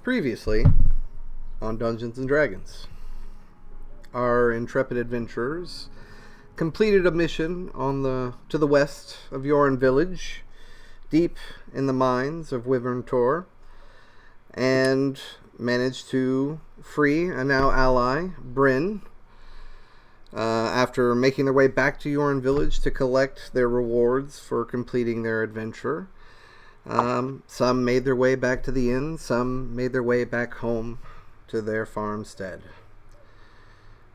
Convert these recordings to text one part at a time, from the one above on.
Previously on Dungeons and Dragons, our intrepid adventurers completed a mission to the west of Yoren Village, deep in the mines of Wyvern Tor, and managed to free a now ally, Bryn, after making their way back to Yoren Village to collect their rewards for completing their adventure. Some made their way back to the inn, some made their way back home to their farmstead.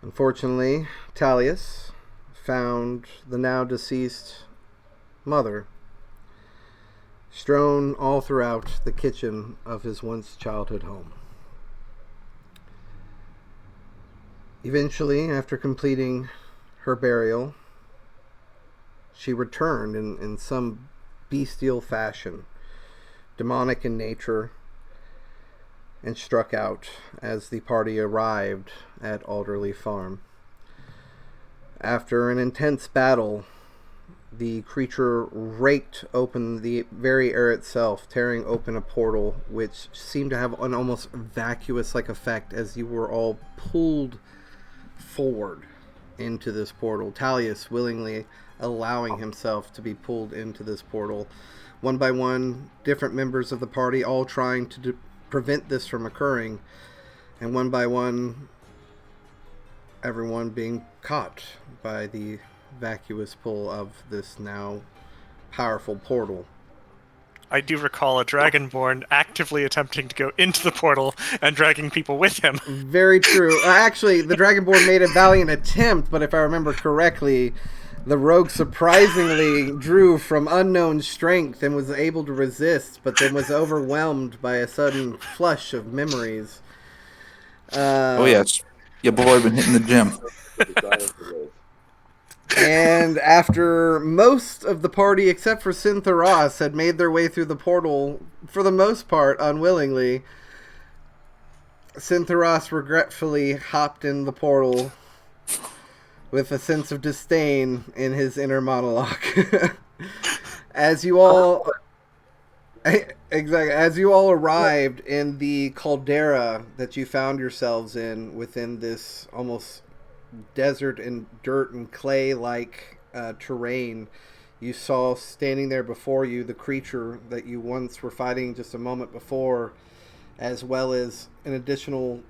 Unfortunately, Talius found the now deceased mother strewn all throughout the kitchen of his once childhood home. Eventually, after completing her burial, she returned in some bestial fashion, demonic in nature, and struck out as the party arrived at Alderley Farm. After an intense battle, the creature raked open the very air itself, tearing open a portal which seemed to have an almost vacuous-like effect as you were all pulled forward into this portal. Talius willingly allowing himself to be pulled into this portal. One by one, different members of the party all trying to prevent this from occurring, and one by one, everyone being caught by the vacuous pull of this now powerful portal. I do recall a Dragonborn actively attempting to go into the portal and dragging people with him. Very true. Actually, the Dragonborn made a valiant attempt, but if I remember correctly, the rogue surprisingly drew from unknown strength and was able to resist, but then was overwhelmed by a sudden flush of memories. Oh, yes. Your boy been hitting the gym. And after most of the party, except for Syntharos, had made their way through the portal, for the most part, unwillingly, Syntharos regretfully hopped in the portal with a sense of disdain in his inner monologue. As you all arrived in the caldera that you found yourselves in within this almost desert and dirt and clay-like terrain, you saw standing there before you the creature that you once were fighting just a moment before, as well as an additional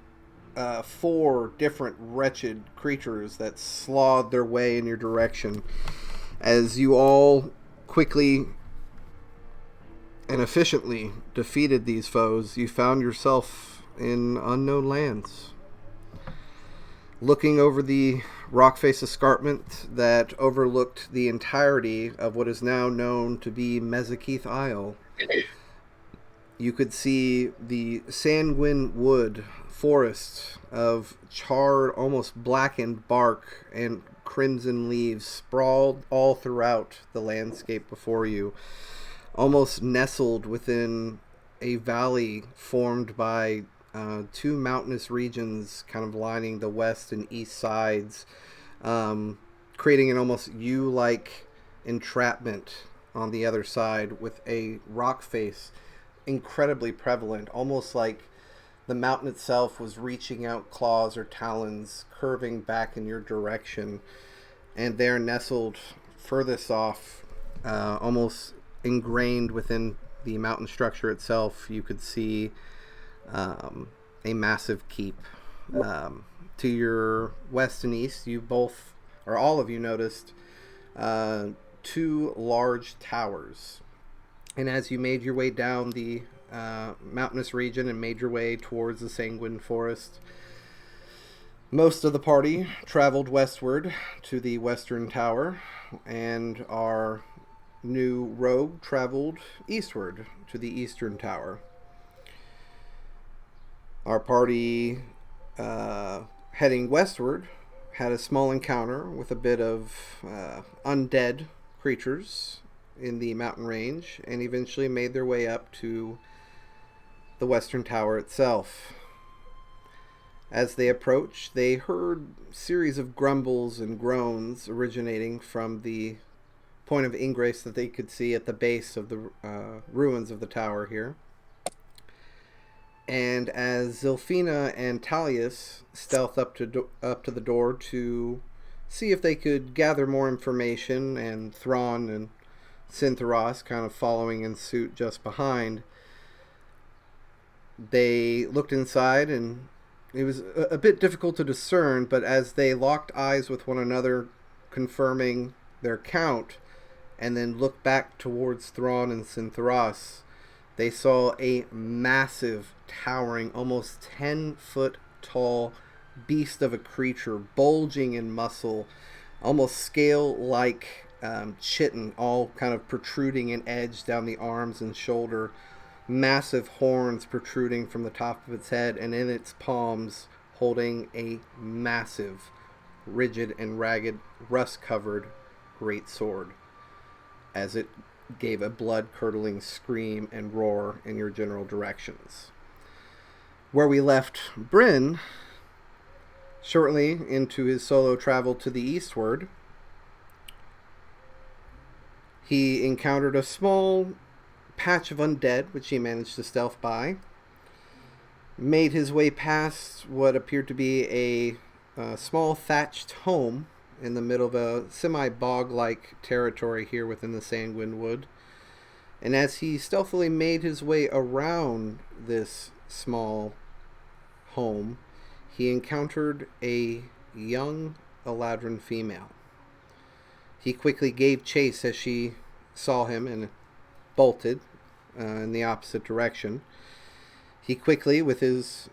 4 different wretched creatures that slawed their way in your direction. As you all quickly and efficiently defeated these foes, you found yourself in unknown lands. Looking over the rock face escarpment that overlooked the entirety of what is now known to be Mezzakeeth Isle, you could see the sanguine wood forest of charred, almost blackened bark and crimson leaves sprawled all throughout the landscape before you, almost nestled within a valley formed by 2 mountainous regions kind of lining the west and east sides, creating an almost U-like entrapment on the other side with a rock face incredibly prevalent, almost like the mountain itself was reaching out claws or talons, curving back in your direction. And there, nestled furthest off, almost ingrained within the mountain structure itself, you could see a massive keep. To your west and east, you both, or all of you, noticed 2 large towers. And as you made your way down the mountainous region and made your way towards the sanguine forest, most of the party traveled westward to the western tower, and our new rogue traveled eastward to the eastern tower. Our party, heading westward, had a small encounter with a bit of undead creatures in the mountain range, and eventually made their way up to the western tower itself. As they approached, they heard a series of grumbles and groans originating from the point of ingress that they could see at the base of the ruins of the tower here. And as Zilphina and Talius stealth up to the door to see if they could gather more information, and Thrawn and Syntheros kind of following in suit just behind, they looked inside, and it was a bit difficult to discern, but as they locked eyes with one another, confirming their count, and then looked back towards Thrawn and Syntheros, they saw a massive, towering, almost 10-foot tall beast of a creature, bulging in muscle, almost scale-like chitin, all kind of protruding an edge down the arms and shoulder, massive horns protruding from the top of its head, and in its palms holding a massive, rigid and ragged, rust-covered great sword, as it gave a blood-curdling scream and roar in your general directions. Where we left Bryn, shortly into his solo travel to the eastward, he encountered a small patch of undead, which he managed to stealth by, made his way past what appeared to be a small thatched home in the middle of a semi-bog-like territory here within the Sanguine Wood. And as he stealthily made his way around this small home, he encountered a young Eladrin female. He quickly gave chase as she saw him and bolted in the opposite direction. He quickly, with his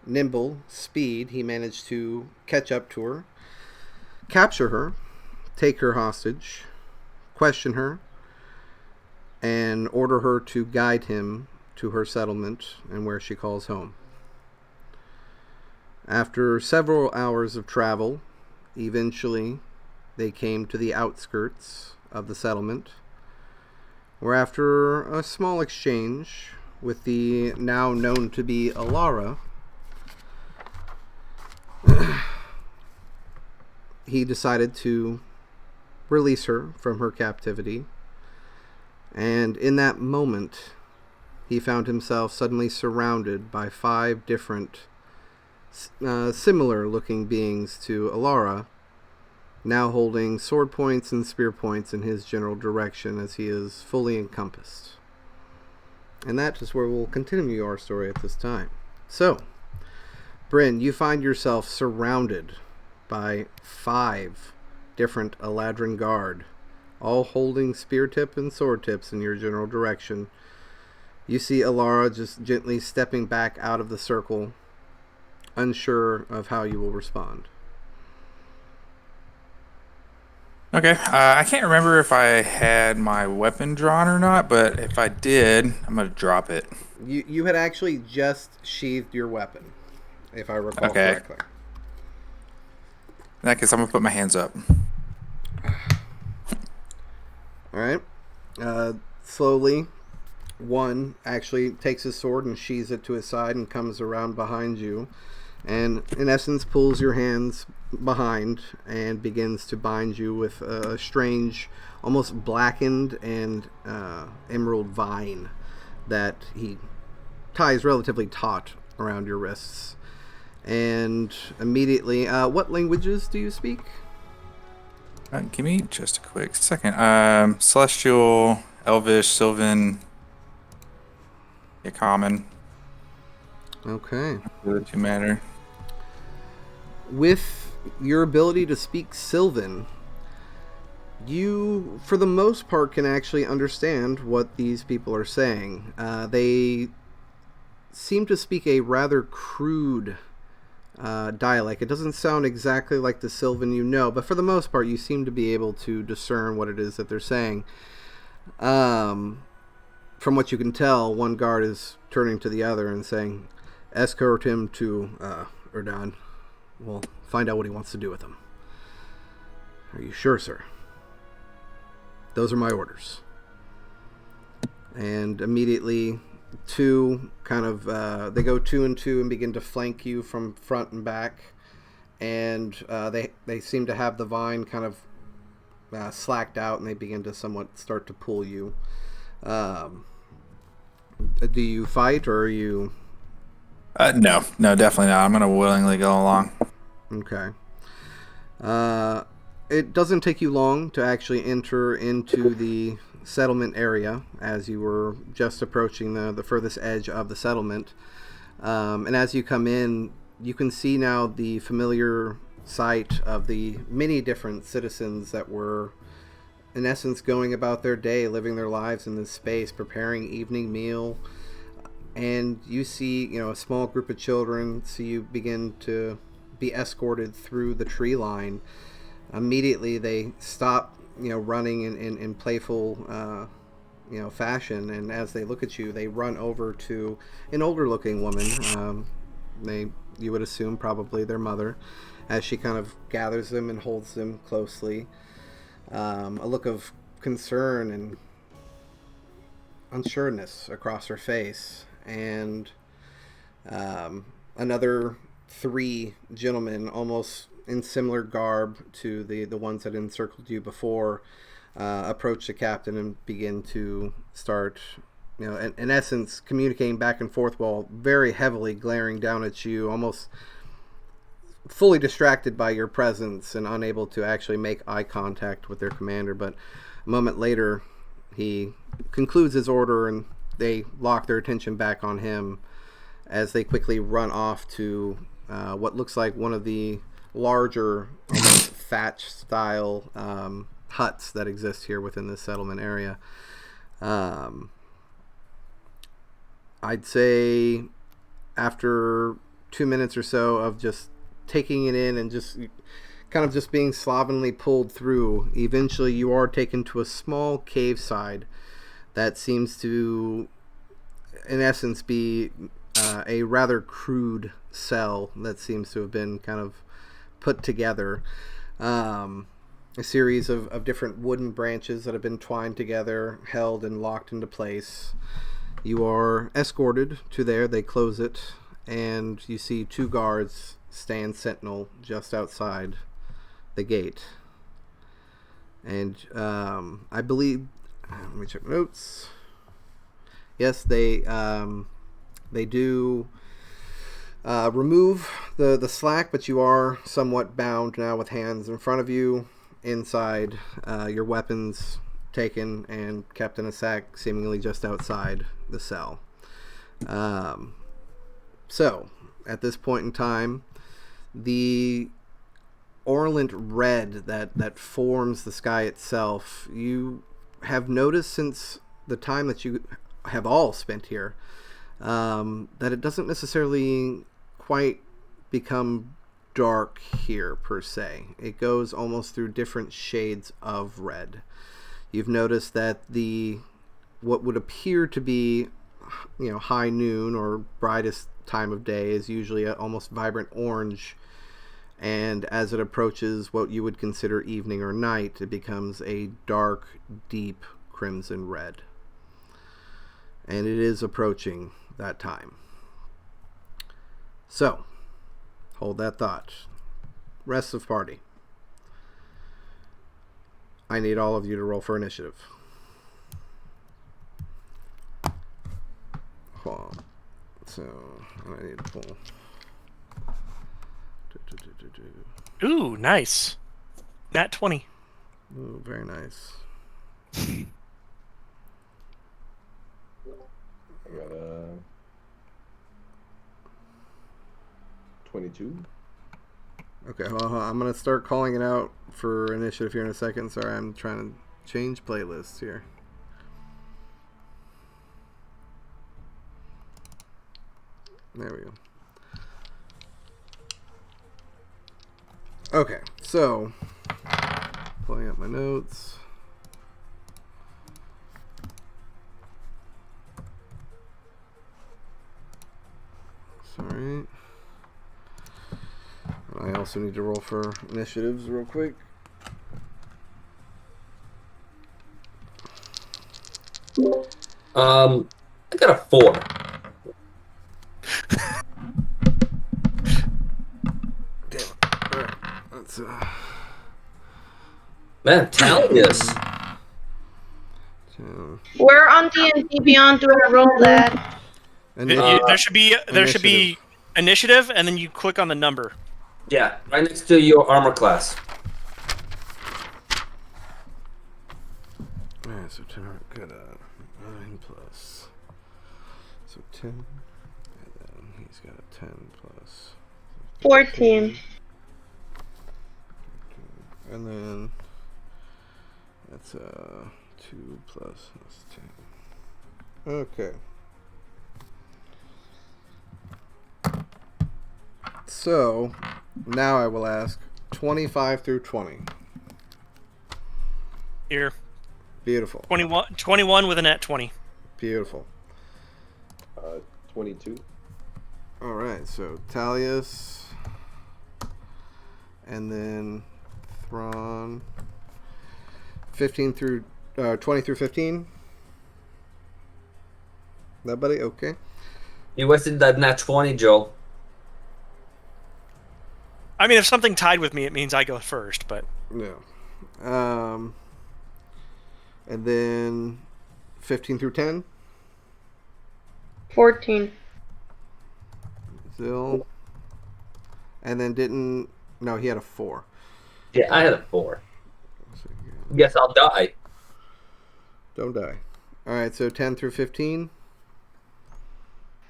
nimble speed, he managed to catch up to her, capture her, take her hostage, question her, and order her to guide him to her settlement and where she calls home. After several hours of travel, eventually they came to the outskirts of the settlement, where after a small exchange with the now known to be Alara, he decided to release her from her captivity. And in that moment, he found himself suddenly surrounded by 5 different similar-looking beings to Alara, now holding sword points and spear points in his general direction as he is fully encompassed. And that is where we'll continue our story at this time. So, Bryn, you find yourself surrounded by 5 different Eladrin guard, all holding spear tip and sword tips in your general direction. You see Alara just gently stepping back out of the circle, unsure of how you will respond. Okay, I can't remember if I had my weapon drawn or not, but if I did, I'm going to drop it. You had actually just sheathed your weapon, if I recall correctly. In that case, I'm going to put my hands up. Alright. Slowly, one actually takes his sword and sheathes it to his side and comes around behind you, and in essence pulls your hands behind and begins to bind you with a strange, almost blackened and emerald vine that he ties relatively taut around your wrists. And immediately, what languages do you speak? Give me just a quick second. Celestial, Elvish, Sylvan, Common. Okay. Really do matter. With your ability to speak Sylvan, you, for the most part, can actually understand what these people are saying. They seem to speak a rather crude dialect. It doesn't sound exactly like the Sylvan you know, but for the most part, you seem to be able to discern what it is that they're saying. From what you can tell, one guard is turning to the other and saying, "Escort him to Erdan. We'll find out what he wants to do with him." "Are you sure, sir?" "Those are my orders." And immediately, two kind of they go 2 and 2 and begin to flank you from front and back, and they seem to have the vine kind of slacked out, and they begin to somewhat start to pull you. Do you fight or are you No, definitely not. I'm gonna willingly go along. okay? It doesn't take you long to actually enter into the settlement area as you were just approaching the furthest edge of the settlement. And as you come in, you can see now the familiar sight of the many different citizens that were, in essence, going about their day, living their lives in this space, preparing evening meal. And you see, a small group of children see you begin to be escorted through the tree line. Immediately, they stop, running in playful, fashion. And as they look at you, they run over to an older-looking woman. You would assume probably their mother, as she kind of gathers them and holds them closely. A look of concern and unsureness across her face, and another 3 gentlemen, almost in similar garb to the ones that encircled you before, approach the captain and begin to start, in essence, communicating back and forth while very heavily glaring down at you, almost fully distracted by your presence and unable to actually make eye contact with their commander. But a moment later, he concludes his order and they lock their attention back on him as they quickly run off to what looks like one of the larger, almost thatch style huts that exist here within this settlement area. I'd say after 2 minutes or so of just taking it in and just kind of just being slovenly pulled through, eventually you are taken to a small cave side that seems to, in essence, be a rather crude cell that seems to have been kind of put together. A series of different wooden branches that have been twined together, held and locked into place. You are escorted to there. They close it, and you see 2 guards stand sentinel just outside the gate. And I believe, let me check my notes. Yes, they do remove the slack, but you are somewhat bound now with hands in front of you. Inside, your weapons taken and kept in a sack seemingly just outside the cell. So, at this point in time, the orlant red that forms the sky itself, you have noticed since the time that you have all spent here, that it doesn't necessarily quite become dark here per se. It goes almost through different shades of red. You've noticed that what would appear to be high noon or brightest time of day is usually a almost vibrant orange, and as it approaches what you would consider evening or night, it becomes a dark, deep crimson red. And it is approaching that time. So, hold that thought. Rest of party, I need all of you to roll for initiative. Hold on. So, I need to pull. Ooh, nice. Nat 20. Ooh, very nice. I got a 22. Okay, well, I'm going to start calling it out for initiative here in a second. Sorry, I'm trying to change playlists here. There we go. Okay, so pulling up my notes. Sorry. I also need to roll for initiatives real quick. I got a 4. Damn it. Alright, let's Man, Tal'Dorei. 10. Where on D&D Beyond do I roll that? There should be initiative, and then you click on the number. Yeah, right next to your armor class. Alright, so 10 aren't good at 9 plus. So 10. And then he's got a 10 plus. 14. And then that's 2 plus that's 10. Okay. So now I will ask 25 through 20. Here. Beautiful. 21 with a net 20. Beautiful. 22. All right, so Talius, and then Thrawn. 15 through 20 through 15. That buddy, okay. You wasted that nat 20, Joel. I mean, if something tied with me, it means I go first, but... No. And then 15 through 10. 14. Zill. And then no, he had a 4. Yeah, I had a 4. Guess I'll die. Don't die. All right, so 10 through 15.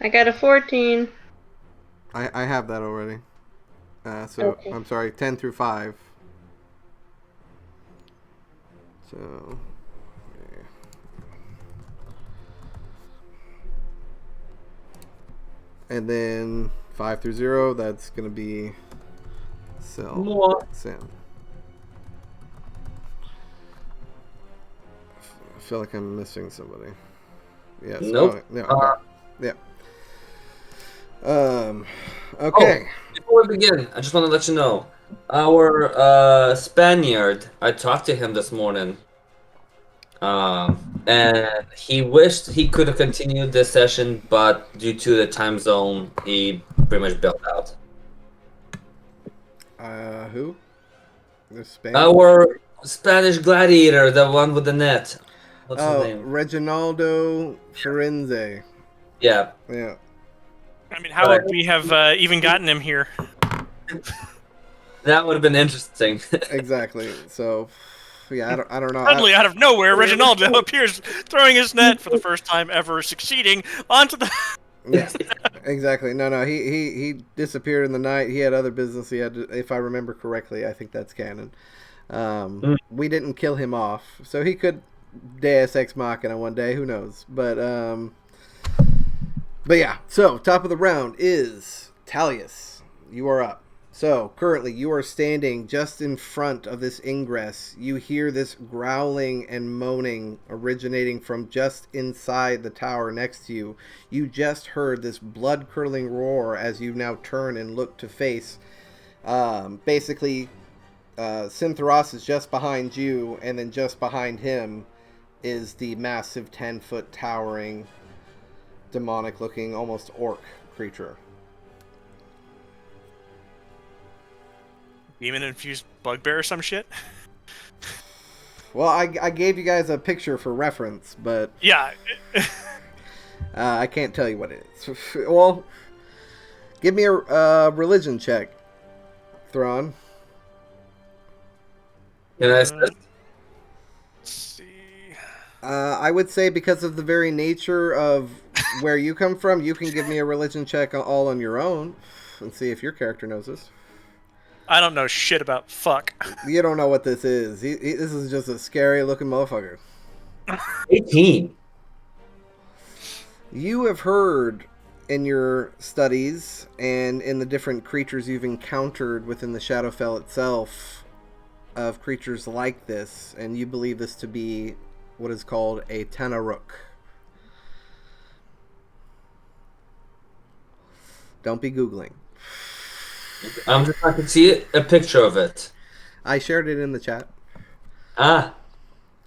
I got a 14. I have that already. So Okay. I'm sorry, 10 through 5. So yeah. And then 5 through 0, that's gonna be What? Sam. I feel like I'm missing somebody. Yes. Nope. No, okay. Yeah. Okay. Before we begin, I just want to let you know, our Spaniard, I talked to him this morning, and he wished he could have continued this session, but due to the time zone, he pretty much bailed out. Who? The Spanish? Our Spanish gladiator, the one with the net. What's his name? Reginaldo Firenze. Yeah. Yeah. I mean, how would we have even gotten him here? That would have been interesting. Exactly. So, yeah, I don't know. Suddenly, out of nowhere, Reginaldo appears throwing his net for the first time ever, succeeding onto the... Yeah, exactly. No. He disappeared in the night. He had other business. He had, if I remember correctly, I think that's canon. We didn't kill him off, so he could Deus Ex Machina one day. Who knows? But yeah. So top of the round is Talius. You are up. So currently you are standing just in front of this ingress. You hear this growling and moaning originating from just inside the tower next to you. You just heard this blood-curdling roar as you now turn and look to face. Basically, Syntheros is just behind you, and then just behind him is the massive 10-foot towering, demonic-looking, almost orc creature. Demon-infused bugbear or some shit? Well, I gave you guys a picture for reference, but... Yeah. I can't tell you what it is. Well, give me a religion check, Thrawn. Can I assist? Let's see. I would say because of the very nature of where you come from, you can give me a religion check all on your own and see if your character knows this. I don't know shit about fuck. You don't know what this is. This is just a scary-looking motherfucker. 18. You have heard in your studies and in the different creatures you've encountered within the Shadowfell itself of creatures like this, and you believe this to be what is called a Tanaruk. Don't be Googling. I'm just trying to see a picture of it. I shared it in the chat. Ah.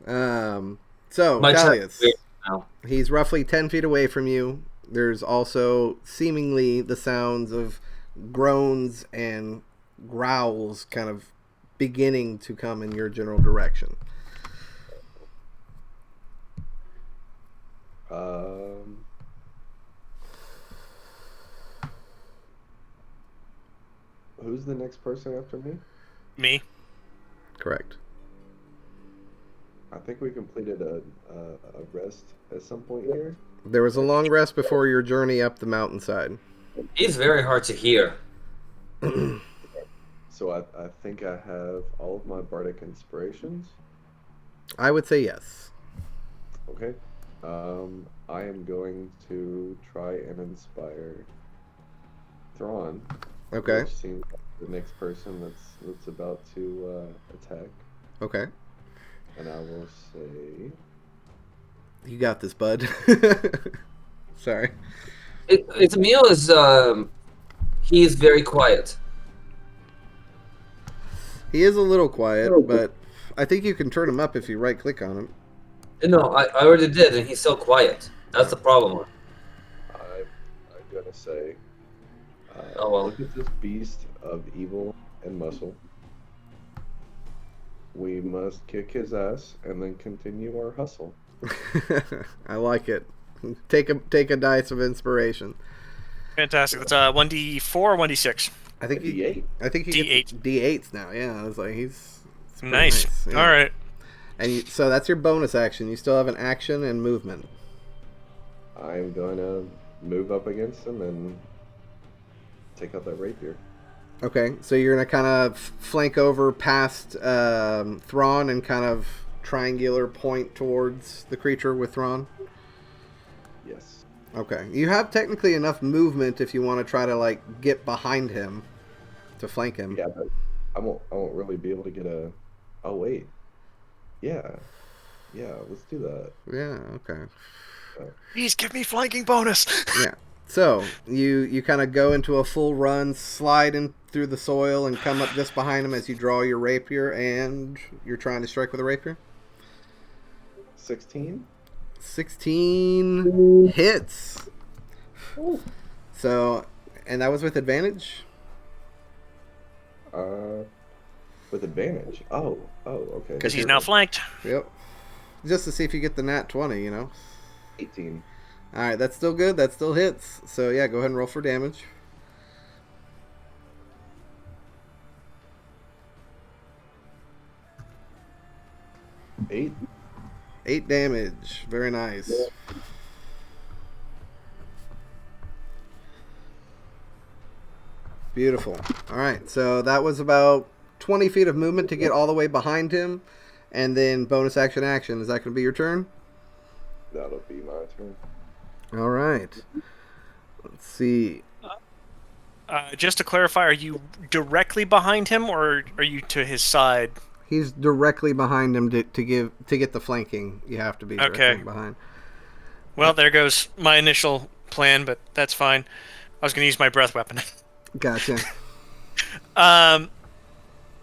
So, My chat Talius, is weird now. he's roughly 10 feet away from you. There's also seemingly the sounds of groans and growls kind of beginning to come in your general direction. Who's the next person after me? Me. Correct. I think we completed a rest at some point here. There was a long rest before your journey up the mountainside. He's very hard to hear. So I think I have all of my bardic inspirations. I would say yes. Okay. I am going to try and inspire Thrawn. Okay. Which seems like the next person that's about to attack. Okay. And I will say... You got this, bud. Sorry. Emil is he is very quiet. He is a little quiet, but I think you can turn him up if you right-click on him. No, I already did, and he's so quiet. That's the problem. I'm gonna say... Oh, well. Look at this beast of evil and muscle. We must kick his ass and then continue our hustle. I like it. Take a dice of inspiration. Fantastic. That's 1d4 or 1d6? I think D8. I think you D8. get D8s now. Yeah, I was like, it's pretty Nice. Yeah. All right. And so that's your bonus action. You still have an action and movement. I'm going to move up against him and take out that rapier. Okay, so you're gonna kind of flank over past Thrawn and kind of triangular point towards the creature with Thrawn. Yes. Okay, you have technically enough movement if you want to try to like get behind him to flank him. Yeah, but I won't really be able to get a... Oh, wait. Yeah, let's do that. Yeah. Okay. Please give me flanking bonus. Yeah. So you kind of go into a full run, slide in through the soil, and come up just behind him as you draw your rapier, and you're trying to strike with a rapier. 16? 16 hits. So, and that was with advantage? With advantage. Oh, okay. Because he's now flanked. Yep. Just to see if you get the nat 20, you know. 18. Alright, that's still good. That still hits. So, yeah, go ahead and roll for damage. Eight. 8 damage. Very nice. Beautiful. Alright, so that was about 20 feet of movement to get all the way behind him. And then bonus action. Is that going to be your turn? That'll be my turn. All right. Let's see. Just to clarify, are you directly behind him, or are you to his side? He's directly behind him to get the flanking. You have to be directly behind. Well, there goes my initial plan, but that's fine. I was going to use my breath weapon. Gotcha. All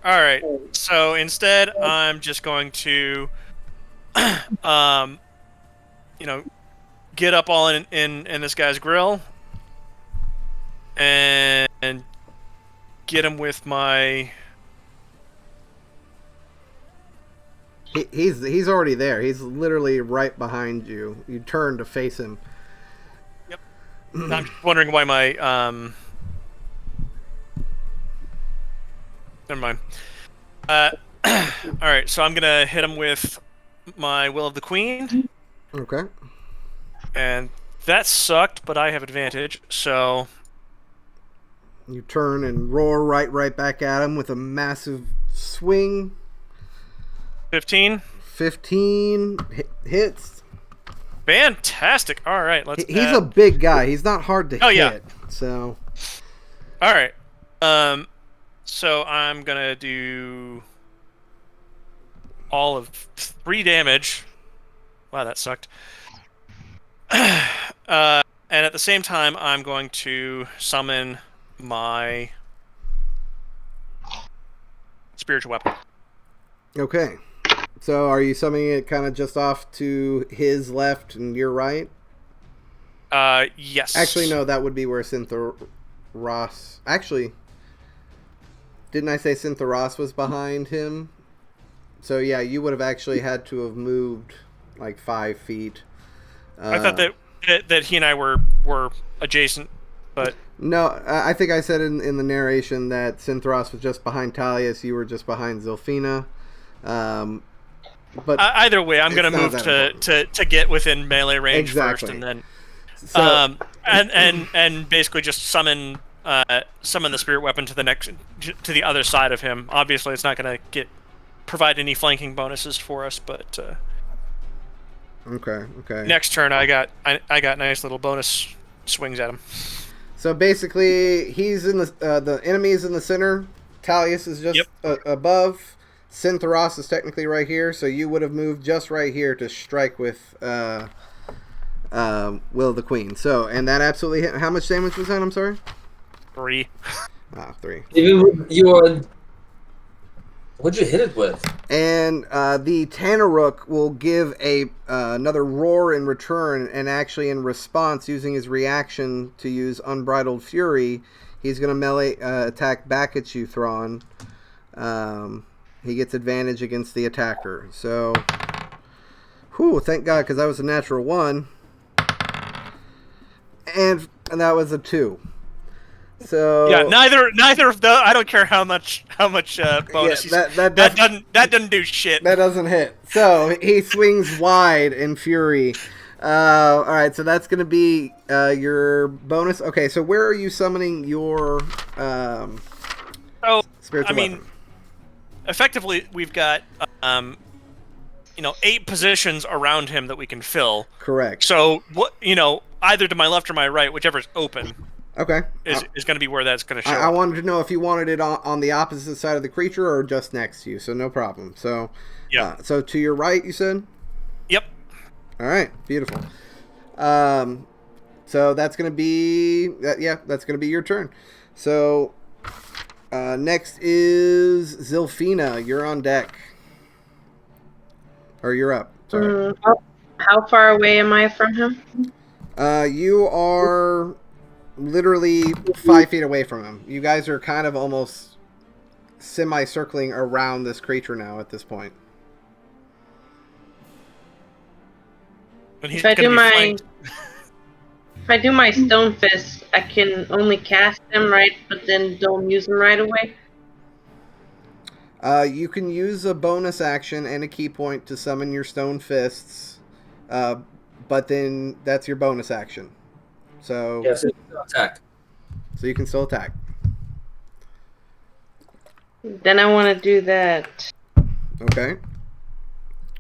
right. So instead, I'm just going to, get up all in this guy's grill and get him with my. He's already there. He's literally right behind you. You turn to face him. Yep. I'm just wondering why my Never mind. All right, so I'm gonna hit him with my Will of the Queen. Okay. And that sucked, but I have advantage, so. You turn and roar right back at him with a massive swing. 15. 15 hits. Fantastic. All right, let's. He's a big guy. He's not hard to hit. Yeah. So. All right. So I'm gonna do all of 3 damage. Wow, that sucked. And at the same time, I'm going to summon my spiritual weapon. Okay. So are you summoning it kind of just off to his left and your right? Yes. Actually, no, that would be where Syntheros... Actually, didn't I say Syntheros was behind him? So yeah, you would have actually had to have moved like 5 feet I thought that he and I were adjacent, but No, I think I said in the narration that Synthros was just behind Talius, you were just behind Zilfina. But either way, I'm it's going to not move that to get within melee range Exactly. first, and then so and basically just summon the spirit weapon to the other side of him. Obviously, it's not going to provide any flanking bonuses for us, but okay. next turn I got nice little bonus swings at him. So basically, he's in the enemy's in the center. Talius is just above. Syntheros is technically right here, so you would have moved just right here to strike with Will of the Queen. So, and that absolutely hit. How much damage was that? I'm sorry. 3. 3. What'd you hit it with? And the Tanaruk will give another roar in return, and actually in response, using his reaction to use Unbridled Fury, he's going to melee attack back at you, Thrawn. He gets advantage against the attacker. So, thank God, because that was a natural 1. And that was a 2. So yeah, neither of those. I don't care how much bonus. Yeah, that doesn't do shit. That doesn't hit. So he swings wide in fury. All right, so that's gonna be your bonus. Okay, so where are you summoning your spiritual weapon? Effectively, we've got 8 positions around him that we can fill. Correct. So what either to my left or my right, whichever's open. Okay. Is going to be where that's going to show. I wanted to know if you wanted it on the opposite side of the creature or just next to you. So no problem. So yeah. So to your right, you said. Yep. All right. Beautiful. So that's going to be that's going to be your turn. So next is Zilfina. You're on deck. Or you're up. Sorry. How far away am I from him? You are literally 5 feet away from him. You guys are kind of almost semi-circling around this creature now at this point. If I do my stone fist, I can only cast them, right? But then don't use them right away. You can use a bonus action and a key point to summon your stone fists, but then that's your bonus action. So yeah, so you can attack. So you can still attack. Then I want to do that. Okay.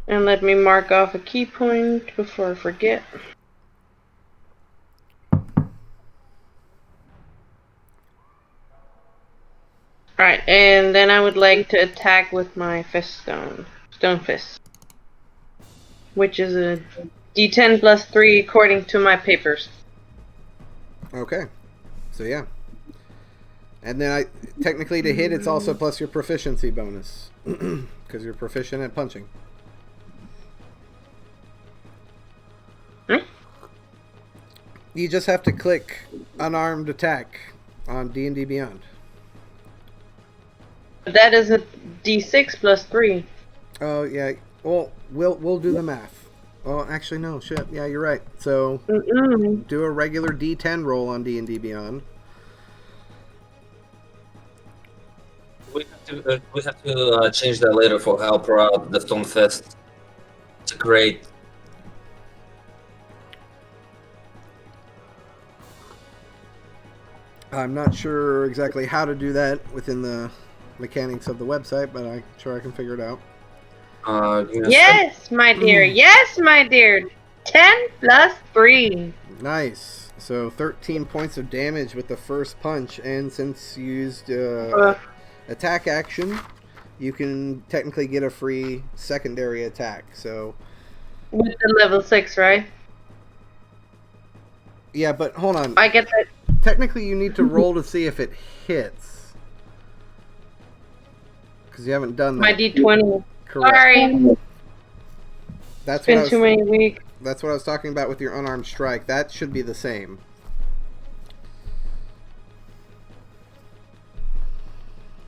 And let me mark off a key point before I forget. Alright, and then I would like to attack with my stone fist. Which is a D10 plus 3 according to my papers. Okay. So yeah. And then technically to hit, it's also plus your proficiency bonus. Because you're proficient at punching. You just have to click unarmed attack on D&D Beyond. That is a D6 plus 3. Oh yeah. Well, we'll do the math. Oh, actually no. Shit. Yeah, you're right. So do a regular D10 roll on D&D Beyond. We have to change that later for help out the stone fist. It's great. I'm not sure exactly how to do that within the mechanics of the website, but I'm sure I can figure it out. Yes, my dear. Yes, my dear. 10 plus 3. Nice. So 13 points of damage with the first punch, and since you used attack action, you can technically get a free secondary attack. So with the level 6, right? Yeah, but hold on. I get that. Technically, you need to roll to see if it hits. Because you haven't done that. My D20. Correct. Sorry. That's it's been too many weeks. That's what I was talking about with your unarmed strike. That should be the same.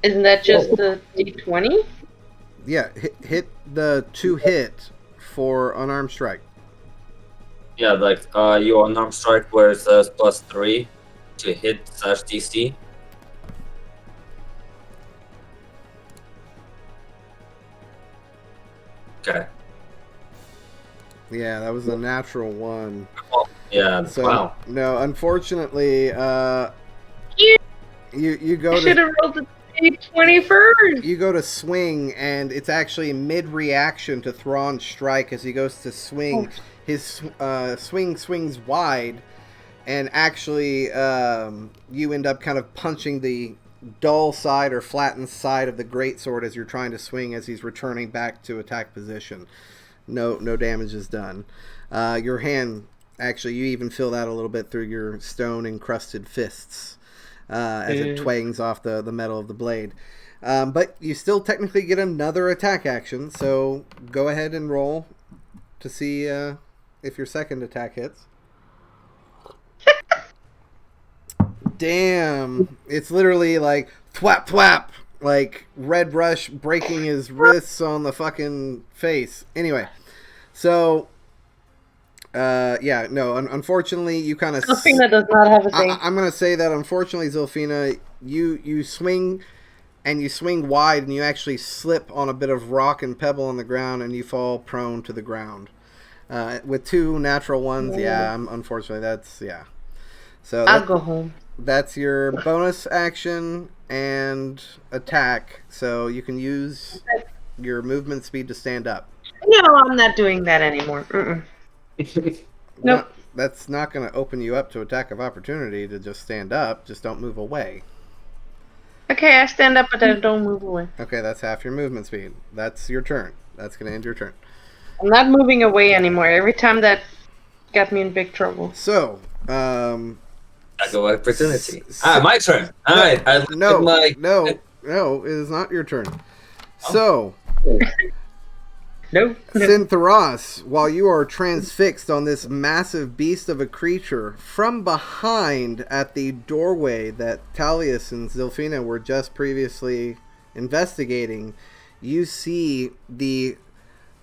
Isn't that just the D20? Yeah, hit the 2 hit for unarmed strike. Yeah, like your unarmed strike where it says +3 to hit / DC. Okay. Yeah, that was a natural one. Yeah. So Wow. no, unfortunately, You you go should to have rolled the 20 first. you go to swing, and it's actually mid reaction to Thrawn's strike as he goes to swing. His swing swings wide, and actually you end up kind of punching the dull side or flattened side of the greatsword as you're trying to swing as he's returning back to attack position. No damage is done. Your hand, actually, you even feel that a little bit through your stone encrusted fists as it twangs off the metal of the blade. But you still technically get another attack action, so go ahead and roll to see if your second attack hits. Damn, it's literally like thwap thwap, like Red Brush breaking his wrists on the fucking face. Anyway, so yeah, no, unfortunately, you kind of. Zilfina does not have a thing. I'm gonna say that unfortunately, Zilfina, you swing, and you swing wide, and you actually slip on a bit of rock and pebble on the ground, and you fall prone to the ground. With 2 natural ones, unfortunately, that's So I'll go home. That's your bonus action and attack, so you can use your movement speed to stand up. No, I'm not doing that anymore. Nope. No, that's not going to open you up to attack of opportunity to just stand up. Just don't move away. Okay, I stand up, but I don't move away. Okay, that's half your movement speed. That's your turn. That's going to end your turn. I'm not moving away anymore. Every time that got me in big trouble. So, I go opportunity. My turn. All right. No, it is not your turn. So, No. Syntheros, while you are transfixed on this massive beast of a creature, from behind at the doorway that Talius and Zilfina were just previously investigating, you see the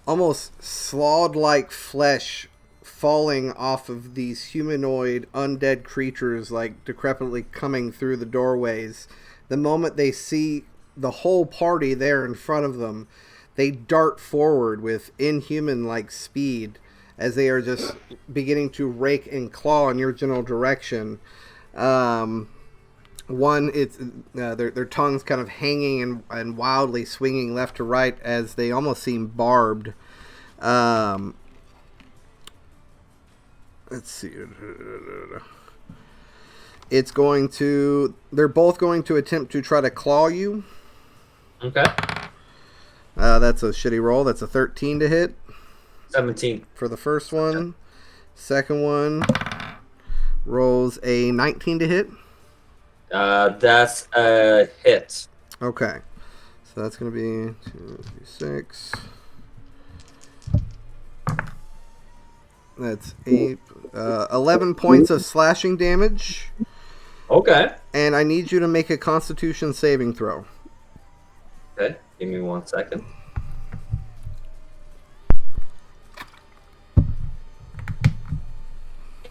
almost slod-like flesh falling off of these humanoid undead creatures, like decrepitly coming through the doorways. The moment they see the whole party there in front of them, they dart forward with inhuman-like speed as they are just beginning to rake and claw in your general direction. One, it's their tongues kind of hanging and wildly swinging left to right as they almost seem barbed. Let's see. They're both going to attempt to try to claw you. Okay. That's a shitty roll. That's a 13 to hit. 17. For the first one. Second one rolls a 19 to hit. That's a hit. Okay. So that's going to be 2, 6. That's 8. 11 points of slashing damage. Okay. And I need you to make a Constitution saving throw. Okay. Give me 1 second.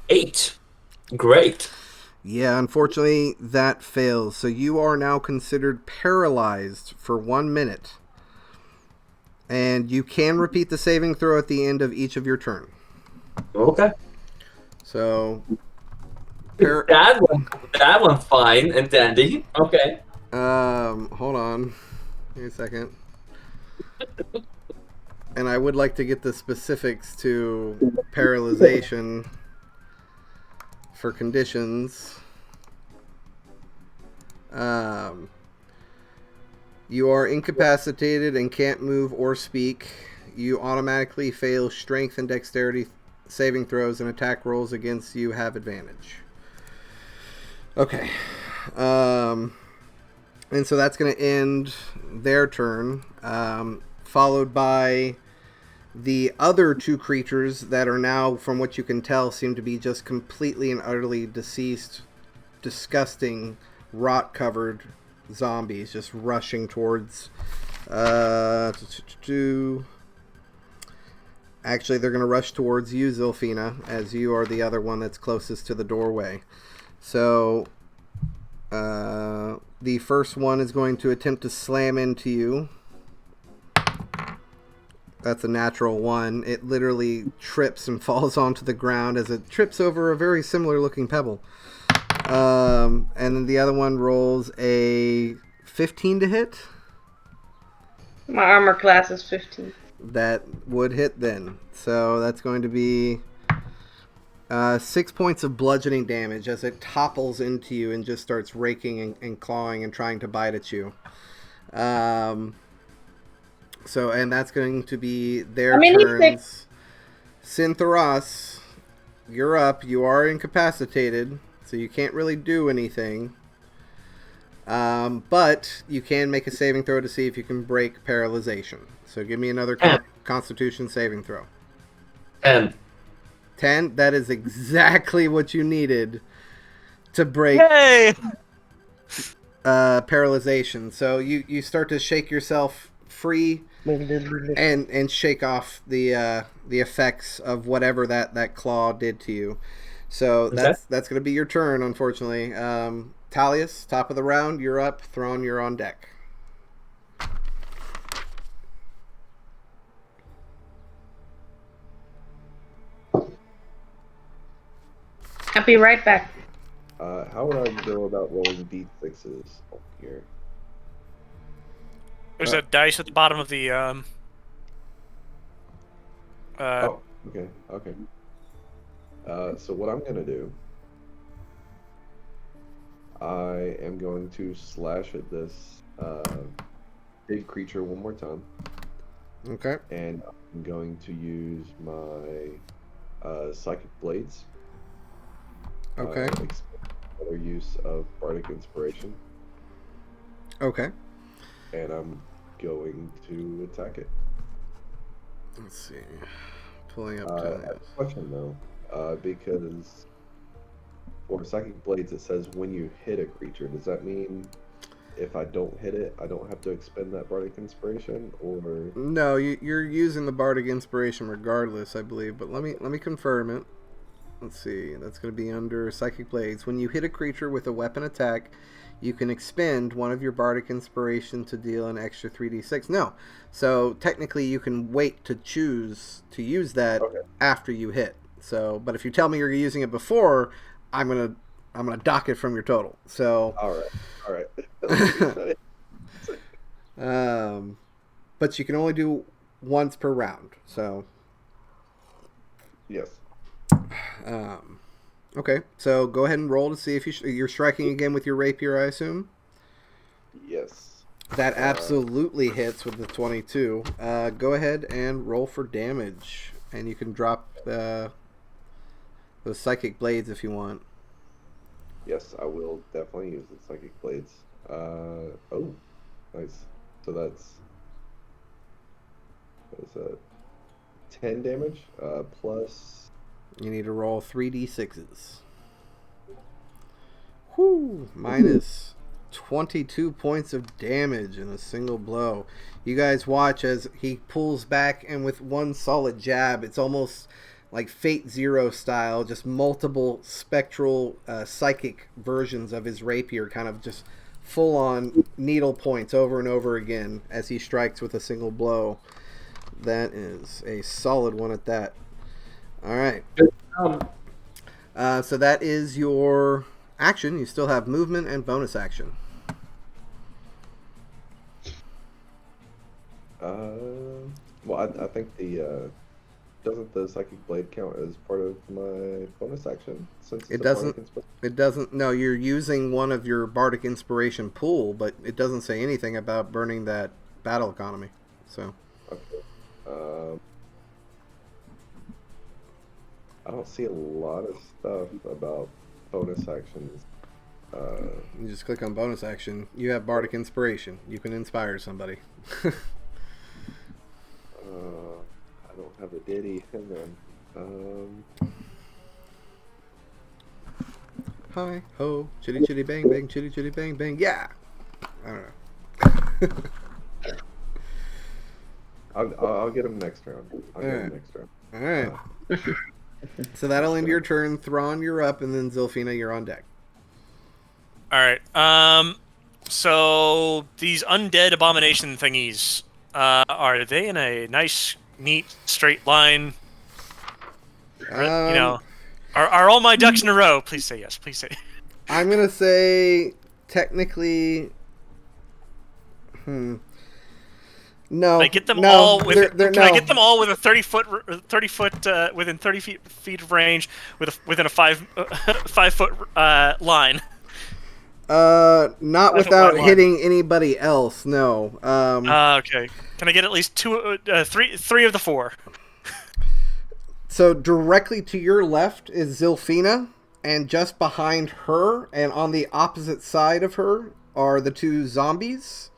8. Great. Yeah, unfortunately, that fails. So you are now considered paralyzed for 1 minute. And you can repeat the saving throw at the end of each of your turn. Okay. So... that one fine and dandy. Okay. Hold on. Give me a second. And I would like to get the specifics to paralyzation for conditions. You are incapacitated and can't move or speak. You automatically fail strength and dexterity saving throws, and attack rolls against you have advantage. Okay. And so that's going to end their turn, followed by the other 2 creatures that are now, from what you can tell, seem to be just completely and utterly deceased, disgusting, rot-covered zombies just rushing towards Actually, they're going to rush towards you, Zilfina, as you are the other one that's closest to the doorway. So, the first one is going to attempt to slam into you. That's a natural one. It literally trips and falls onto the ground as it trips over a very similar looking pebble. And then the other one rolls a 15 to hit. My armor class is 15. That would hit then. So that's going to be 6 points of bludgeoning damage as it topples into you and just starts raking and clawing and trying to bite at you. So, and that's going to be their turns. Synthoros, you're up. You are incapacitated, so you can't really do anything. But you can make a saving throw to see if you can break paralyzation. So give me another Constitution saving throw. 10. 10? That is exactly what you needed to break paralyzation. So you start to shake yourself free and shake off the effects of whatever that claw did to you. So that's going to be your turn, unfortunately. Talius, top of the round, you're up. Thrawn, you're on deck. I'll be right back. How would I go about rolling d6s here? There's a dice at the bottom of the. Oh, okay. So what I'm gonna do, I am going to slash at this big creature one more time. Okay. And I'm going to use my psychic blades. Okay. Other use of bardic inspiration. Okay. And I'm going to attack it. Let's see. Pulling up. I have a question though, because for psychic blades it says when you hit a creature. Does that mean if I don't hit it, I don't have to expend that bardic inspiration, or? No, you're using the bardic inspiration regardless, I believe. But let me confirm it. Let's see. That's going to be under psychic blades. When you hit a creature with a weapon attack, you can expend one of your bardic inspiration to deal an extra 3d6. No. So technically you can wait to choose to use that after you hit. So, but if you tell me you're using it before, I'm going to dock it from your total. So All right. But you can only do once per round. So Yes. Okay, so go ahead and roll to see if you're striking again with your rapier, I assume? Yes. That absolutely hits with the 22. Go ahead and roll for damage, and you can drop those psychic blades if you want. Yes, I will definitely use the psychic blades. Oh, nice. So that's 10 damage plus. You need to roll 3d6s. Whew, minus 22 points of damage in a single blow. You guys watch as he pulls back, and with one solid jab, it's almost like Fate Zero style, just multiple spectral psychic versions of his rapier, kind of just full on needle points over and over again as he strikes with a single blow. That is a solid one at that. All right. So that is your action. You still have movement and bonus action. Well, I think doesn't the psychic blade count as part of my bonus action? Since It doesn't. It doesn't. No, you're using one of your bardic inspiration pool, but it doesn't say anything about burning that battle economy. So. Okay. I don't see a lot of stuff about bonus actions. You just click on bonus action. You have bardic inspiration. You can inspire somebody. I don't have a ditty. Hang on. Hi ho, chitty chitty bang bang, chitty chitty bang bang. Yeah. I don't know. I'll get him next round. I'll get him Alright. next round. All right. So that'll end your turn. Thrawn, you're up, and then Zilfina, you're on deck. All right. So these undead abomination thingies, are they in a nice, neat, straight line? Are all my ducks in a row? Please say yes. Please say. I'm gonna say technically. No. Can I get them no, all with? they're, Can no. I get them all with a 30-foot, within 30 feet of range, within a 5 foot line? Not without hitting anybody else. No. Okay. Can I get at least three of the 4? So directly to your left is Zilfina, and just behind her, and on the opposite side of her, are the 2 zombies,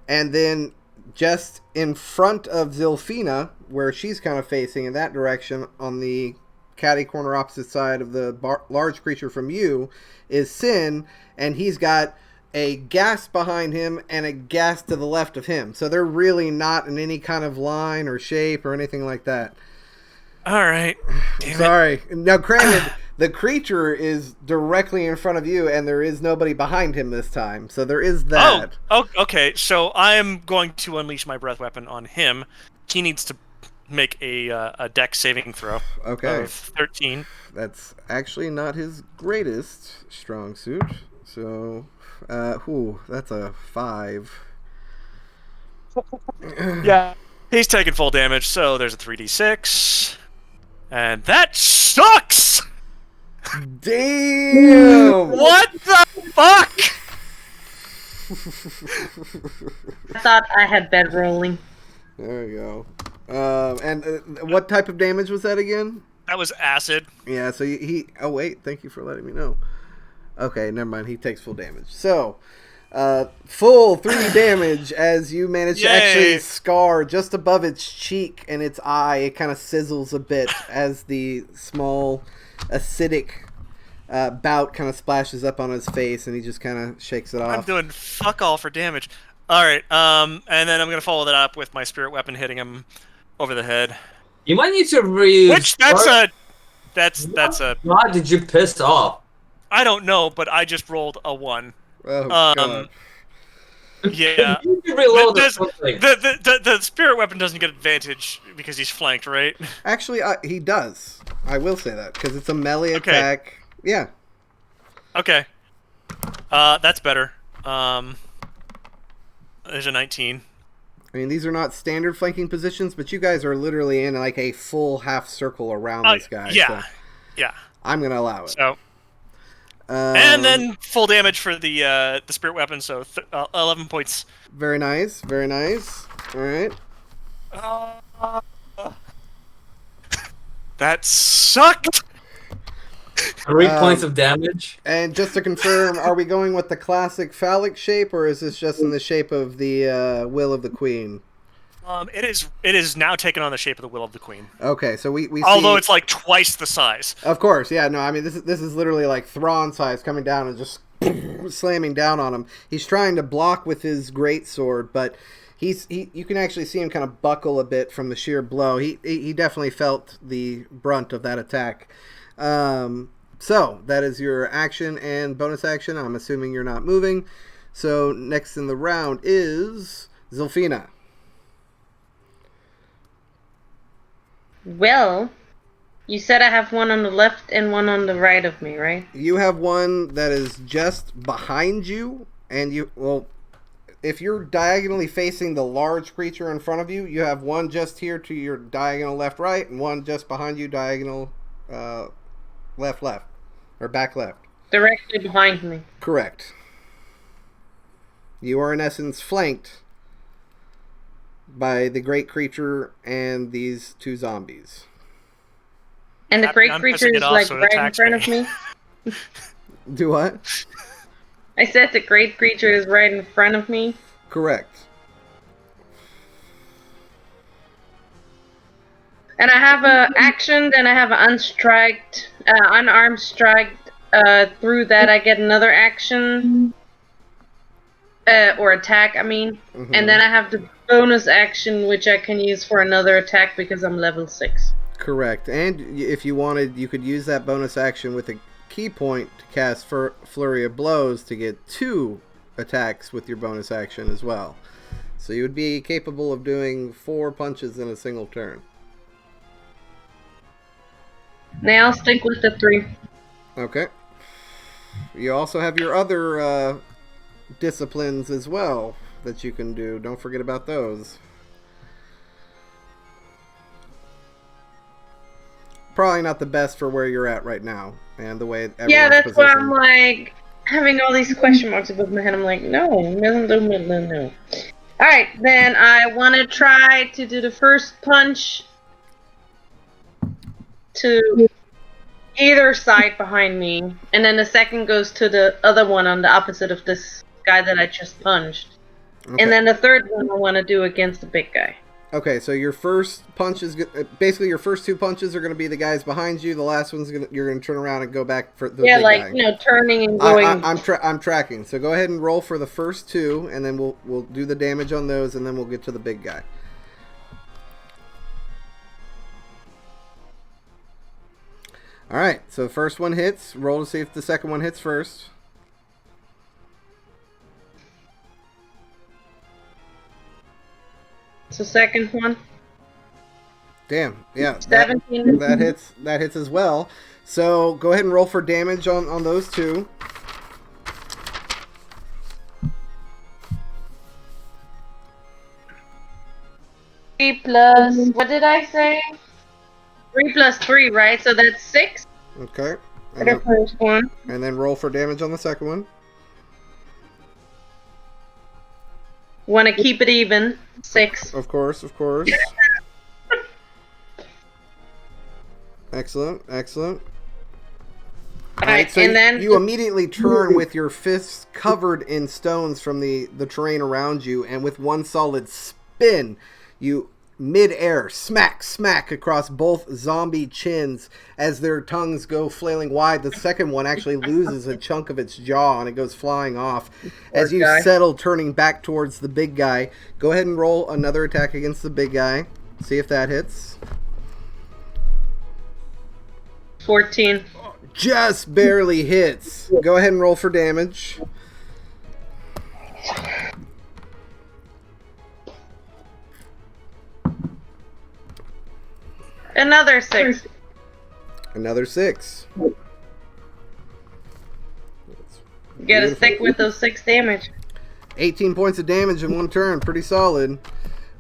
and then just in front of Zilfina, where she's kind of facing in that direction, on the catty corner opposite side of the large creature from you, is Sin, and he's got a ghast behind him and a ghast to the left of him. So they're really not in any kind of line or shape or anything like that. All right. Damn Sorry. Now, granted, the creature is directly in front of you, and there is nobody behind him this time. So there is that. Oh, okay. So I am going to unleash my breath weapon on him. He needs to make a dex saving throw. Okay. Of 13. That's actually not his greatest strong suit. So, that's a 5. Yeah. He's taking full damage, so there's a 3d6. And that sucks! Damn! What the fuck? I thought I had bed rolling. There you go. And what type of damage was that again? That was acid. Yeah, so he... Oh, wait. Thank you for letting me know. Okay, never mind. He takes full damage. So, full 3 damage as you manage to actually scar just above its cheek and its eye. It kind of sizzles a bit as the small acidic bout kind of splashes up on his face, and he just kind of shakes it off. I'm doing fuck all for damage. All right, and then I'm gonna follow that up with my spirit weapon hitting him over the head. You might need to read. Which that's a. Why did you piss off? I don't know, but I just rolled a 1. Oh, God. Yeah. You can reload something. The spirit weapon doesn't get advantage because he's flanked, right? Actually, he does. I will say that, because it's a melee attack. Yeah. Okay. That's better. There's a 19. I mean, these are not standard flanking positions, but you guys are literally in like a full half circle around this guy. Yeah. So Yeah. I'm going to allow it. So. And then full damage for the spirit weapon, so 11 points. Very nice, very nice. All right. That sucked. 3 points of damage. And just to confirm, are we going with the classic phallic shape, or is this just in the shape of the Will of the Queen? It is now taken on the shape of the Will of the Queen. Okay, so we Although see... it's like twice the size. Of course, yeah. No, I mean this is literally like Thrawn size coming down and just slamming down on him. He's trying to block with his greatsword, but you can actually see him kind of buckle a bit from the sheer blow. He definitely felt the brunt of that attack. So that is your action and bonus action. I'm assuming you're not moving. So next in the round is Zilfina. Well, you said I have one on the left and one on the right of me, right? You have one that is just behind you, and if you're diagonally facing the large creature in front of you, you have one just here to your diagonal left-right, and one just behind you, diagonal left-left, or back-left. Directly behind me. Correct. You are, in essence, flanked by the great creature and these 2 zombies. And the great I'm creature pissing it is off, like so it right in attacks front me. of me. Do what? I said the great creature is right in front of me. Correct. And I have a action, then I have an unarmed strike. Through that, I get another action, or attack. I mean, Mhm. and then I have the bonus action, which I can use for another attack because I'm level 6. Correct. And if you wanted, you could use that bonus action with a key point to cast Flurry of Blows to get 2 attacks with your bonus action as well. So you would be capable of doing 4 punches in a single turn. Now I'll stick with the 3. Okay. You also have your other disciplines as well that you can do. Don't forget about those. Probably not the best for where you're at right now and the way everyone's Yeah, that's why positioned. I'm like having all these question marks above my head. I'm like, no. Alright, then I want to try to do the first punch to either side behind me, and then the second goes to the other one on the opposite of this guy that I just punched. Okay. And then the third one I want to do against the big guy. Okay, so your first punch is basically your first 2 punches are going to be the guys behind you. The last one's you're going to turn around and go back for the big like guy. you know, turning and going. I'm tracking. So go ahead and roll for the first 2, and then we'll do the damage on those, and then we'll get to the big guy. All right. So the first one hits. Roll to see if the second one hits first. So second one. Damn. Yeah. 17. That hits as well. So go ahead and roll for damage on those 2. Plus, what did I say? 3 plus 3, right? So that's 6 Okay. for the first one. And then roll for damage on the second one. Want to keep it even. 6. Of course. Excellent. Alright, So and then you immediately turn with your fists covered in stones from the terrain around you, and with one solid spin, you mid-air smack across both zombie chins as their tongues go flailing wide. The second one actually loses a chunk of its jaw and it goes flying off. As you settle, turning back towards the big guy, go ahead and roll another attack against the big guy. See if that hits. 14. Just barely hits. Go ahead and roll for damage. Another 6. Another 6. Gotta stick with those 6 damage. 18 points of damage in one turn. Pretty solid.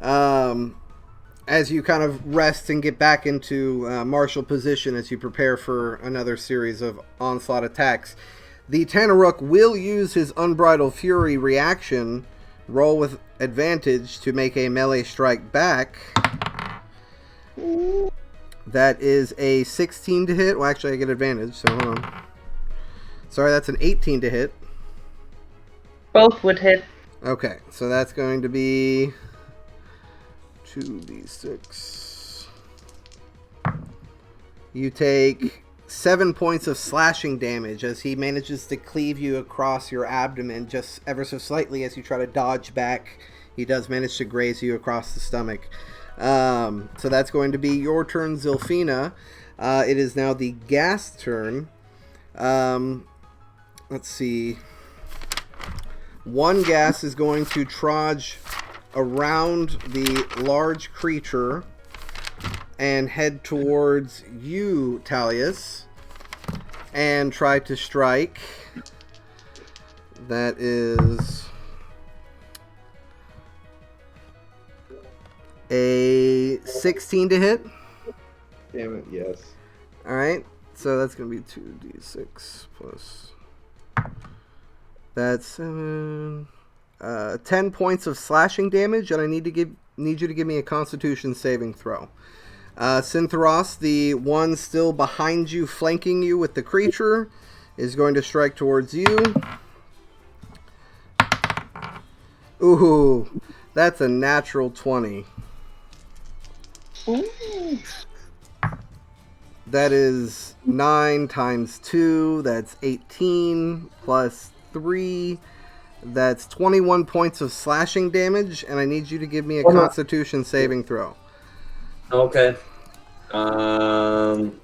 As you kind of rest and get back into martial position as you prepare for another series of onslaught attacks. The Tanaruk will use his Unbridled Fury reaction, roll with advantage to make a melee strike back. That is a 16 to hit. Well, actually, I get advantage, so hold on. Sorry, that's an 18 to hit. Both would hit. Okay, so that's going to be 2d6. You take 7 points of slashing damage as he manages to cleave you across your abdomen just ever so slightly as you try to dodge back. He does manage to graze you across the stomach. So that's going to be your turn, Zilfina. It is now the gas turn. Let's see. One gas is going to trudge around the large creature and head towards you, Talius, and try to strike. That is a 16 to hit. Damn it, yes. Alright, so that's going to be 2d6 plus... That's 7... 10 points of slashing damage, and I need you to give me a Constitution saving throw. Syntheros, the one still behind you, flanking you with the creature, is going to strike towards you. Ooh, that's a natural 20. Ooh. That is 9 times 2, that's 18, plus 3, That's 21 points of slashing damage, and I need you to give me a Oh, no. Constitution saving throw. Okay. 11?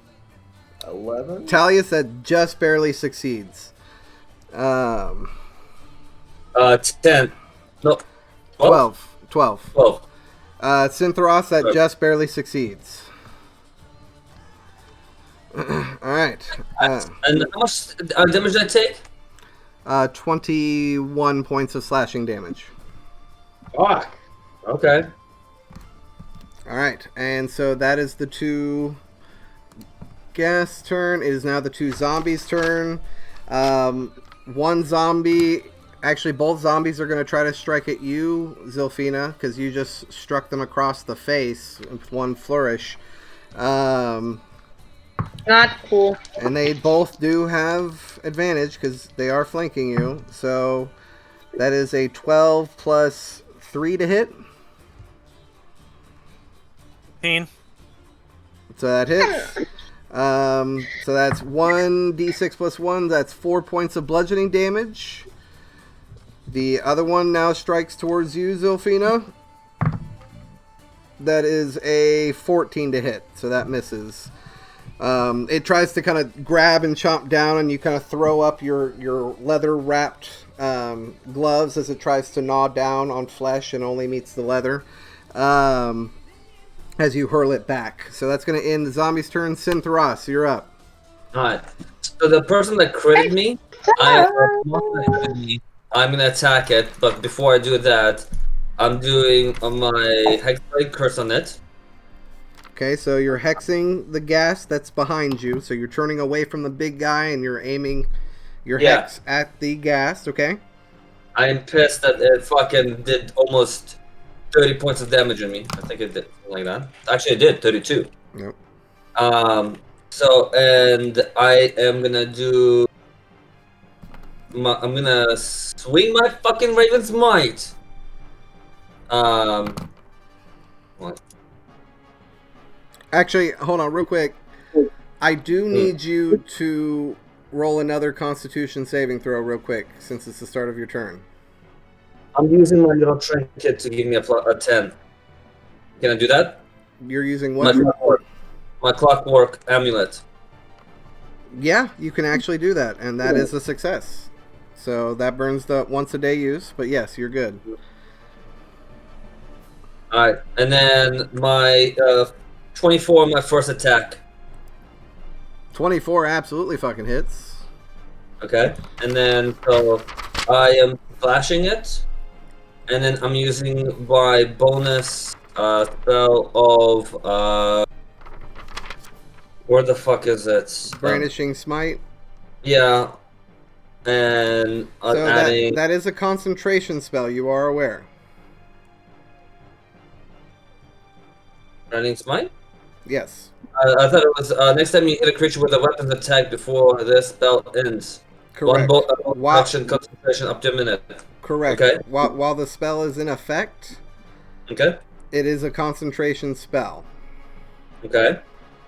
Talia said just barely succeeds. 10. No. 12. 12. 12. Synthros, that Okay. just barely succeeds. Alright. And how much damage did I take? 21 points of slashing damage. Fuck. Okay. Alright, and so that is the 2 gas turn. It is now the 2 zombies' turn. One zombie... Actually, both zombies are going to try to strike at you, Zilfina, because you just struck them across the face with one flourish. Not cool. And they both do have advantage because they are flanking you. So that is a 12 plus 3 to hit. 15. So that hits. So that's 1d6 plus 1. That's 4 points of bludgeoning damage. The other one now strikes towards you, Zilfina. That is a 14 to hit. So that misses. It tries to kind of grab and chomp down, and you kind of throw up your leather-wrapped gloves as it tries to gnaw down on flesh and only meets the leather as you hurl it back. So that's going to end the zombie's turn. Synthros, you're up. Alright. So the person that critted me, I'm gonna attack it, but before I do that, I'm doing my Hexblade Curse on it. Okay, so you're hexing the ghast that's behind you. So you're turning away from the big guy and you're aiming your hex at the ghast, okay? I am pissed that it fucking did almost 30 points of damage on me. I think it did something like that. Actually, it did 32. Nope. So, and I am gonna do. I'm gonna swing my fucking Raven's Might. What? Actually, hold on real quick. I do need you to roll another Constitution saving throw real quick since it's the start of your turn. I'm using my little trinket to give me a 10. Can I do that? You're using My what? clockwork amulet. Yeah, you can actually do that, and that is a success. So that burns the once a day use, but yes, you're good. Alright, and then my 24, my first attack. 24 absolutely fucking hits. Okay, and then so I am flashing it, and then I'm using my bonus spell of where the fuck is it? Brandishing Smite. Yeah, and I'm So adding. that is a concentration spell, you are aware. Running smite? Yes. I thought it was next time you hit a creature with a weapons attack before this spell ends. Correct. One action concentration up to a minute. Correct. Okay. While the spell is in effect, Okay. it is a concentration spell. Okay.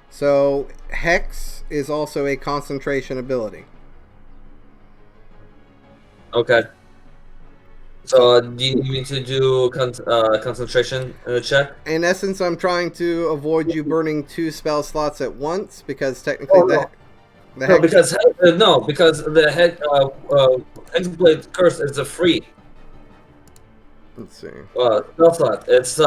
So Hex is also a concentration ability. Okay. So do you need me to do concentration check? In essence, I'm trying to avoid you burning 2 spell slots at once because technically the No, because the Hexblade Curse is a free Let's see. spell slot. It's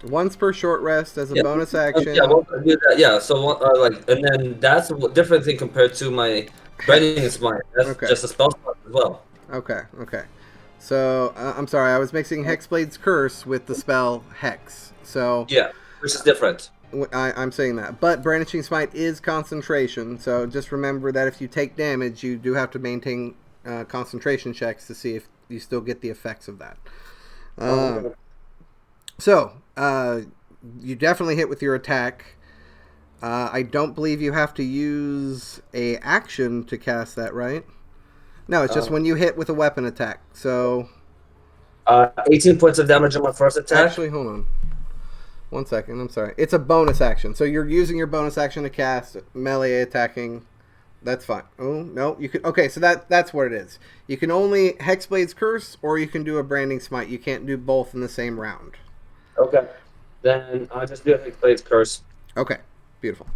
Once per short rest as a bonus action. Yeah, well, I do that. Yeah, so and then that's a different thing compared to my Branding Smite. That's just a spell slot as well. Okay. So, I'm sorry, I was mixing Hexblade's Curse with the spell Hex. So yeah, which is different. I'm saying that. But Brandishing Smite is concentration, so just remember that if you take damage, you do have to maintain concentration checks to see if you still get the effects of that. So, you definitely hit with your attack. I don't believe you have to use a action to cast that, right? No, it's just when you hit with a weapon attack. So 18 points of damage on my first attack. Actually, hold on. 1 second. I'm sorry. It's a bonus action. So you're using your bonus action to cast melee attacking That's fine. Oh no, you can. Okay, so that's what it is. You can only Hexblade's Curse, or you can do a Branding Smite. You can't do both in the same round. Okay. Then I'll just do a Hexblade's Curse. Okay, beautiful.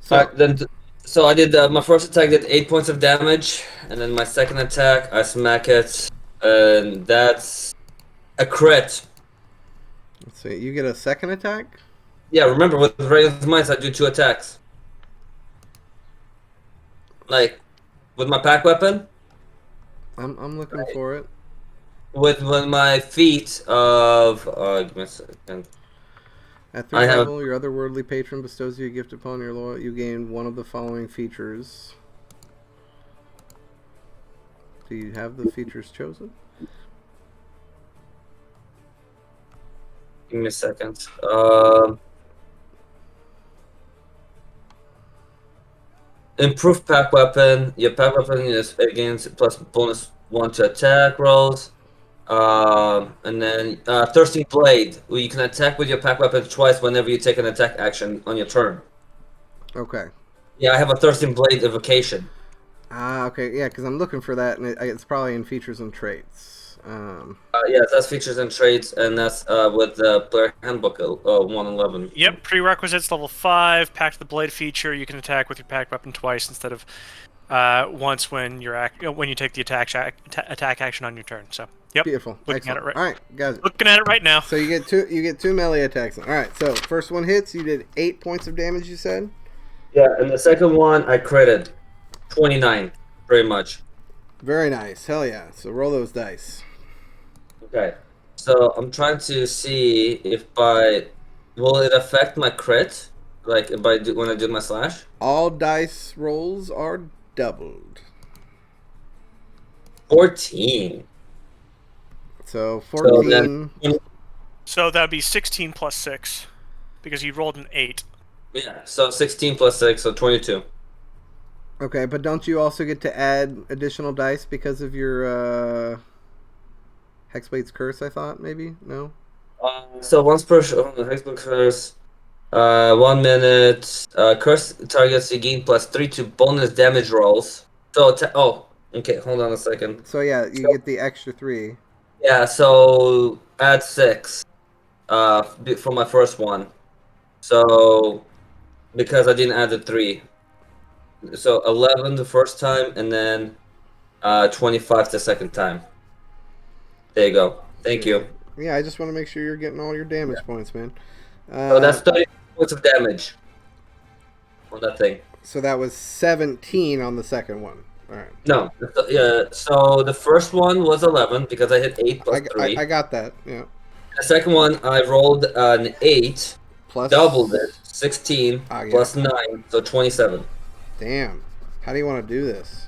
So Alright, then. So I did my first attack did 8 points of damage, and then my second attack I smack it, and that's a crit. let's see. You get a second attack. Yeah, remember with Raised Mice I do 2 attacks. Like with my pack weapon, I'm looking for it. with my feat of give me a second. At I third have- level, your otherworldly patron bestows you a gift upon your loyal. You gain one of the following features. Do you have the features chosen? Give me a second. Improved pack weapon. Your pack weapon is against plus bonus 1 to attack rolls. And then Thirsting Blade, where you can attack with your pack weapon twice whenever you take an attack action on your turn. Okay. Yeah, I have a Thirsting Blade evocation. Ah, okay. Yeah, because I'm looking for that, and it's probably in features and traits. Yeah, that's features and traits, and that's with the player handbook 111. Yep, prerequisites level 5. Pack the blade feature. You can attack with your pack weapon twice instead of once when when you take the attack action on your turn. So, yep. Beautiful. Looking at Excellent. it right. All right, guys. Looking at it right now. So you get two melee attacks. All right. So first one hits. You did 8 points of damage. You said. Yeah, and the second one I critted 29, very much. Very nice. Hell yeah. So roll those dice. Okay, so I'm trying to see if will it affect my crit, like when I do my slash? All dice rolls are doubled. 14. So 14. So that would be 16 plus 6, because you rolled an 8. Yeah, so 16 plus 6, so 22. Okay, but don't you also get to add additional dice because of your Hexblade's Curse? I thought maybe no. So once per Hexblade's Curse, 1 minute. Curse targets you gain plus 3 to bonus damage rolls. So okay, hold on a second. So yeah, you get the extra 3. Yeah, so add 6 for my first one. So because I didn't add the 3. So 11 the first time, and then 25 the second time. There you go. Thank you. Yeah, I just want to make sure you're getting all your damage points, man. So that's 30 points of damage on that thing. So that was 17 on the second one. All right. No, yeah. So the first one was 11 because I hit 8 plus 3. I got that. Yeah. The second one I rolled an 8, Plus doubled it, 16 yeah. plus 9, so 27. Damn. How do you want to do this?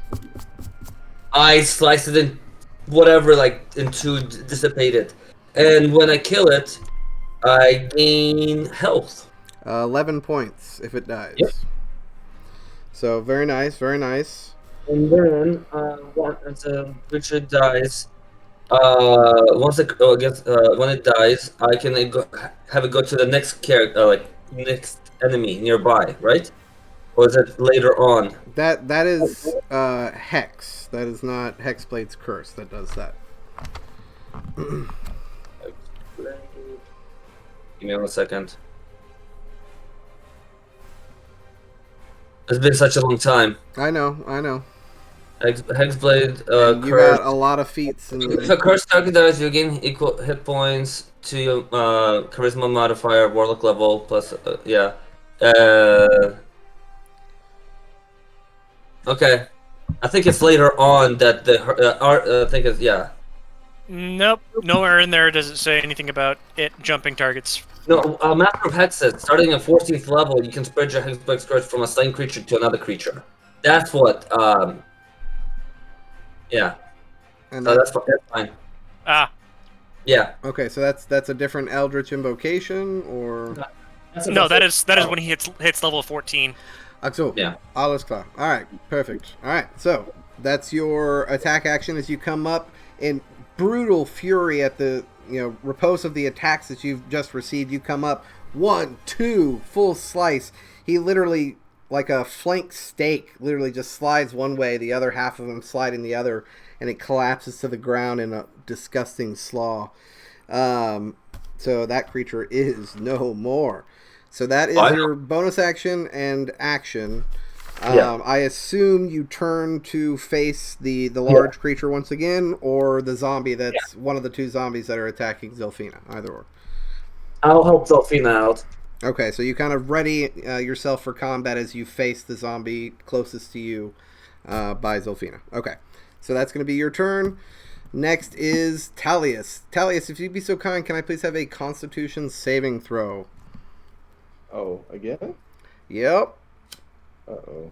I sliced it in whatever, like into dissipated, and when I kill it, I gain health. 11 points if it dies. Yep. So very nice, very nice. And then once a creature dies, once it when it dies, I can have it go to the next character, like next enemy nearby, right? Or is it later on? That is Hex. That is not Hexblade's Curse that does that. Give me 1 second. It's been such a long time. I know. Hexblade And you curse. got a lot of feats. If a curse target dies, you gain equal hit points to your charisma modifier, warlock level plus. Yeah. Okay. I think it's later on that the art. I think it's yeah. Nope. Nowhere in there does it say anything about it jumping targets. No, Master of Hexes. Starting at 14th level, you can spread your Hexblade curse from a slain creature to another creature. That's what. Yeah. And So that's fine. Ah. Yeah. okay, so that's a different Eldritch Invocation, or No, that is when he hits level 14. so Yeah. alles klar. All right, perfect. All right, so that's your attack action as you come up in brutal fury at the repose of the attacks that you've just received. You come up 1, 2 full slice. He literally like a flank steak, literally just slides one way, the other half of him sliding the other, and it collapses to the ground in a disgusting slaw. So that creature is no more. So that is your bonus action and action. I assume you turn to face the large creature once again, or the zombie that's one of the two zombies that are attacking Zilfina. Either or. I'll help Zilfina out. Okay, so you kind of ready yourself for combat as you face the zombie closest to you by Zilfina. Okay, so that's going to be your turn. Next is Talius. Talius, if you'd be so kind, can I please have a Constitution saving throw? Oh, again? Yep. Uh-oh.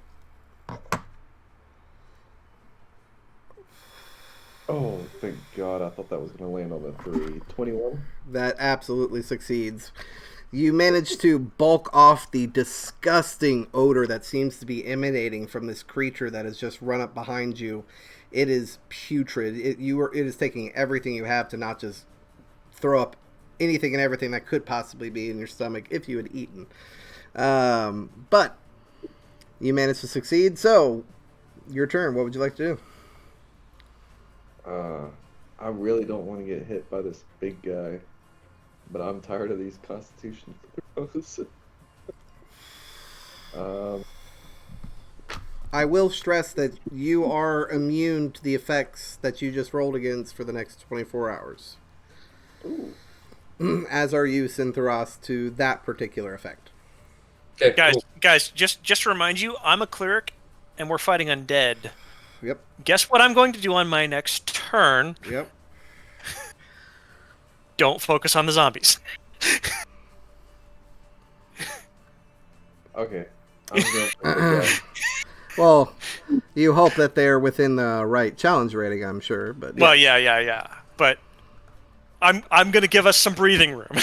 Oh, thank God. I thought that was going to land on the 3. 21? That absolutely succeeds. You manage to bulk off the disgusting odor that seems to be emanating from this creature that has just run up behind you. It is putrid. It is taking everything you have to not just throw up anything and everything that could possibly be in your stomach if you had eaten. But you managed to succeed. So, your turn. What would you like to do? I really don't want to get hit by this big guy, but I'm tired of these Constitution throws. I will stress that you are immune to the effects that you just rolled against for the next 24 hours. Ooh. As are you, Syntheros, to that particular effect. Okay, Guys, just to remind you, I'm a cleric, and we're fighting undead. Yep. Guess what I'm going to do on my next turn? Yep. Don't focus on the zombies. Okay. I'm going for the guy. Well, you hope that they're within the right challenge rating, I'm sure. But Well, yeah. But I'm going to give us some breathing room.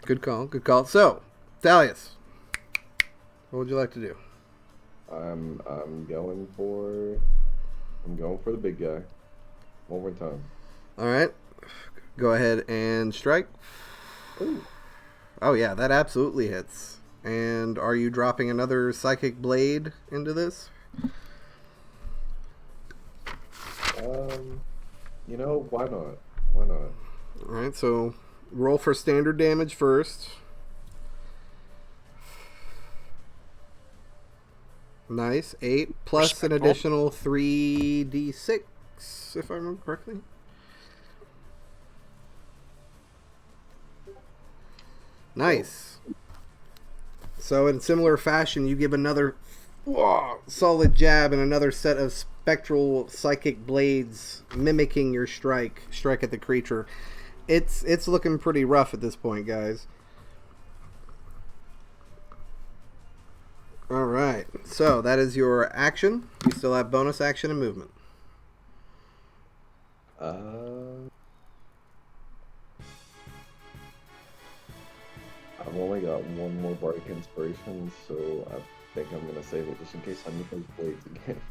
Good call. So, Thalius, what would you like to do? I'm going for the big guy. One more time. All right. Go ahead and strike. Ooh. Oh, yeah, that absolutely hits. And are you dropping another Psychic Blade into this? Why not? Why not? All right, so roll for standard damage first. Nice. 8 plus an additional 3d6, if I remember correctly. Nice. So in similar fashion, you give another solid jab and another set of spectral psychic blades mimicking your strike at the creature. It's looking pretty rough at this point, guys. All right. So that is your action. You still have bonus action and movement. I've only got one more bardic inspiration, so I think I'm gonna save it just in case I need those blades again.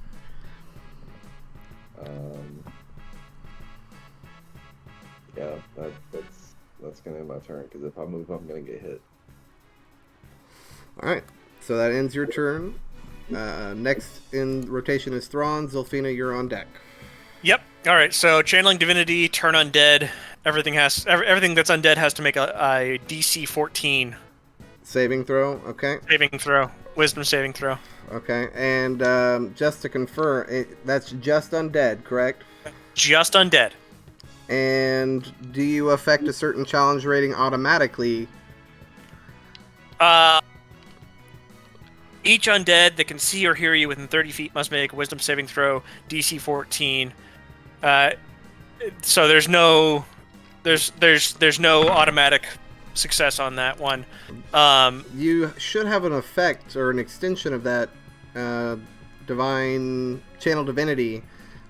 Yeah, that's gonna end my turn, because if I move, I'm gonna get hit. All right. So that ends your turn. Next in rotation is Thrawn. Zilfina, you're on deck. Yep. All right. So channeling divinity, turn undead. Everything that's undead has to make a DC 14 Saving throw. Okay. saving throw, wisdom saving throw. Okay. And just to confirm, that's just undead, correct? Just undead. And do you affect a certain challenge rating automatically? Each undead that can see or hear you within 30 feet must make a wisdom saving throw, DC 14. So there's no automatic success on that one. You should have an effect or an extension of that divine channel divinity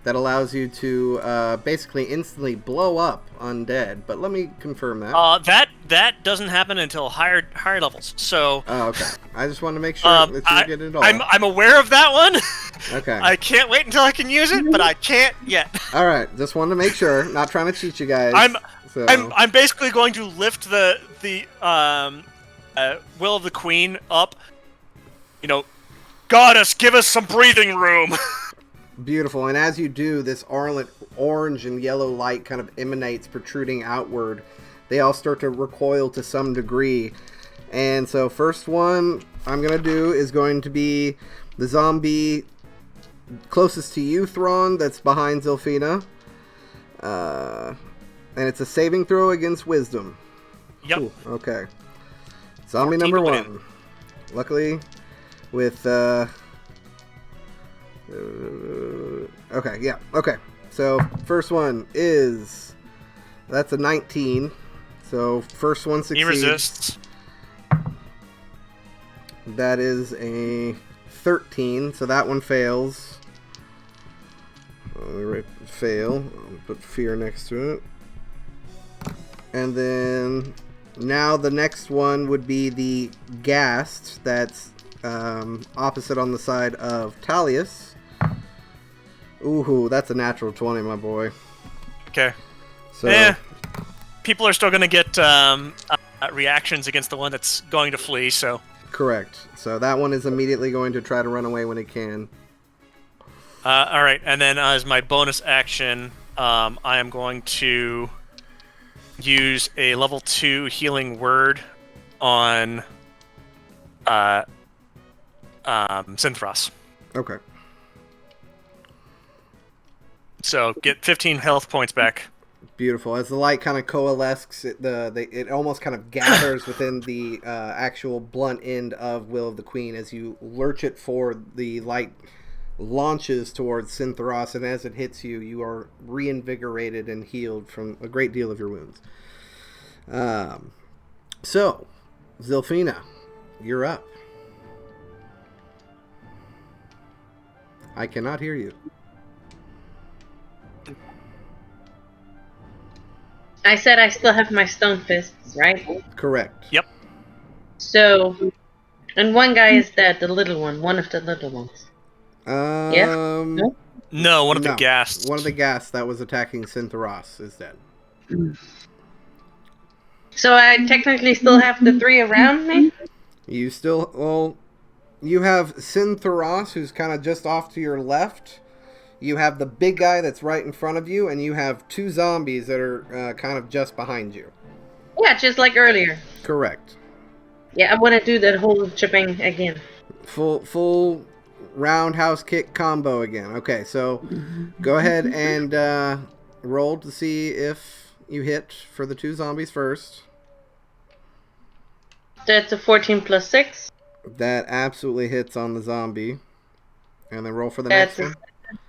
that allows you to basically instantly blow up undead. But let me confirm that. That doesn't happen until higher levels. So. Oh, okay. I just wanted to make sure that you get it all. I'm aware of that one. Okay. I can't wait until I can use it, but I can't yet. All right. Just wanted to make sure. Not trying to cheat you guys. I'm basically going to lift the will of the queen up Goddess, give us some breathing room. Beautiful. And as you do, this orange and yellow light kind of emanates, protruding outward. They all start to recoil to some degree. And so first one I'm going to do is going to be the zombie closest to you, Thrawn, that's behind Zilfina. And it's a saving throw against wisdom. Yep. Ooh, okay. Zombie number 1. Luckily, with... okay, yeah, okay. So, first one is... That's a 19. So, first one succeeds. He resists. That is a 13, so that one fails. Fail. I'll put fear next to it. And then now the next one would be the Ghast that's opposite on the side of Talius. Ooh, that's a natural 20, my boy. Okay. So people are still going to get reactions against the one that's going to flee, so... Correct. So that one is immediately going to try to run away when it can. Alright, and then as my bonus action, I am going to use a level 2 healing word on Synthros. Okay. So get 15 health points back. Beautiful. As the light kind of coalesces, it almost kind of gathers within the actual blunt end of Will of the Queen as you lurch it forward. The light launches towards Synthros, and as it hits you, you are reinvigorated and healed from a great deal of your wounds. So, Zilfina, you're up. I cannot hear you. I said I still have my stone fists, right? Correct. Yep. So, and one guy is dead, the little one of the little ones. No? No, one of the ghasts. One of the ghasts that was attacking Synthros is dead. So I technically still have the 3 around me? You still, well, you have Synthros, who's kind of just off to your left. You have the big guy that's right in front of you, and you have 2 zombies that are kind of just behind you. Yeah, just like earlier. Correct. Yeah, I want to do that whole chipping again. Full roundhouse kick combo again. Okay, so go ahead and roll to see if you hit for the 2 zombies first. That's a 14 plus 6. That absolutely hits on the zombie. And then roll for the next one.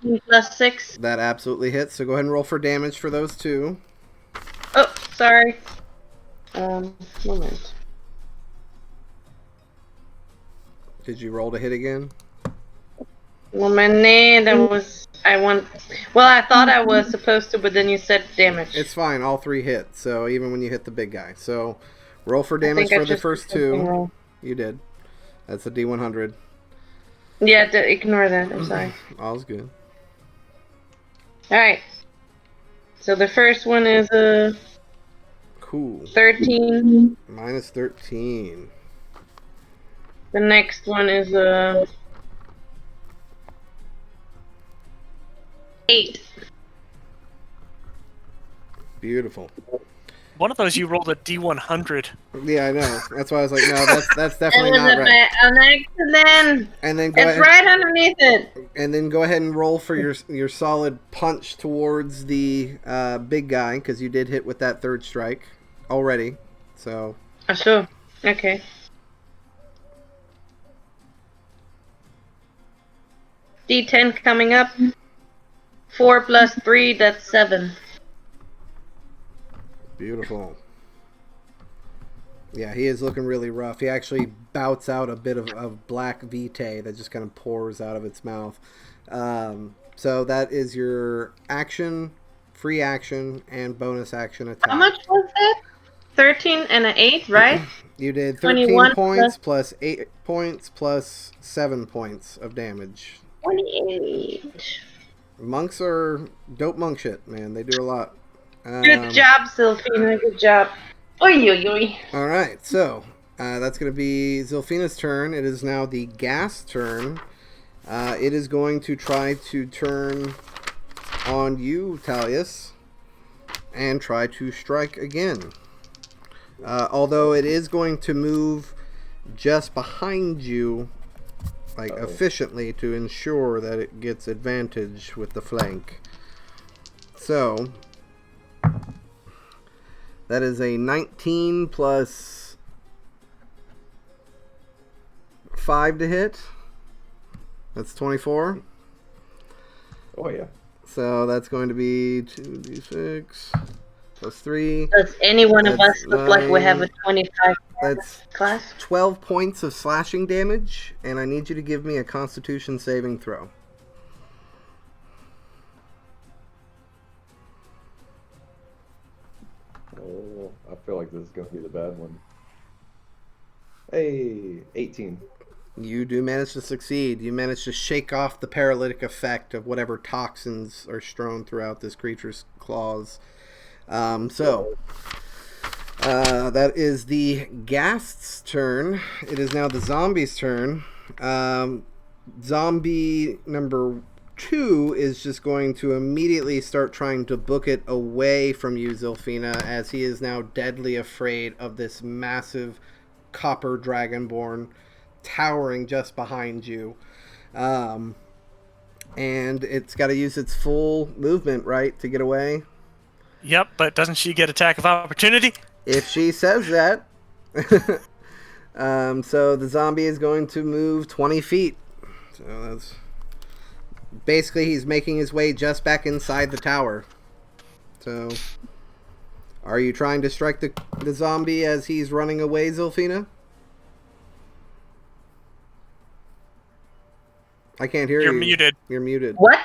17 plus 6. That absolutely hits. So go ahead and roll for damage for those 2. Oh, sorry. Moment. Did you roll to hit again? Well, I thought I was supposed to, but then you said damage. It's fine. All 3 hit. So even when you hit the big guy. So roll for damage for the first 2. You did. That's a D100. Yeah, ignore that. I'm sorry. All's good. Alright. So the first one is a Cool. 13. Minus 13. The next one is a 8. Beautiful. One of those you rolled a D100. Yeah, I know. That's why I was like, no, that's definitely It was not right. an accident. And then go It's ahead, right underneath it. and then go ahead and roll for your solid punch towards the big guy, because you did hit with that 3rd strike already. So Oh, sure. Okay. D10 coming up. 4 plus 3, that's 7. beautiful. Yeah, he is looking really rough. He actually bouts out a bit of black vitae that just kind of pours out of its mouth. So that is your action, free action, and bonus action attack. How much was that? 13 and an 8, right? You did 13 21 points plus 8 points plus 7 points of damage. 28. Monks are dope monk shit, man. They do a lot. Good job, Sylphina. Good job. Oi, oi, oi. All right, so That's going to be Zilfina's turn. It is now the gas turn. It is going to try to turn on you, Talius, and try to strike again. Although it is going to move just behind you, like efficiently, to ensure that it gets advantage with the flank. So that is a 19 plus 5 to hit. That's 24. Oh, yeah. So that's going to be 2d6 plus 3. Does any one of That's us look like we have a 9. 25 That's class? 12 points of slashing damage, and I need you to give me a Constitution saving throw. Oh, I feel like this is going to be the bad one. Hey, 18. You do manage to succeed. You manage to shake off the paralytic effect of whatever toxins are strewn throughout this creature's claws. That is the Ghast's turn. It is now the zombie's turn. Zombie number 2 is just going to immediately start trying to book it away from you, Zilfina, as he is now deadly afraid of this massive copper dragonborn towering just behind you. And it's got to use its full movement, right, to get away? Yep, but doesn't she get attack of opportunity? If she says that. So the zombie is going to move 20 feet. So that's... Basically, he's making his way just back inside the tower. So... Are you trying to strike the zombie as he's running away, Zilfina? I can't hear you. You're muted. You're muted. What?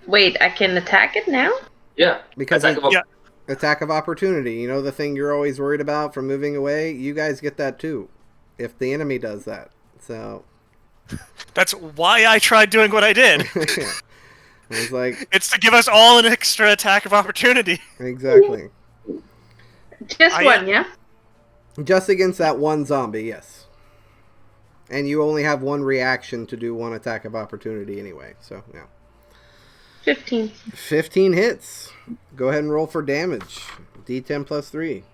Wait, I can attack it now? Yeah. Because Yeah. attack of opportunity. You know the thing you're always worried about from moving away? You guys get that too. If the enemy does that. So... That's why I tried doing what I did. Yeah. It's like... It's to give us all an extra attack of opportunity. Exactly. Just one, yeah? Just against that one zombie, yes. And you only have one reaction to do one attack of opportunity anyway, so, yeah. 15. 15 hits. Go ahead and roll for damage. D10 plus 3.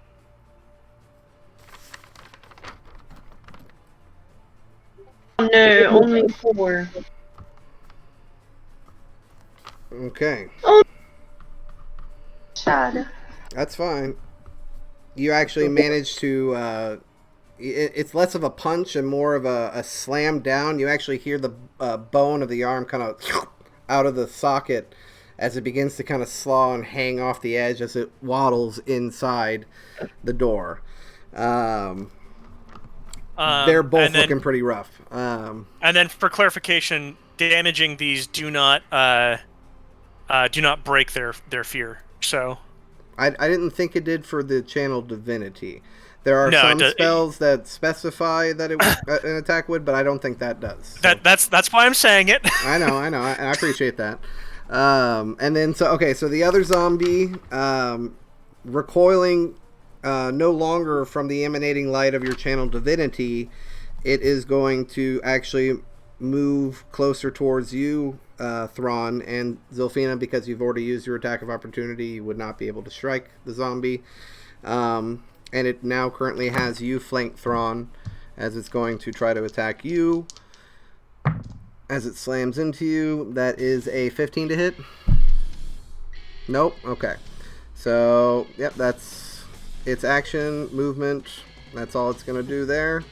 Oh, no, only 4. Okay. Oh, shot. That's fine. You actually managed to... it's less of a punch and more of a slam down. You actually hear the bone of the arm kind of out of the socket as it begins to kind of slaw and hang off the edge as it waddles inside the door. They're both looking pretty rough. And then, for clarification, damaging these do not break their fear. So, I didn't think it did for the channel divinity. There are some spells that specify that an attack would, but I don't think that does. So. That's why I'm saying it. I know. I appreciate that. And then so the other zombie, recoiling no longer from the emanating light of your channel divinity, it is going to actually move closer towards you, Thrawn, and Zilfina, because you've already used your attack of opportunity. You would not be able to strike the zombie. And it now currently has you flanked, Thrawn, as it's going to try to attack you. As it slams into you, that is a 15 to hit. Nope. Okay. So, yep, that's its action, movement. That's all it's going to do there.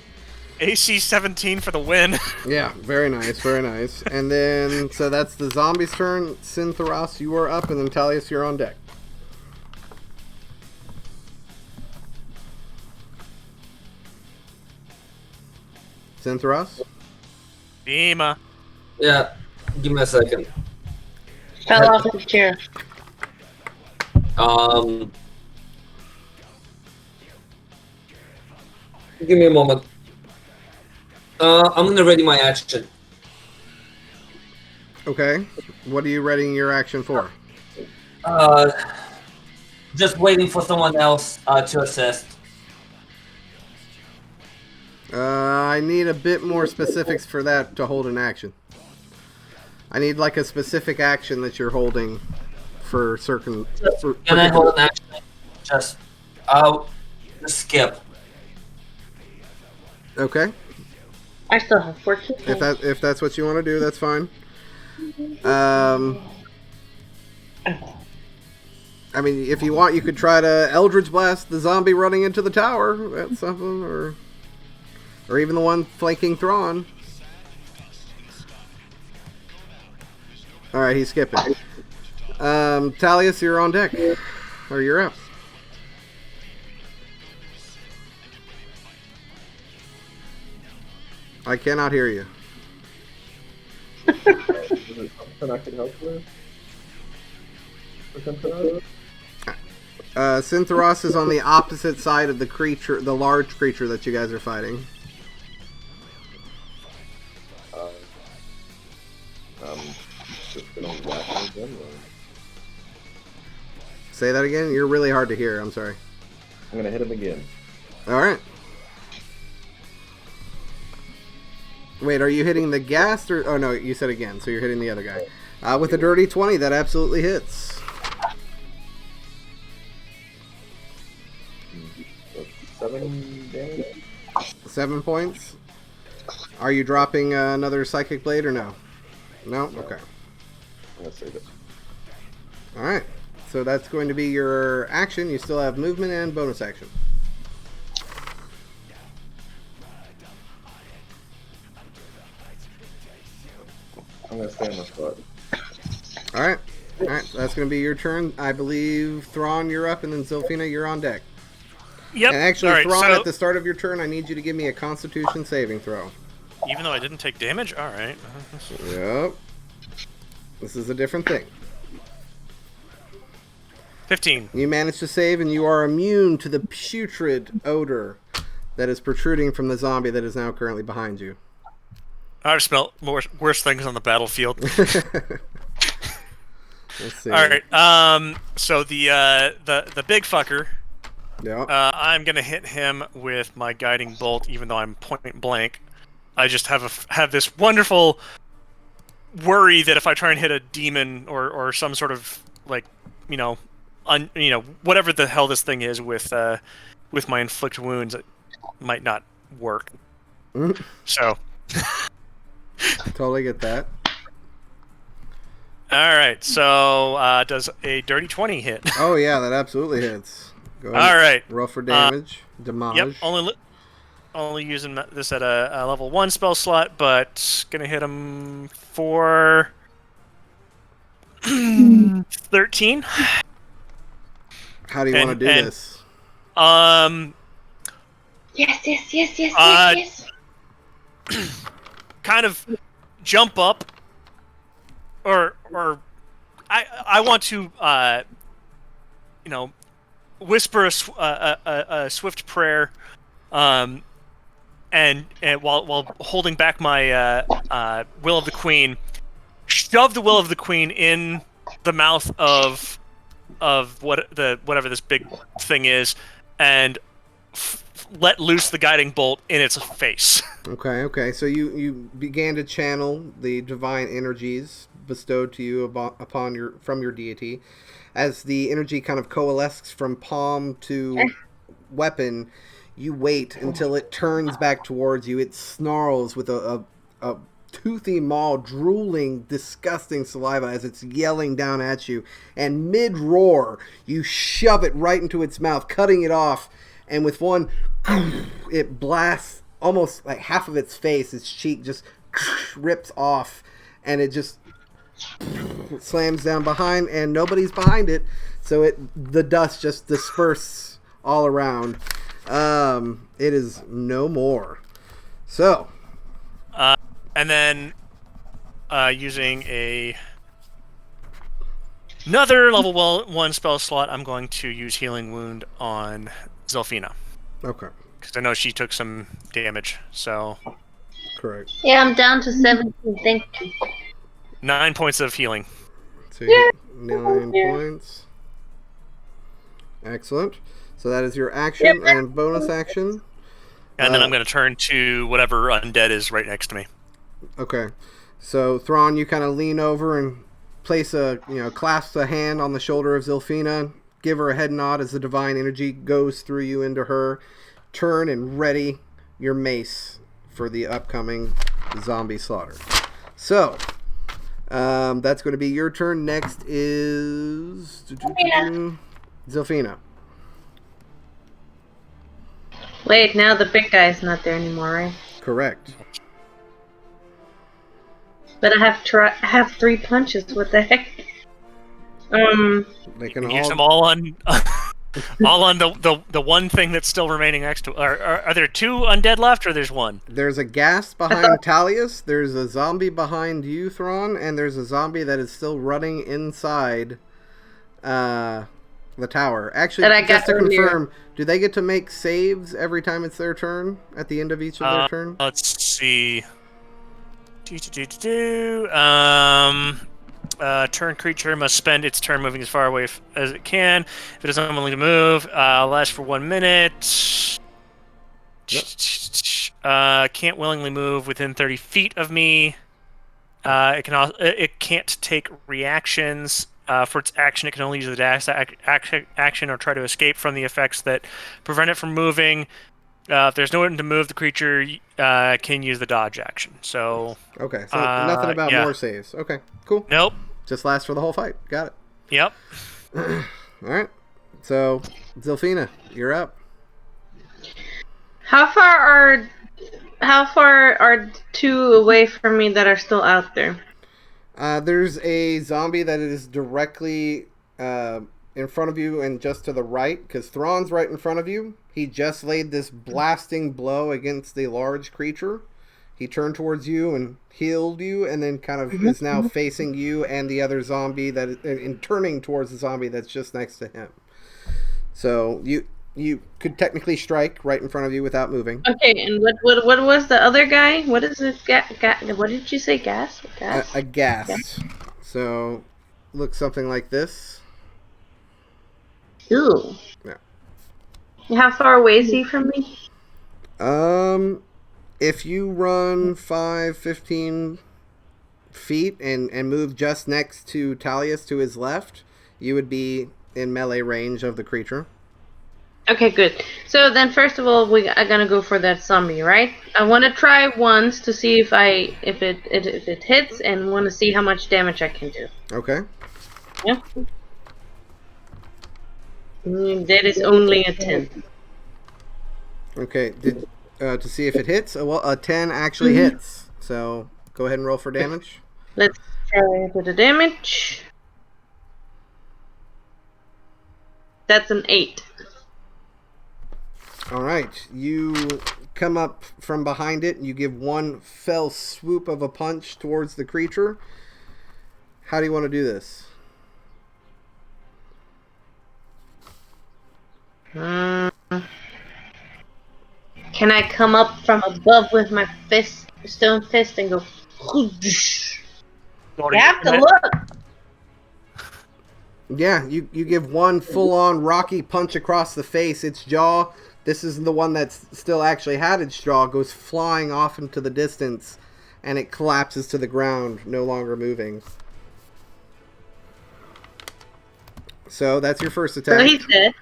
AC 17 for the win. Yeah, very nice, very nice. And then, so that's the zombie's turn. Syntharos, you are up, and then Talius, you're on deck. Syntharos? Dima. Yeah. Give me a second. Fell off his chair. Give me a moment. I'm gonna ready my action. Okay. What are you readying your action for? Just waiting for someone else to assist. I need a bit more specifics for that to hold an action. I need like a specific action that you're holding for certain. Can I hold an action? I'll just skip. Okay. I still have 14. If that's what you want to do, that's fine. I mean, if you want, you could try to Eldritch Blast the zombie running into the tower. That's something, or even the one flanking Thrawn. All right, he's skipping. Talius, you're on deck, or you're up. I cannot hear you. Is it something I can help with? Syntheros is on the opposite side of the creature, the large creature that you guys are fighting. Just gonna whack him again. Say that again? You're really hard to hear. I'm sorry. I'm gonna hit him again. All right. Wait, are you hitting the ghast or? Oh no, you said again, so you're hitting the other guy. With a dirty 20, that absolutely hits. That's 7 damage. 7 points. Are you dropping another psychic blade or no? No. Okay. I'm gonna save it. All right. So that's going to be your action. You still have movement and bonus action. I'm gonna stay on my spot. All right. All right. So that's going to be your turn. I believe Thrawn, you're up, and then Zilfina, you're on deck. Yep. And actually, All right, Thrawn, so at the start of your turn, I need you to give me a Constitution saving throw. even though I didn't take damage, all right. Yep. This is a different thing. 15. You managed to save, and you are immune to the putrid odor that is protruding from the zombie that is now currently behind you. I've smelled worse things on the battlefield. Let's see. All right. So the big fucker. Yeah. I'm gonna hit him with my guiding bolt, even though I'm point blank. I just have this wonderful worry that if I try and hit a demon or some sort of like whatever the hell this thing is with my inflict wounds, it might not work. So. Totally get that. All right. So does a dirty 20 hit? Oh yeah, that absolutely hits. Go ahead. All right. Roll for damage. Damage. Yep. Only using this at a level 1 spell slot, but gonna hit him for 13. How do you want to do this? Yes. Kind of jump up, or I want to whisper a swift prayer, and while holding back my Will of the Queen, shove the Will of the Queen in the mouth of whatever this big thing is, and let loose the guiding bolt in its face. Okay. So you began to channel the divine energies bestowed to you from your deity. As the energy kind of coalesces from palm to weapon, you wait until it turns back towards you. It snarls with a toothy maw, drooling, disgusting saliva as it's yelling down at you. And mid-roar, you shove it right into its mouth, cutting it off. And with one, it blasts almost like half of its face. Its cheek just rips off, and it just slams down behind, and nobody's behind it. So the dust just disperses all around. It is no more. So, and then using another level 1 spell slot, I'm going to use Healing Wound on Zilfina. Okay. Because I know she took some damage, so... Correct. Yeah, I'm down to 17, thank you. 9 points of healing. So you get 9 points. Excellent. So that is your action and bonus action. And then I'm going to turn to whatever undead is right next to me. Okay. So, Thrawn, you kind of lean over and place clasp a hand on the shoulder of Zilfina, give her a head nod as the divine energy goes through you into her. Turn and ready your mace for the upcoming zombie slaughter. So, that's going to be your turn. Next is Zilfina. Wait, now the big guy's not there anymore, right? Correct. But I have 3 punches. What the heck? They You can can use them all on all on the one thing that's still remaining next to. Are there 2 undead left, or there's 1? There's a ghast behind Talius. There's a zombie behind you, Thrawn, and there's a zombie that is still running inside the tower. Actually, just to confirm, do they get to make saves every time it's their turn at the end of each of their turn? Let's see. Turn creature must spend its turn moving as far away as it can. If it is unwilling to move, lasts for 1 minute. Yep. Can't willingly move within 30 feet of me. It can't take reactions. For its action, it can only use the dash action or try to escape from the effects that prevent it from moving. If there's no one to move, the creature can use the dodge action. So okay, so nothing about more saves. Okay, cool. Nope. Just lasts for the whole fight. Got it. Yep. All right. So, Zilfina, you're up. How far are 2 away from me that are still out there? There's a zombie that is directly in front of you and just to the right, because Thrawn's right in front of you. He just laid this blasting blow against a large creature. He turned towards you and healed you, and then kind of is now facing you and the other zombie that is, and turning towards the zombie that's just next to him. So you could technically strike right in front of you without moving. Okay, and what was the other guy? What is it? What did you say? Gas? A ghast. So looks something like this. Ew. Yeah. How far away is he from me? If you run 15 feet and move just next to Talius to his left, you would be in melee range of the creature. Okay, good. So then, first of all, we are gonna go for that zombie, right? I want to try once to see if it hits, and want to see how much damage I can do. Okay. Yeah. That is only a 10. Okay. To see if it hits. Well, a 10 actually hits. So go ahead and roll for damage. Let's try for the damage. That's an 8. All right. You come up from behind it. You give one fell swoop of a punch towards the creature. How do you want to do this? Can I come up from above with my stone fist, and go? You have to look. Yeah, you give one full-on rocky punch across the face. Its jaw, this is the one that's still actually had its jaw, goes flying off into the distance, and it collapses to the ground, no longer moving. So that's your first attack. So he's dead.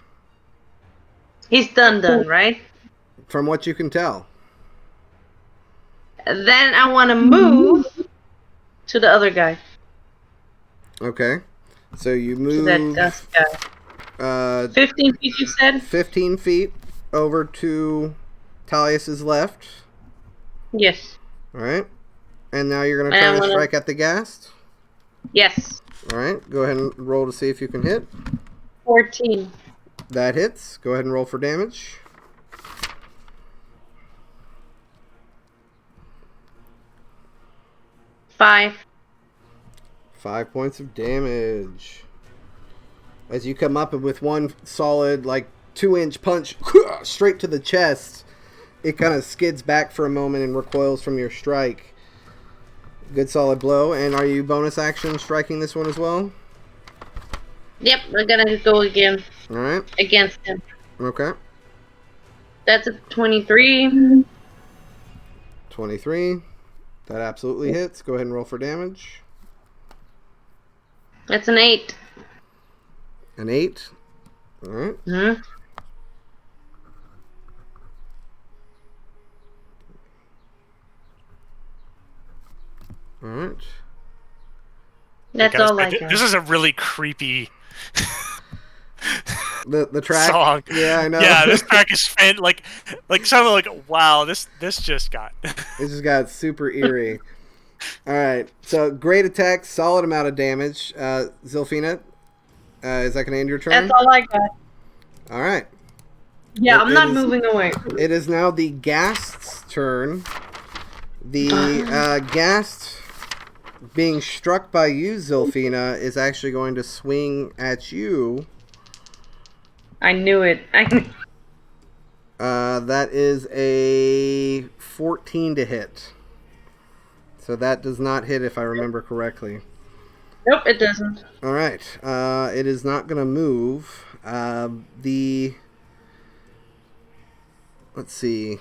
He's done, right? From what you can tell. Then I want to move to the other guy. Okay. So you move To that guy. 15 feet, you said? 15 feet over to Talius's left. Yes. Alright. And now you're going to try to strike at the ghast? Yes. Alright. Go ahead and roll to see if you can hit. 14. That hits. Go ahead and roll for damage. Five 5 points of damage. As you come up with one solid, 2-inch punch straight to the chest, it kind of skids back for a moment and recoils from your strike. Good solid blow. And are you bonus action striking this one as well? Yep, we're gonna go again. Alright. Against him. Okay. That's a 23. 23. That absolutely hits. Go ahead and roll for damage. That's an 8. An 8. All right. Hmm. All right. That's Guys, all I got. this is a really creepy The track. song. Yeah, I know. Yeah, this track is like something like, wow, this just got. It just got super eerie. All right. So great attack, solid amount of damage. Zilfina, is that going to end your turn? That's all I got. All right. Yeah, I'm It not is- moving away. It is now the Ghast's turn. The Ghast, being struck by you, Zilfina, is actually going to swing at you. I knew it. That is a 14 to hit. So that does not hit if I remember correctly. Nope, it doesn't. All right. It is not going to move. Let's see.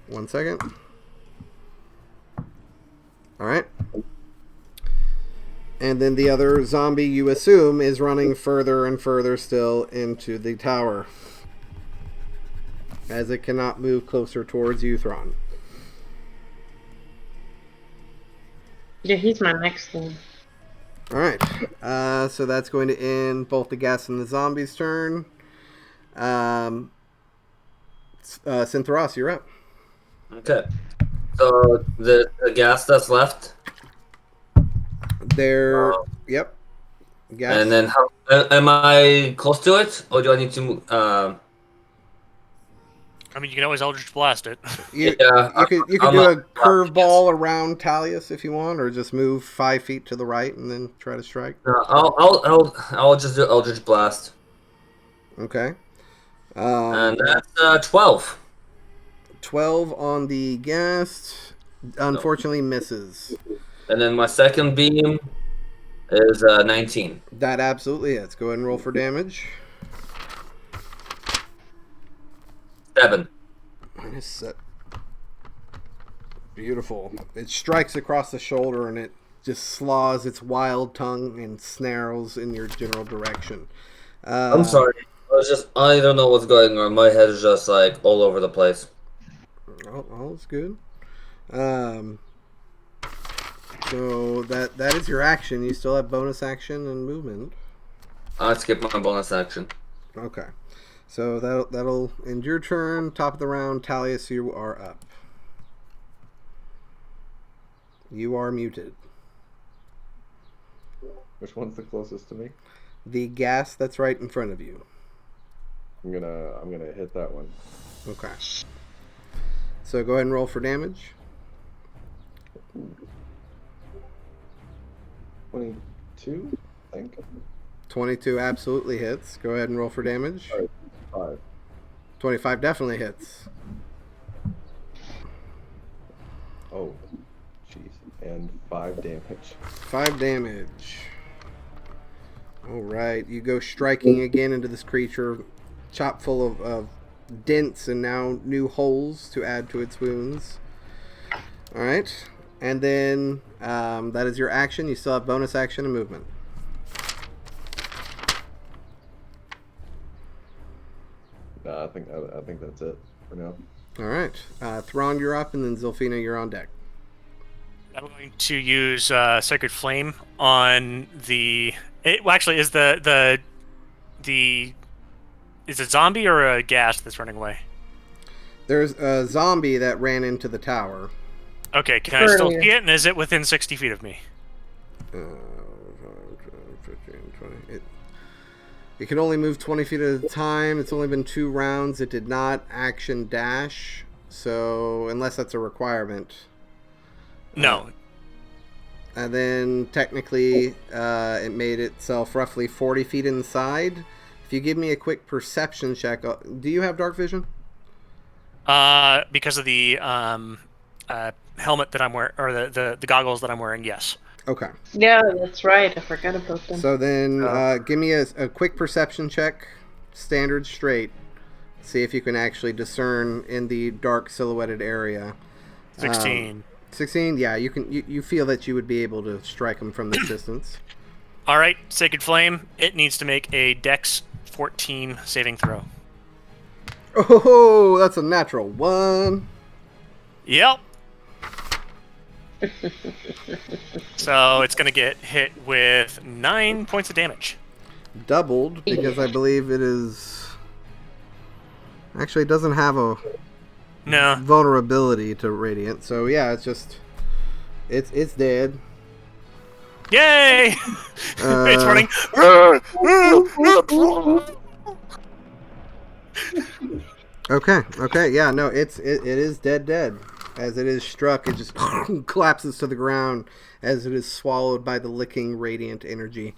1 second. All right. And then the other zombie, you assume, is running further and further still into the tower, as it cannot move closer towards you, Thrawn. Yeah, he's my next one. All right. So that's going to end both the gas and the zombies' turn. Synthros, you're up. Okay. So the gas that's left. There. Yep. Gas. And then how am I close to it, or do I need to move? I mean, you can always Eldritch Blast it. You Yeah, could do I'm a up. curveball around Talius if you want, or just move 5 feet to the right and then try to strike. I'll just do Eldritch Blast, Okay. and that's 12. 12 on the gas. Unfortunately, misses. And then my second beam is 19. That absolutely hits. Go ahead and roll for damage. 7. Minus set. Beautiful. It strikes across the shoulder and it just slaws its wild tongue and snarls in your general direction. I'm sorry. I don't know what's going on. My head is just like all over the place. All is good. So that is your action. You still have bonus action and movement. I skipped my bonus action. Okay. So that'll end your turn. Top of the round, Talius, you are up. You are muted. Which one's the closest to me? The gas that's right in front of you. I'm gonna hit that one. Okay. So go ahead and roll for damage. 22, I think. 22 absolutely hits. Go ahead and roll for damage. 5. 25 definitely hits. Oh, jeez. And 5 damage. 5 damage. Alright, you go striking again into this creature, chock full of dents and now new holes to add to its wounds. Alright, and then that is your action. You still have bonus action and movement. I think that's it for now. Alright, Thrawn, you're up, and then Zilfina, you're on deck. I'm going to use Sacred Flame on the. Actually, is the is it zombie or a gas that's running away? There's a zombie that ran into the tower. Okay, can I still Earlier. see it? And is it within 60 feet of me? 15, 20. It can only move 20 feet at a time. It's only been 2 rounds. It did not action dash, so unless that's a requirement. No. And then technically, it made itself roughly 40 feet inside. If you give me a quick perception check, do you have dark vision? Because of the helmet that I'm wearing, or the goggles that I'm wearing, yes. Okay. Yeah, that's right. I forgot about them. So then, give me a quick perception check, standard straight, See if you can actually discern in the dark silhouetted area. 16. 16. Yeah, you can. You feel that you would be able to strike him from this distance. All right, Sacred Flame. It needs to make a Dex 14 saving throw. Oh, that's a natural 1. Yep. So it's going to get hit with 9 points of damage. Doubled because I believe it is. Actually, it doesn't have a No. vulnerability to radiant. So yeah, it's just it's dead. Yay! It's running. Okay, yeah, no, it is dead. As it is struck, it just collapses to the ground as it is swallowed by the licking radiant energy.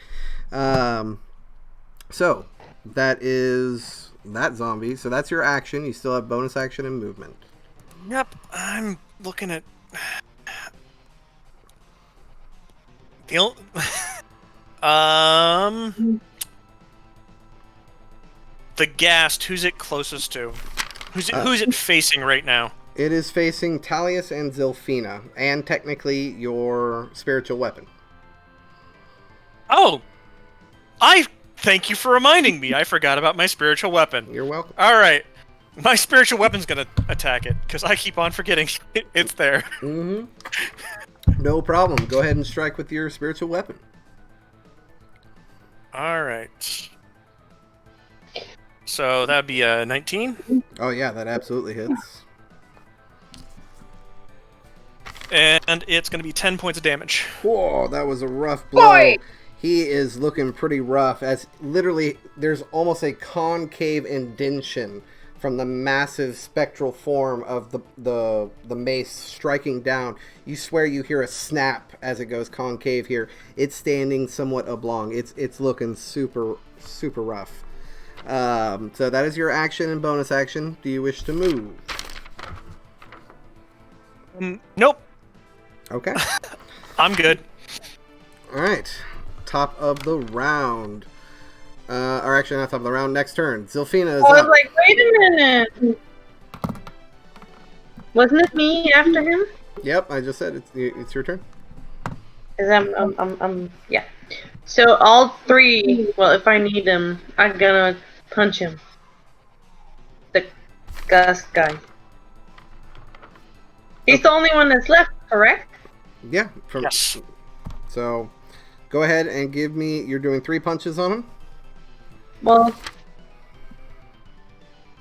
So that is that zombie. So that's your action. You still have bonus action and movement. Yep, I'm looking at the the ghast. Who's it closest to? Who's it facing right now? It is facing Talius and Zilfina, and technically your spiritual weapon. Oh, I thank you for reminding me. I forgot about my spiritual weapon. You're welcome. All right, my spiritual weapon's gonna attack it because I keep on forgetting it's there. Mm-hmm. No problem. Go ahead and strike with your spiritual weapon. All right. So that would be a 19. Oh yeah, that absolutely hits. And it's going to be 10 points of damage. Whoa, that was a rough blow. Boy! He is looking pretty rough, as literally there's almost a concave indention from the massive spectral form of the mace striking down. You swear you hear a snap as it goes concave here. It's standing somewhat oblong. It's looking super rough. So that is your action and bonus action. Do you wish to move? Nope. Okay. I'm good. All right. Top of the round. Or actually, not top of the round. Next turn. Zilfina is I was up. like, wait a minute. Wasn't it me after him? Yep, I just said it's your turn. Cause yeah. So all three. Well, if I need them, I'm gonna punch him. The Gus guy. He's the only one that's left, correct? Yeah. Yes. So, go ahead and give me. You're doing 3 punches on him. Well,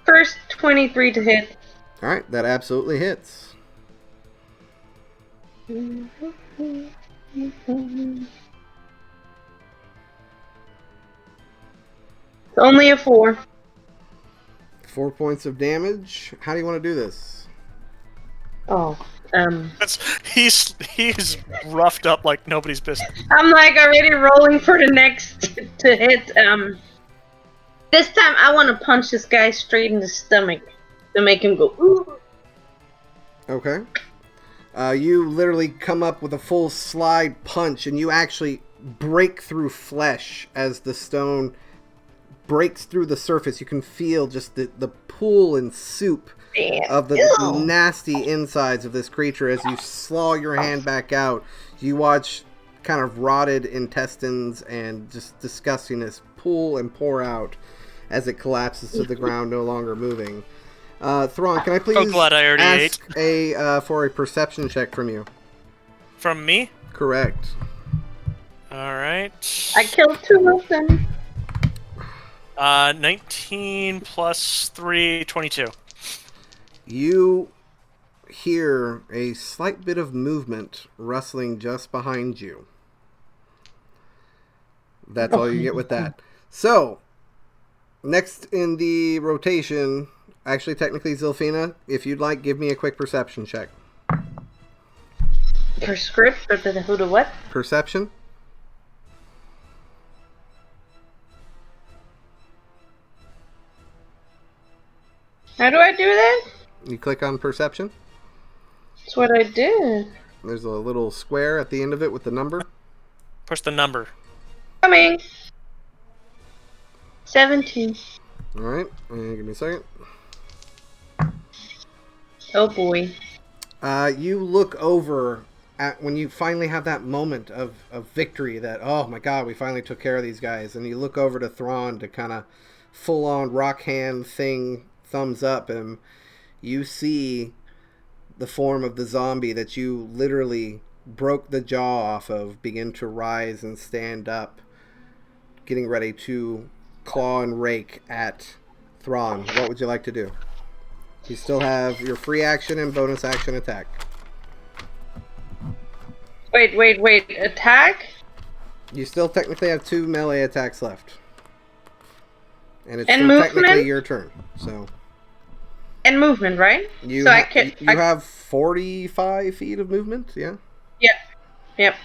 first 23 to hit. All right, that absolutely hits. It's only a 4. 4 points of damage. How do you want to do this? Oh, He's roughed up like nobody's business. I'm like already rolling for the next to hit. This time I want to punch this guy straight in the stomach to make him go ooh. Okay. You literally come up with a full slide punch, and you actually break through flesh as the stone breaks through the surface. You can feel just the pool and soup of the nasty insides of this creature as you slaw your hand back out. You watch kind of rotted intestines and just disgustingness pool and pour out as it collapses to the ground, no longer moving. Thrawn, can I please glad I already ask for a perception check from you? From me? Correct. All right. I killed 2 of them. 19 plus 3, 22. You hear a slight bit of movement rustling just behind you. That's all you get with that. So, next in the rotation, actually technically Zilfina, if you'd like, give me a quick perception check. Per script or who to what? Perception? How do I do that? You click on perception. That's what I did. There's a little square at the end of it with the number. Push the number. Coming. 17. Alright, give me a second. Oh boy. You look over at when you finally have that moment of victory that, oh my god, we finally took care of these guys. And you look over to Thrawn to kind of full on rock hand thing, thumbs up, and you see the form of the zombie that you literally broke the jaw off of begin to rise and stand up, getting ready to claw and rake at Thrawn. What would you like to do? You still have your free action and bonus action attack. Wait. Attack? You still technically have 2 melee attacks left. And it's And still technically movement? your turn. So And movement, right? you, So I can. you have 45 feet of movement, yeah? Yep.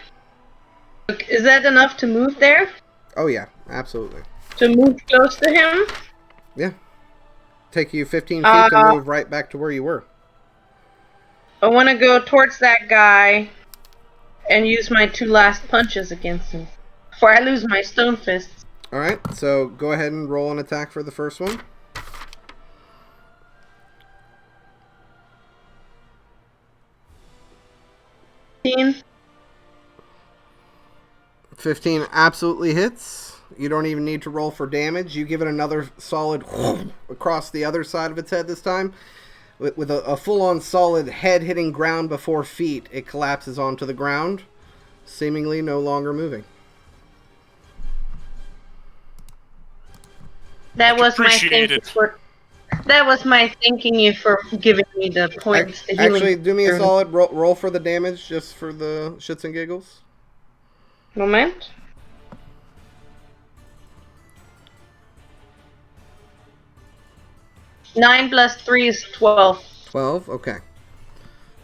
Is that enough to move there? Oh yeah, absolutely. To move close to him? Yeah. Take you 15 feet to move right back to where you were. I want to go towards that guy and use my 2 last punches against him before I lose my stone fists. Alright, so go ahead and roll an attack for the first one. 15 absolutely hits. You don't even need to roll for damage. You give it another solid across the other side of its head this time. With a full-on solid head hitting ground before feet, it collapses onto the ground, seemingly no longer moving. That Much was my appreciated. thank you for. That was my thanking you for giving me the points. The healing Actually, do me a turn. solid roll for the damage, just for the shits and giggles. Moment. Nine plus 3 is 12. 12, okay.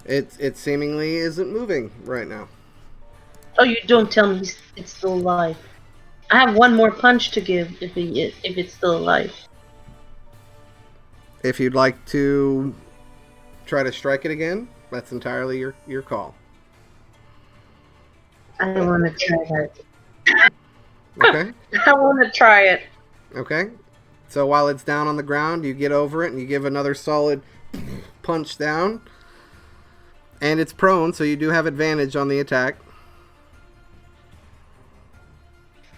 It seemingly isn't moving right now. Oh, you don't tell me it's still alive. I have one more punch to give if it's still alive. If you'd like to try to strike it again, that's entirely your call. I want to try that. Okay? I want to try it. Okay. So while it's down on the ground, you get over it and you give another solid punch down. And it's prone, so you do have advantage on the attack.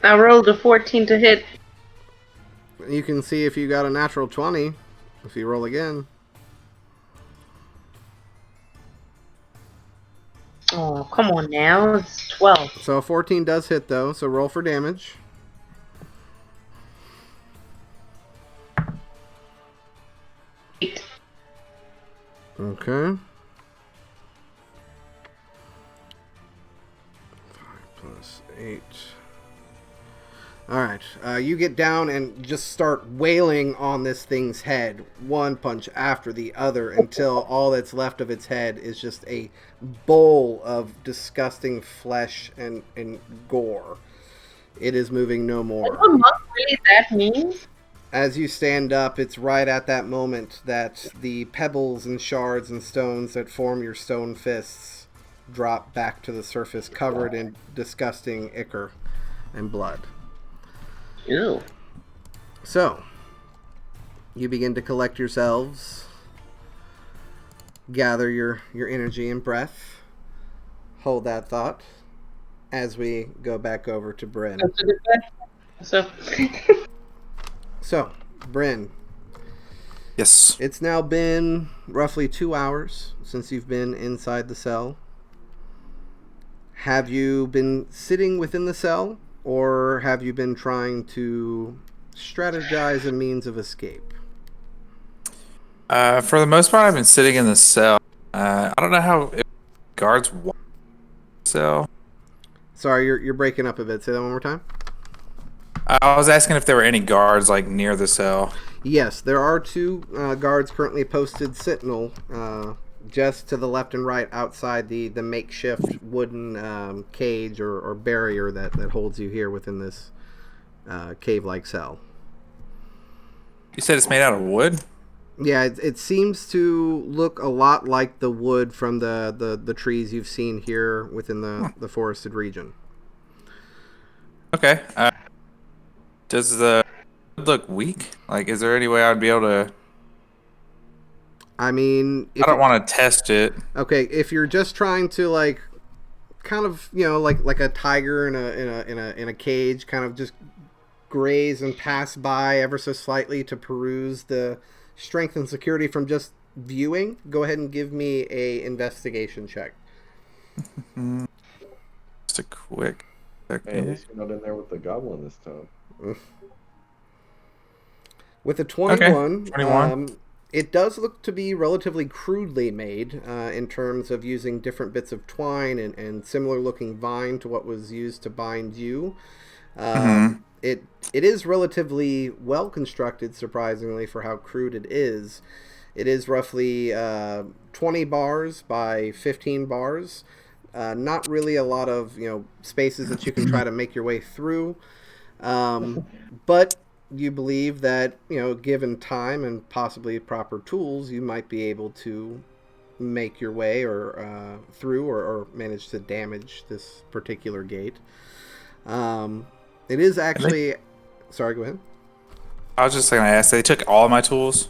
I rolled a 14 to hit. You can see if you got a natural 20 if you roll again. Oh, come on now. It's 12. So a 14 does hit though, so roll for damage. Eight. Okay. 5 plus 8. Alright, you get down and just start wailing on this thing's head, one punch after the other, until all that's left of its head is just a bowl of disgusting flesh and gore. It is moving no Is more. a monk really that mean? As you stand up, it's right at that moment that the pebbles and shards and stones that form your stone fists drop back to the surface, covered in disgusting ichor and blood. Ew. So, you begin to collect yourselves, gather your energy and breath, hold that thought as we go back over to Bryn. So, So, Bryn, Yes. it's now been roughly 2 hours since you've been inside the cell. Have you been sitting within the cell, or have you been trying to strategize a means of escape? For the most part, I've been sitting in the cell. I don't know how if guards walk the cell. Sorry, you're breaking up a bit. Say that one more time. I was asking if there were any guards like near the cell. Yes, there are 2 guards currently posted sentinel just to the left and right outside the makeshift wooden cage or barrier that holds you here within this cave-like cell. You said it's made out of wood? Yeah, it seems to look a lot like the wood from the trees you've seen here within the forested region. Okay. Does the wood look weak? Like, is there any way I'd be able to... I mean, I don't want to test it. Okay, if you're just trying to like, kind of, like a tiger in a cage, kind of just graze and pass by ever so slightly to peruse the strength and security from just viewing, go ahead and give me a investigation check. Just a quick second. Hey, at least you're not in there with the goblin this time. With a 21, Okay, 21. It does look to be relatively crudely made in terms of using different bits of twine and similar looking vine to what was used to bind you. It is relatively well constructed, surprisingly, for how crude it is. It is roughly 20 bars by 15 bars. Not really a lot of spaces that you can try to make your way through, but you believe that given time and possibly proper tools, you might be able to make your way or through or manage to damage this particular gate. It is actually. Sorry, go ahead. I was just going to ask. They took all my tools.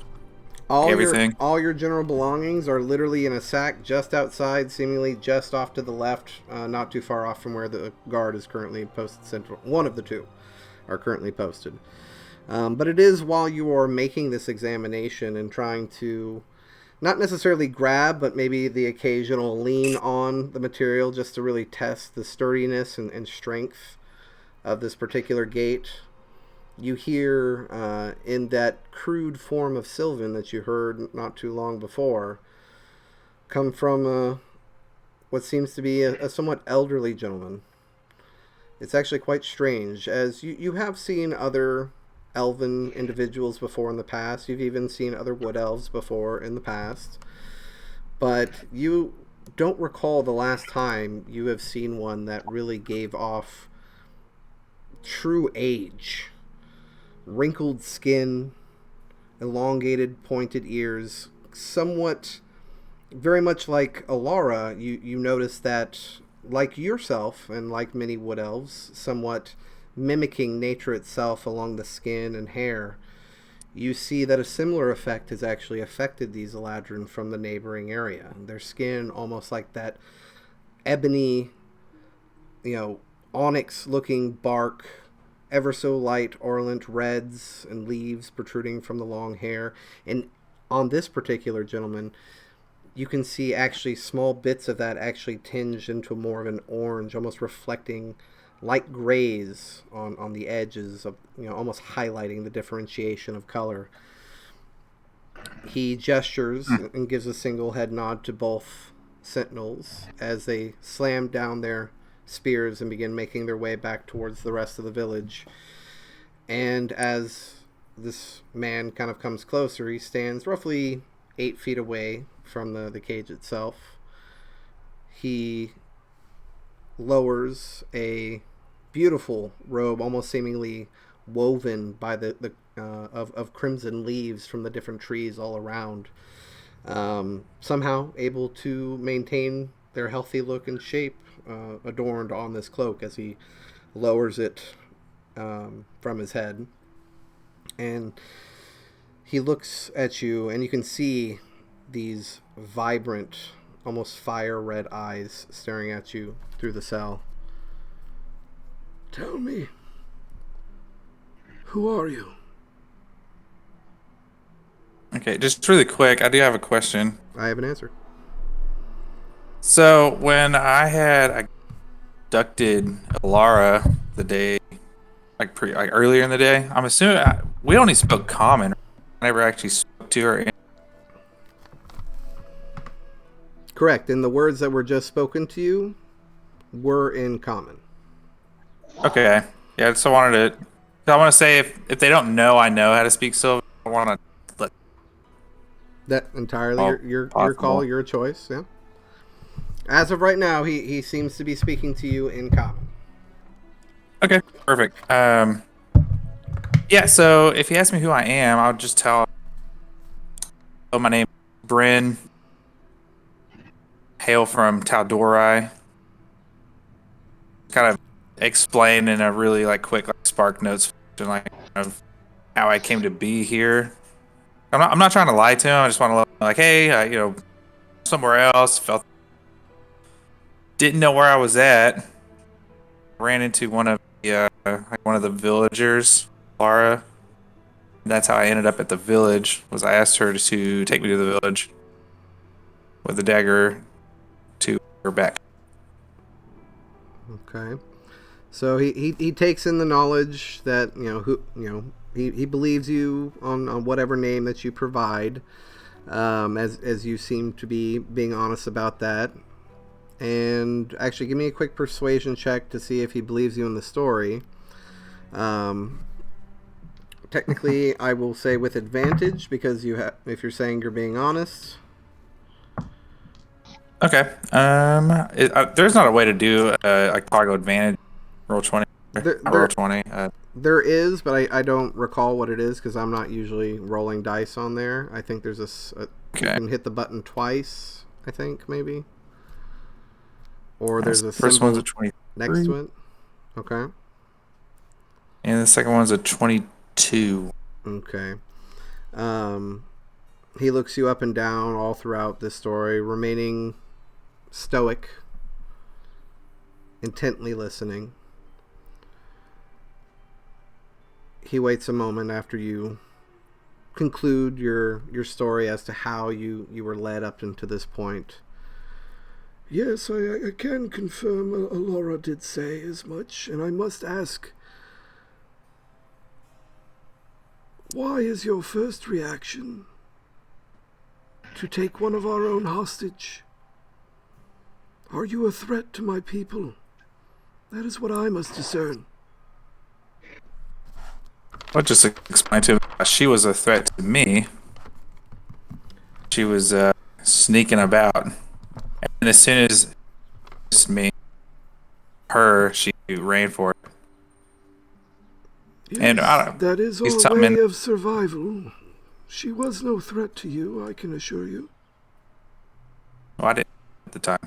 Everything. All your general belongings are literally in a sack just outside, seemingly just off to the left, not too far off from where the guard is currently posted. Central. One of the two are currently posted. But it is while you are making this examination and trying to not necessarily grab, but maybe the occasional lean on the material just to really test the sturdiness and strength of this particular gate, you hear in that crude form of Sylvan that you heard not too long before come from what seems to be a somewhat elderly gentleman. It's actually quite strange, as you have seen other elven individuals before in the past. You've even seen other wood elves before in the past. But you don't recall the last time you have seen one that really gave off true age. Wrinkled skin, elongated pointed ears, somewhat very much like Alara. You notice that, like yourself and like many wood elves, somewhat mimicking nature itself along the skin and hair, you see that a similar effect has actually affected these Eladrin from the neighboring area. Their skin almost like that ebony, onyx-looking bark, ever so light orlant reds and leaves protruding from the long hair. And on this particular gentleman, you can see actually small bits of that actually tinged into more of an orange, almost reflecting light grays on the edges of, almost highlighting the differentiation of color. He gestures and gives a single head nod to both sentinels as they slam down their spears and begin making their way back towards the rest of the village. And as this man kind of comes closer, he stands roughly 8 feet away from the cage itself. He lowers a beautiful robe, almost seemingly woven by the of crimson leaves from the different trees all around, somehow able to maintain their healthy look and shape, adorned on this cloak as he lowers it from his head. And he looks at you, and you can see these vibrant, almost fire red eyes staring at you through the cell. Tell me, who are you? Okay, just really quick, I do have a question. I have an answer. So when I had abducted Alara the day, like earlier in the day, I'm assuming we only spoke common. I never actually spoke to her. Correct. And the words that were just spoken to you were in common. Okay. Yeah, so I want to say if they don't know I know how to speak Sylvan, I want to let that entirely your call, your choice. Yeah. As of right now, he seems to be speaking to you in common. Okay, perfect. Yeah, so if he asks me who I am, I'll just tell him, oh, my name is Bryn. Hail from Tal'Dorei. Kind of explain in a really quick spark notes of how I came to be here. I'm not trying to lie to him. I just want to Like, hey, somewhere else. Didn't know where I was at. Ran into one of the villagers, Laura. That's how I ended up at the village. Was I asked her to take me to the village with the dagger to her back. Okay. So he takes in the knowledge that he believes you on whatever name that you provide, as you seem to be being honest about that. And actually, give me a quick persuasion check to see if he believes you in the story. Technically, I will say with advantage because if you're saying you're being honest. Okay. There's not a way to do like toggle advantage. Roll 20. Roll 20. There is, but I don't recall what it is because I'm not usually rolling dice on there. I think there's you can hit the button twice. I think maybe. Or there's a first symbol one's a 23 next to it. Okay. And the second one's a 22. Okay. He looks you up and down all throughout this story, remaining stoic, intently listening. He waits a moment after you conclude your story as to how you were led up into this point. Yes, I can confirm Alora did say as much, and I must ask, why is your first reaction to take one of our own hostage? Are you a threat to my people? That is what I must discern. I'll just explain to him. She was a threat to me. She was sneaking about. And as soon as it's me, she ran for it. Yes, and that is our way of survival. She was no threat to you, I can assure you. Well, I didn't at the time.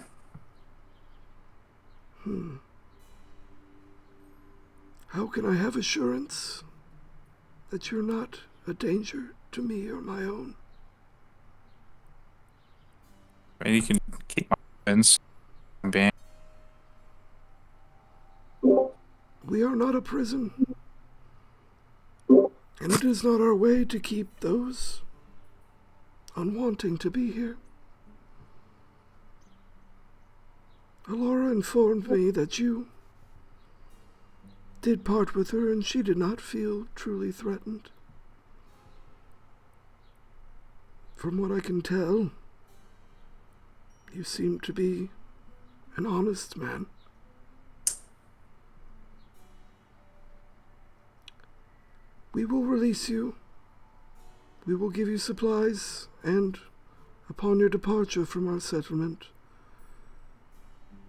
How can I have assurance that you're not a danger to me or my own? I mean, you can keep my weapons. We are not a prison. And it is not our way to keep those unwanting to be here. Alora informed me that you did part with her and she did not feel truly threatened. From what I can tell, you seem to be an honest man. We will release you. We will give you supplies, and upon your departure from our settlement,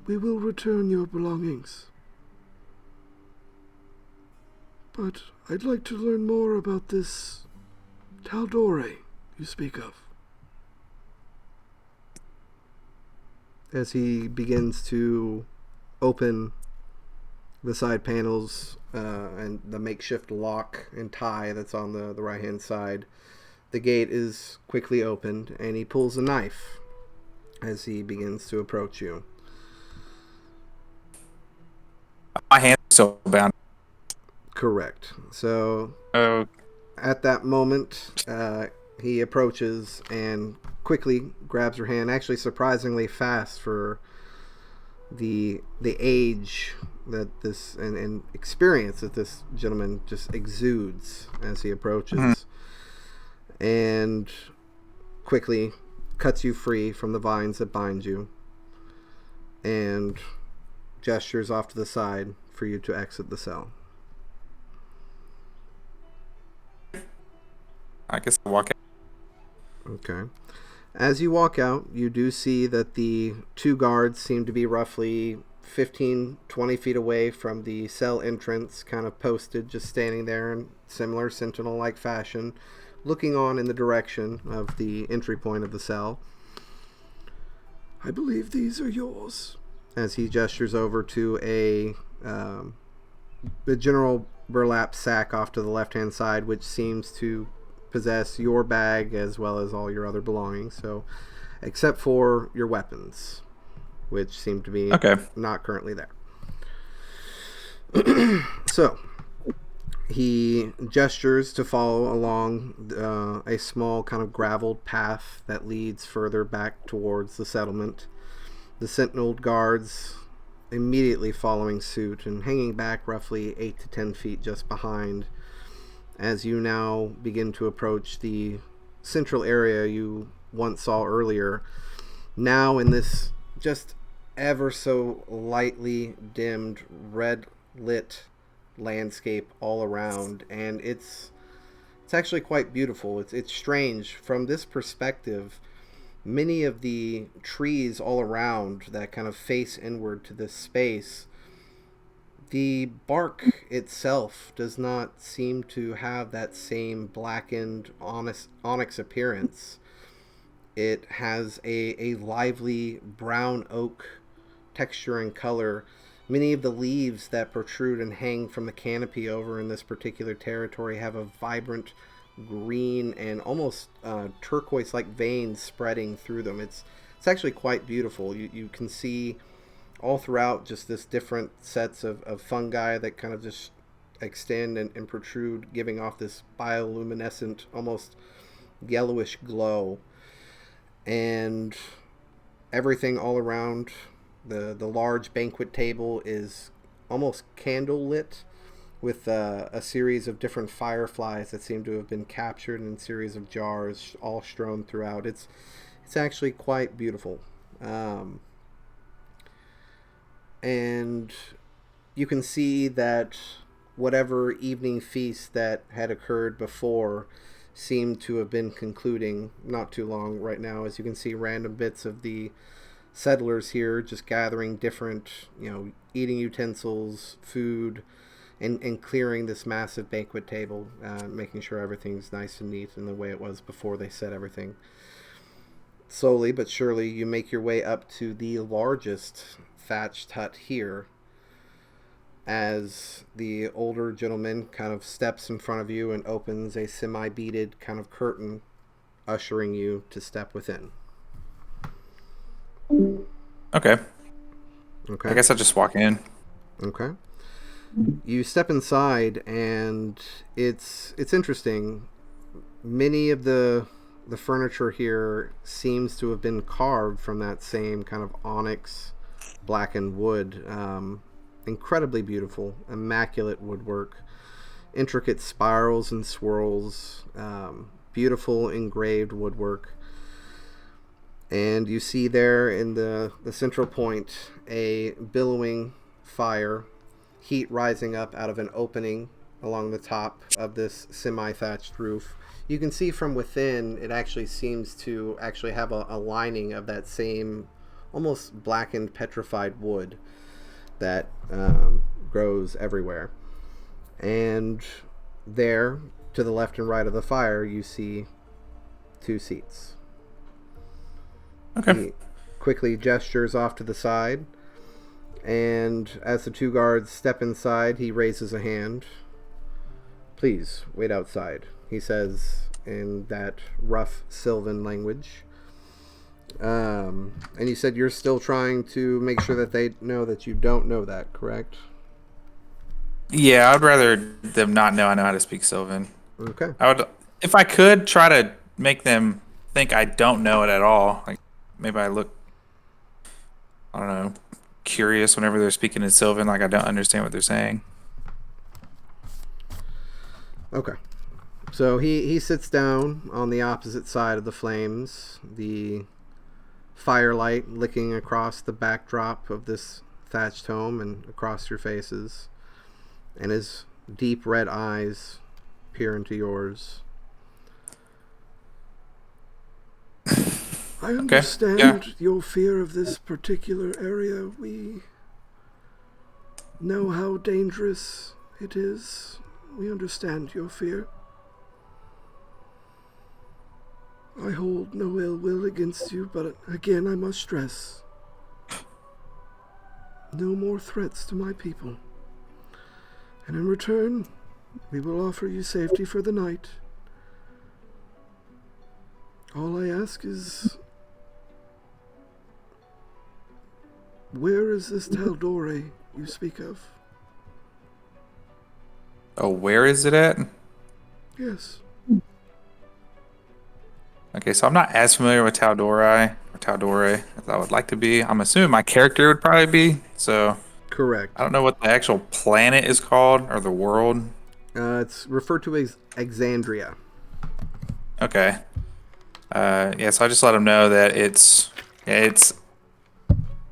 we will return your belongings. But I'd like to learn more about this Tal'Dorei you speak of. As he begins to open the side panels and the makeshift lock and tie that's on the right-hand side, the gate is quickly opened, and he pulls a knife as he begins to approach you. My hands are still bound. Correct. So Oh, at that moment, he approaches and quickly grabs her hand, actually surprisingly fast for the age that this and experience that this gentleman just exudes as he approaches, and quickly cuts you free from the vines that bind you and gestures off to the side for you to exit the cell. I guess I'll walk out. Okay. As you walk out, you do see that the two guards seem to be roughly 15-20 feet away from the cell entrance, kind of posted, just standing there in similar sentinel-like fashion, looking on in the direction of the entry point of the cell. I believe these are yours. As he gestures over to the general burlap sack off to the left-hand side, which seems to possess your bag as well as all your other belongings. So, except for your weapons, which seem to be not currently there. So, he gestures to follow along a small kind of graveled path that leads further back towards the settlement. The sentinel guards immediately following suit and hanging back roughly 8 to 10 feet just behind as you now begin to approach the central area you once saw earlier, now in this just ever so lightly dimmed red lit landscape all around. And it's actually quite beautiful. It's strange from this perspective. Many of the trees all around that kind of face inward to this space, the bark itself does not seem to have that same blackened onyx appearance. It has a lively brown oak texture and color. Many of the leaves that protrude and hang from the canopy over in this particular territory have a vibrant green and almost turquoise-like veins spreading through them. It's actually quite beautiful. You can see all throughout just this different sets of fungi that kind of just extend and protrude, giving off this bioluminescent, almost yellowish glow. And everything all around the large banquet table is almost candle lit, with a series of different fireflies that seem to have been captured in a series of jars all strewn throughout. It's actually quite beautiful. And you can see that whatever evening feast that had occurred before seemed to have been concluding not too long right now, as you can see random bits of the settlers here just gathering different, eating utensils, food, and clearing this massive banquet table, making sure everything's nice and neat in the way it was before they set everything. Slowly but surely, you make your way up to the largest thatched hut here, as the older gentleman kind of steps in front of you and opens a semi-beaded kind of curtain, ushering you to step within. Okay. I guess I'll just walk in. Okay. You step inside, and it's interesting. Many of the furniture here seems to have been carved from that same kind of onyx blackened wood. Incredibly beautiful, immaculate woodwork, intricate spirals and swirls, beautiful engraved woodwork. And you see there in the central point a billowing fire, heat rising up out of an opening along the top of this semi-thatched roof. You can see from within it actually seems to actually have a lining of that same almost blackened petrified wood that grows everywhere. And there, to the left and right of the fire, you see 2 seats. Okay. He quickly gestures off to the side, and as the 2 guards step inside, he raises a hand. "Please, wait outside," he says in that rough Sylvan language. And you said you're still trying to make sure that they know that you don't know that, correct? Yeah, I'd rather them not know I know how to speak Sylvan. Okay. I would, if I could, try to make them think I don't know it at all. Like, maybe I look, I don't know, curious whenever they're speaking in Sylvan, like I don't understand what they're saying. Okay. So he sits down on the opposite side of the flames, the firelight licking across the backdrop of this thatched home and across your faces, and his deep red eyes peer into yours. I understand your fear of this particular area. We know how dangerous it is. We understand your fear. I hold no ill will against you, but again I must stress, no more threats to my people. And in return, we will offer you safety for the night All I ask is, where is this Tal'Dorei you speak of? Oh, where is it at? Yes. Okay, so I'm not as familiar with Tal'Dorei as I would like to be. I'm assuming my character would probably be. So Correct. I don't know what the actual planet is called or the world. It's referred to as Exandria. Okay. Yeah, so I just let him know that it's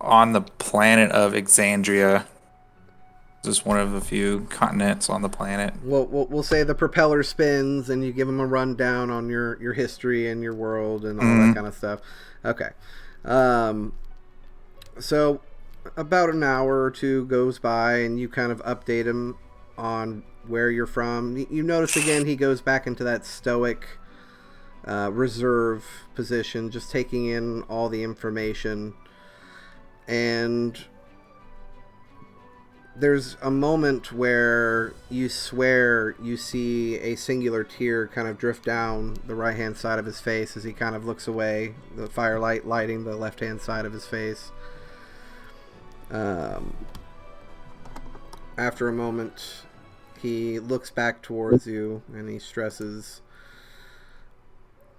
on the planet of Exandria. Just one of a few continents on the planet. We'll say the propeller spins, and you give them a rundown on your history and your world and all that kind of stuff. Okay. So about an hour or two goes by, and you kind of update him on where you're from. You notice again he goes back into that stoic reserve position, just taking in all the information. And there's a moment where you swear you see a singular tear kind of drift down the right-hand side of his face as he kind of looks away, the firelight lighting the left-hand side of his face. After a moment, he looks back towards you and he stresses,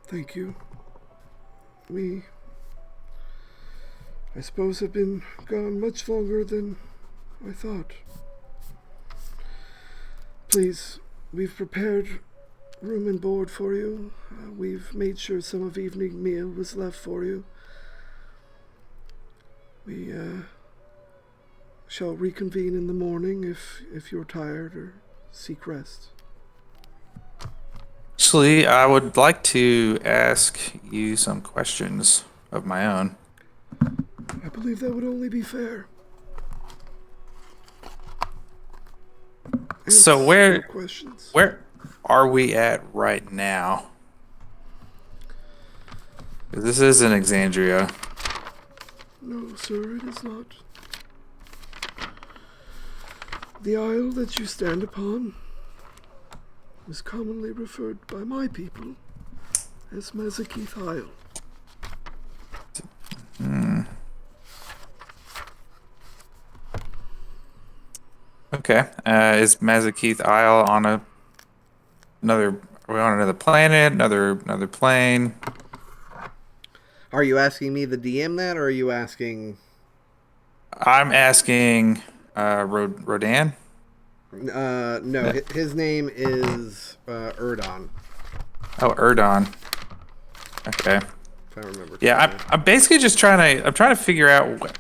Thank you. I suppose, have been gone much longer than I thought. Please, we've prepared room and board for you. We've made sure some of evening meal was left for you. We shall reconvene in the morning if you're tired or seek rest. Actually, I would like to ask you some questions of my own. I believe that would only be fair. So Answer where questions. are we at right now? 'Cause this is in Exandria. No, sir, it is not. The isle that you stand upon is commonly referred by my people as Mezzakeeth Isle. Okay. Is Mezzakeeth Isle on another? Are we on another planet? Another plane? are you asking me, the DM, that, or are you asking... I'm asking Rodan. No, his name is Erdon, Oh, Erdon. Okay. if I remember correctly. Yeah, I'm basically just trying to figure out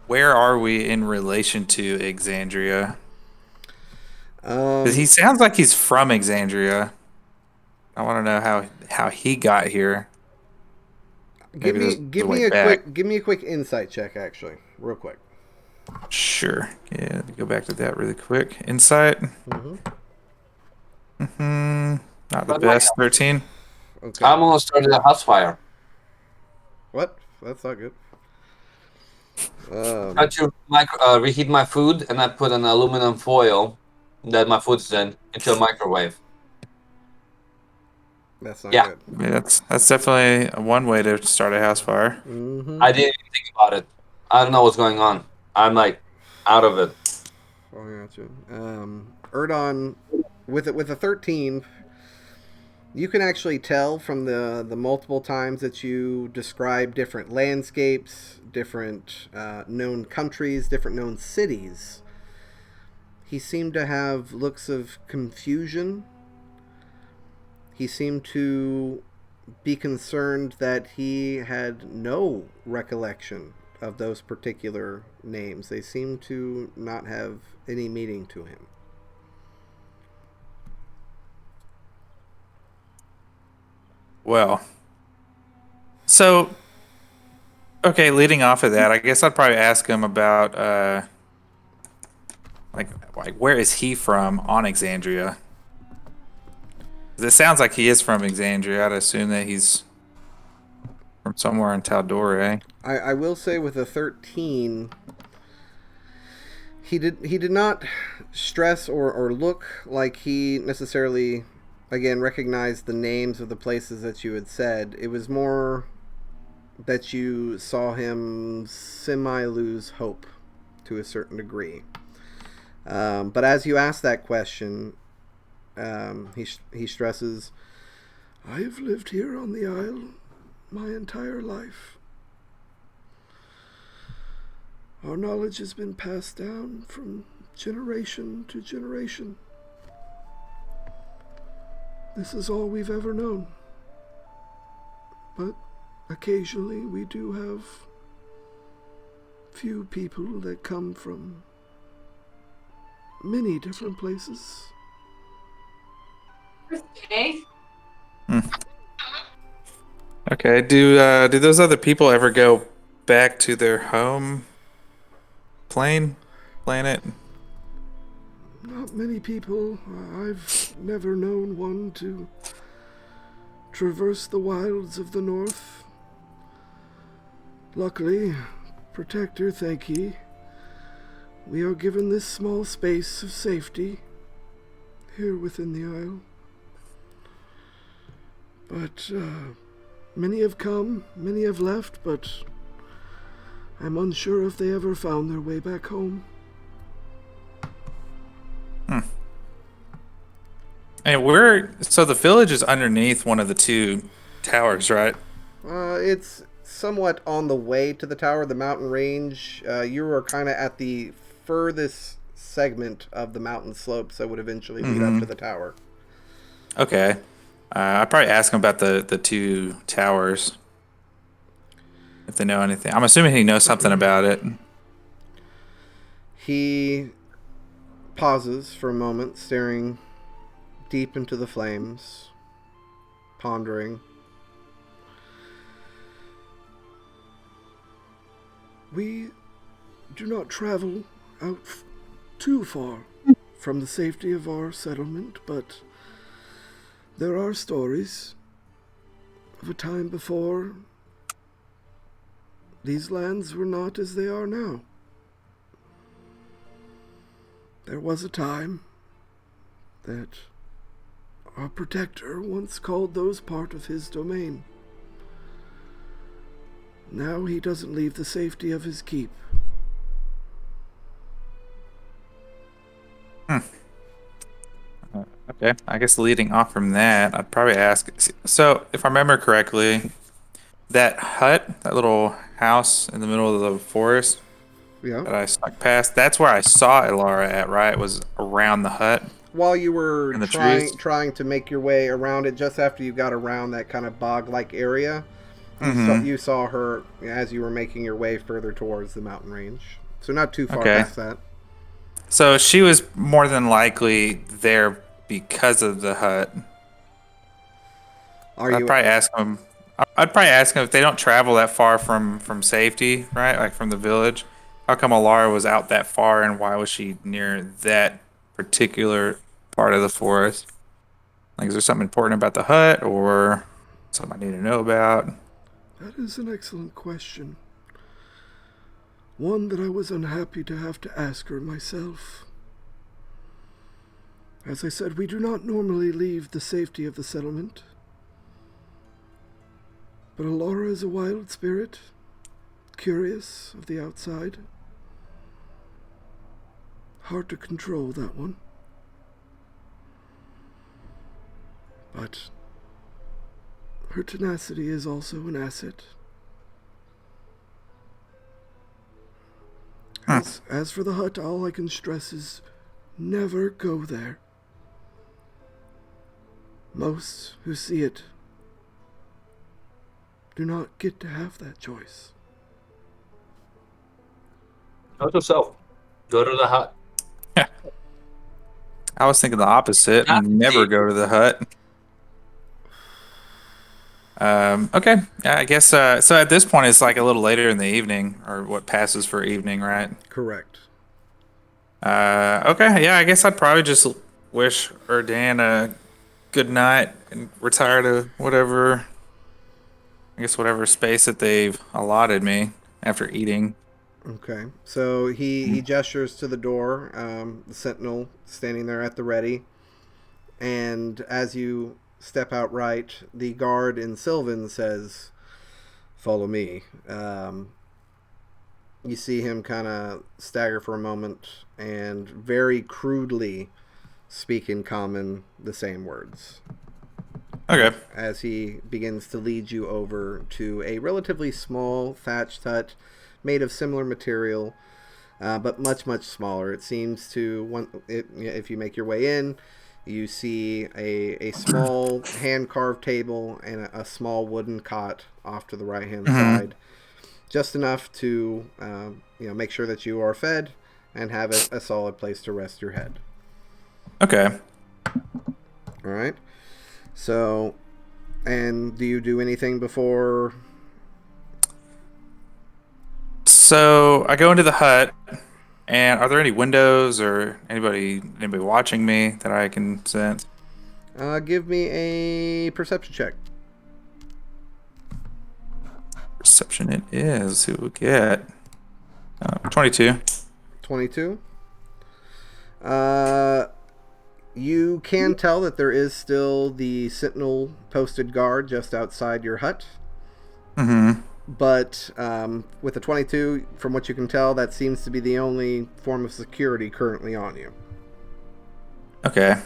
where are we in relation to Exandria? Because he sounds like he's from Exandria. I want to know how he got here. Give Maybe me there's give me a quick insight check, actually, real quick. Sure. Yeah, let me go back to that really quick. Insight. Not the best. 13. Okay. I'm almost started a house fire. What? That's not good. I had to reheat my food, and I put an aluminum foil that my food's in into a microwave. That's not Yeah. good. I mean, that's definitely one way to start a house fire. I didn't even think about it. I don't know what's going on. I'm like out of it. Oh, I got you. Erdon, with a 13, you can actually tell from the multiple times that you describe different landscapes, different known countries, different known cities. He seemed to have looks of confusion. He seemed to be concerned that he had no recollection of those particular names. They seemed to not have any meaning to him. Well, so okay, leading off of that, I guess I'd probably ask him about like where is he from on Exandria? 'Cause it sounds like he is from Exandria. I'd assume that he's from somewhere in Tal'Dorei. I will say with a 13, he did not stress or look like he necessarily again, recognize the names of the places that you had said. It was more that you saw him semi lose hope to a certain degree. But as you ask that question, he stresses, I have lived here on the Isle my entire life. Our knowledge has been passed down from generation to generation. This is all we've ever known. But occasionally we do have few people that come from many different places. Okay. Okay. Do those other people ever go back to their home planet? Not many people. I've never known one to traverse the wilds of the north. Luckily, Protector, thank ye, we are given this small space of safety here within the Isle. But many have come, many have left, but I'm unsure if they ever found their way back home. And so the village is underneath one of the two towers, right? it's somewhat on the way to the tower, the mountain range. You are kind of at the furthest segment of the mountain slopes that would eventually lead up to the tower. Okay. I'd probably ask him about the two towers. If they know anything. I'm assuming he knows something about it. He pauses for a moment, staring deep into the flames, pondering. We do not travel out too far from the safety of our settlement, but there are stories of a time before these lands were not as they are now. There was a time that our protector once called those part of his domain. Now he doesn't leave the safety of his keep. Okay, I guess leading off from that, I'd probably ask. So, if I remember correctly, that hut, that little house in the middle of the forest Yeah. that I snuck past, that's where I saw Elara at, right? Was around the hut. While you were In the trees? trying to make your way around it, just after you got around that kind of bog-like area, you saw her as you were making your way further towards the mountain range. So not too far Okay. past that. So she was more than likely there because of the hut. Are I'd you? probably ask them. I'd probably ask them if they don't travel that far from safety, right? Like from the village. How come Alara was out that far, and why was she near that particular part of the forest? Like, is there something important about the hut, or something I need to know about? That is an excellent question. One that I was unhappy to have to ask her myself. As I said, we do not normally leave the safety of the settlement. But Alara is a wild spirit, curious of the outside. Hard to control, that one. But her tenacity is also an asset. As for the hut, all I can stress is never go there. Most who see it do not get to have that choice. Note yourself. Go to the hut. I was thinking the opposite. Never go to the hut. Okay. Yeah, I guess. So at this point, it's like a little later in the evening, or what passes for evening, right? Correct. Okay. Yeah, I guess I'd probably just wish Erdan a good night and retire to whatever. I guess whatever space that they've allotted me after eating. Okay. So he gestures to the door. The sentinel standing there at the ready. And as you step out right, the guard in Sylvan says, "Follow me." You see him kind of stagger for a moment and very crudely speak in common the same words. Okay. As he begins to lead you over to a relatively small thatched hut made of similar material, but much, much smaller. It seems to, if you make your way in, you see a small hand-carved table and a small wooden cot off to the right-hand side. Just enough to make sure that you are fed and have a solid place to rest your head. Okay. All right. So, and do you do anything before? So I go into the hut, and are there any windows or anybody watching me that I can sense? Give me a perception check. Perception it is. Who will get? 22. 22. You can tell that there is still the sentinel posted guard just outside your hut. Mm-hmm. But with the 22, from what you can tell, that seems to be the only form of security currently on you. Okay.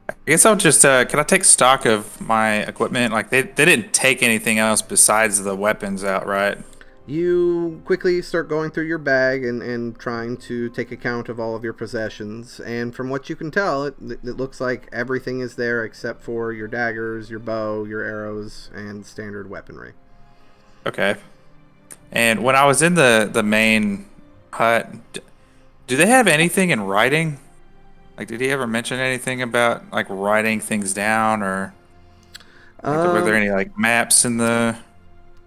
I guess I'll just, can I take stock of my equipment? Like, they didn't take anything else besides the weapons out, right? You quickly start going through your bag and trying to take account of all of your possessions. And from what you can tell, it looks like everything is there except for your daggers, your bow, your arrows, and standard weaponry. Okay. And when I was in the main hut, do they have anything in writing? Like, did he ever mention anything about, like, writing things down, or like, were there any, like, maps in the...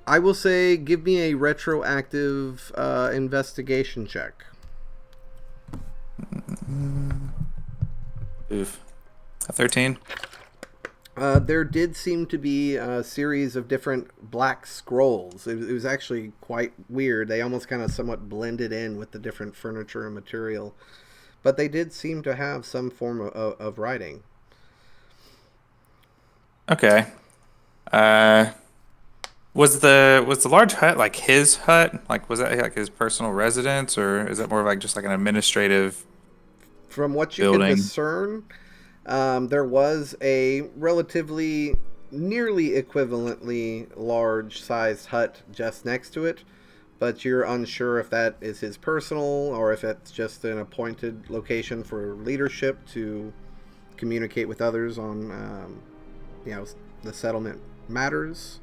I will say, give me a retroactive investigation check. Oof. A 13? There did seem to be a series of different black scrolls. It was actually quite weird. They almost kind of somewhat blended in with the different furniture and material. But they did seem to have some form of writing. Okay. Was the large hut like his hut? Like, was that like his personal residence, or is that more of like just like an administrative From what you building? can discern, there was a relatively nearly equivalently large sized hut just next to it, but you're unsure if that is his personal or if it's just an appointed location for leadership to communicate with others on the settlement matters.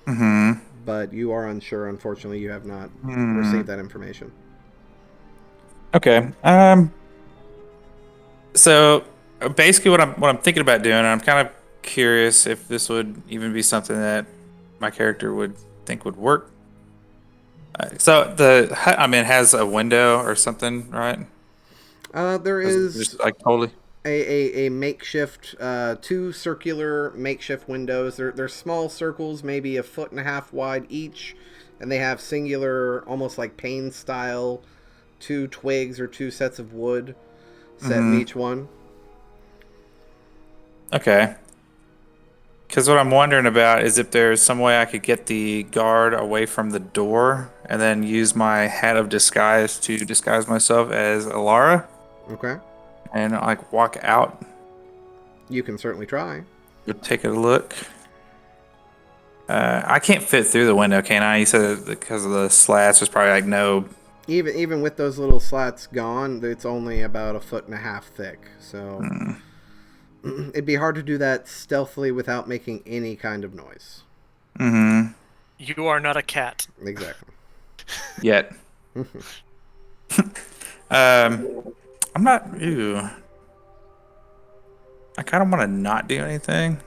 Mm-hmm. But you are unsure. Unfortunately, you have not received that information. Okay. So basically, what I'm thinking about doing, and I'm kind of curious if this would even be something that my character would think would work. So the hut I'm in has a window or something, right? There is Just like totally. a makeshift, two circular makeshift windows. They're small circles, maybe 1.5 feet wide each, and they have singular, almost like pane style, 2 twigs or 2 sets of wood set in each one. Okay. Because what I'm wondering about is if there's some way I could get the guard away from the door and then use my hat of disguise to disguise myself as Alara Okay. and like walk out. You can certainly try. Go take a look. I can't fit through the window, can I? You said that because of the slats, there's probably like no. Even with those little slats gone, it's only about 1.5 feet thick. So it'd be hard to do that stealthily without making any kind of noise. Mm-hmm. You are not a cat. Exactly. Yet. I'm not. Ew. I kind of want to not do anything,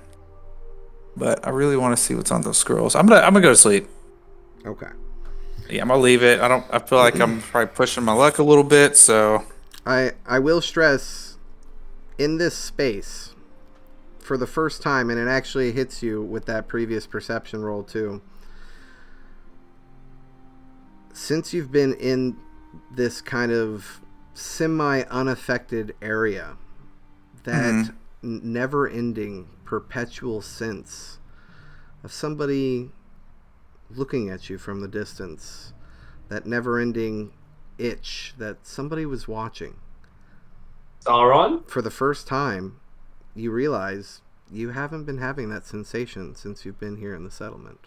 but I really want to see what's on those scrolls. I'm gonna go to sleep. Okay. Yeah, I'm gonna leave it. I feel like I'm probably pushing my luck a little bit, so. I will stress, in this space, for the first time, and it actually hits you with that previous perception roll too. Since you've been in this kind of semi-unaffected area. That never-ending, perpetual sense of somebody looking at you from the distance. That never-ending itch that somebody was watching. Sauron? For the first time, you realize you haven't been having that sensation since you've been here in the settlement.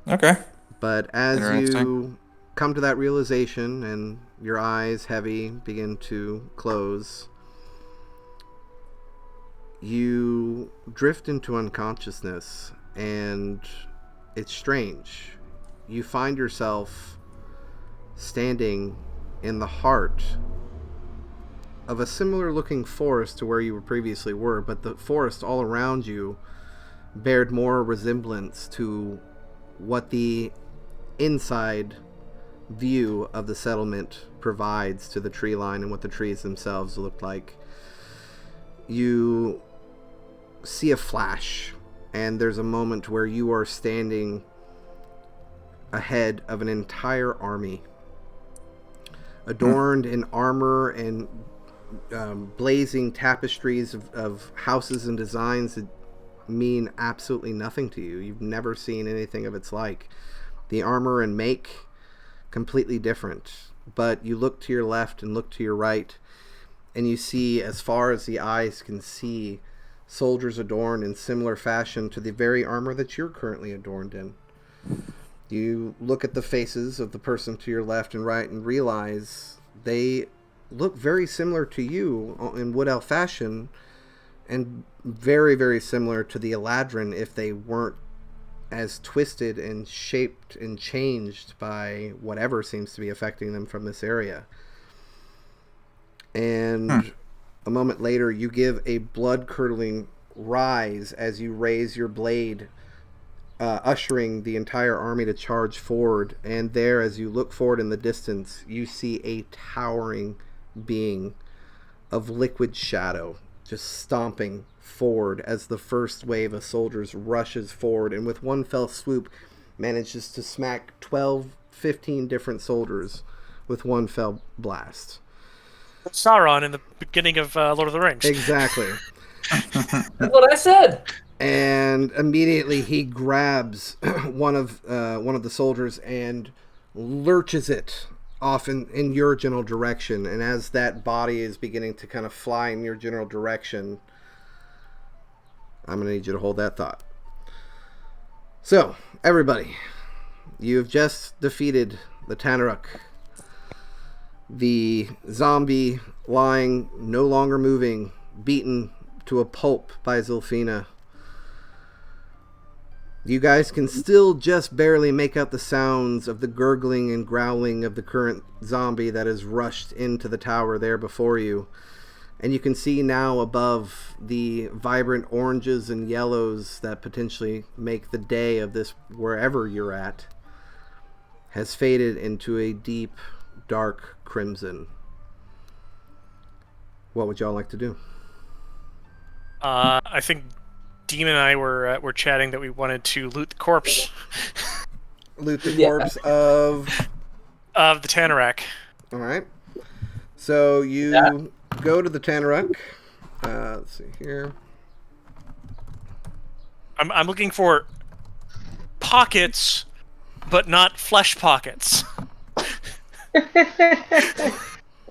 Okay. But as you come to that realization and your eyes, heavy, begin to close, you drift into unconsciousness, and it's strange. You find yourself standing in the heart of a similar looking forest to where you previously were, but the forest all around you bared more resemblance to what the inside view of the settlement provides to the tree line and what the trees themselves look like. You see a flash, and there's a moment where you are standing ahead of an entire army, adorned in armor and blazing tapestries of houses and designs that mean absolutely nothing to you. You've never seen anything of its like. The armor and make, completely different. But you look to your left and look to your right, and you see, as far as the eyes can see, soldiers adorned in similar fashion to the very armor that you're currently adorned in. You look at the faces of the person to your left and right and realize they look very similar to you in Wood Elf fashion, and very, very similar to the Eladrin if they weren't as twisted and shaped and changed by whatever seems to be affecting them from this area. And a moment later, you give a blood-curdling rise as you raise your blade, ushering the entire army to charge forward. And there, as you look forward in the distance, you see a towering being of liquid shadow just stomping forward as the first wave of soldiers rushes forward, and with one fell swoop manages to smack 15 different soldiers with one fell blast. Sauron in the beginning of Lord of the Rings. Exactly. That's what I said. And immediately he grabs one of the soldiers and lurches it off in your general direction. And as that body is beginning to kind of fly in your general direction, I'm going to need you to hold that thought. So, everybody, you've just defeated the Tanaruk. The zombie lying, no longer moving, beaten to a pulp by Zilfina. You guys can still just barely make out the sounds of the gurgling and growling of the current zombie that has rushed into the tower there before you. And you can see now above the vibrant oranges and yellows that potentially make the day of this, wherever you're at, has faded into a deep, dark crimson. What would y'all like to do? I think Dean and I were chatting that we wanted to loot the corpse. Loot the corpse of the Tanaruk. All right. So you go to the Tanaruk. Let's see here. I'm looking for pockets, but not flesh pockets.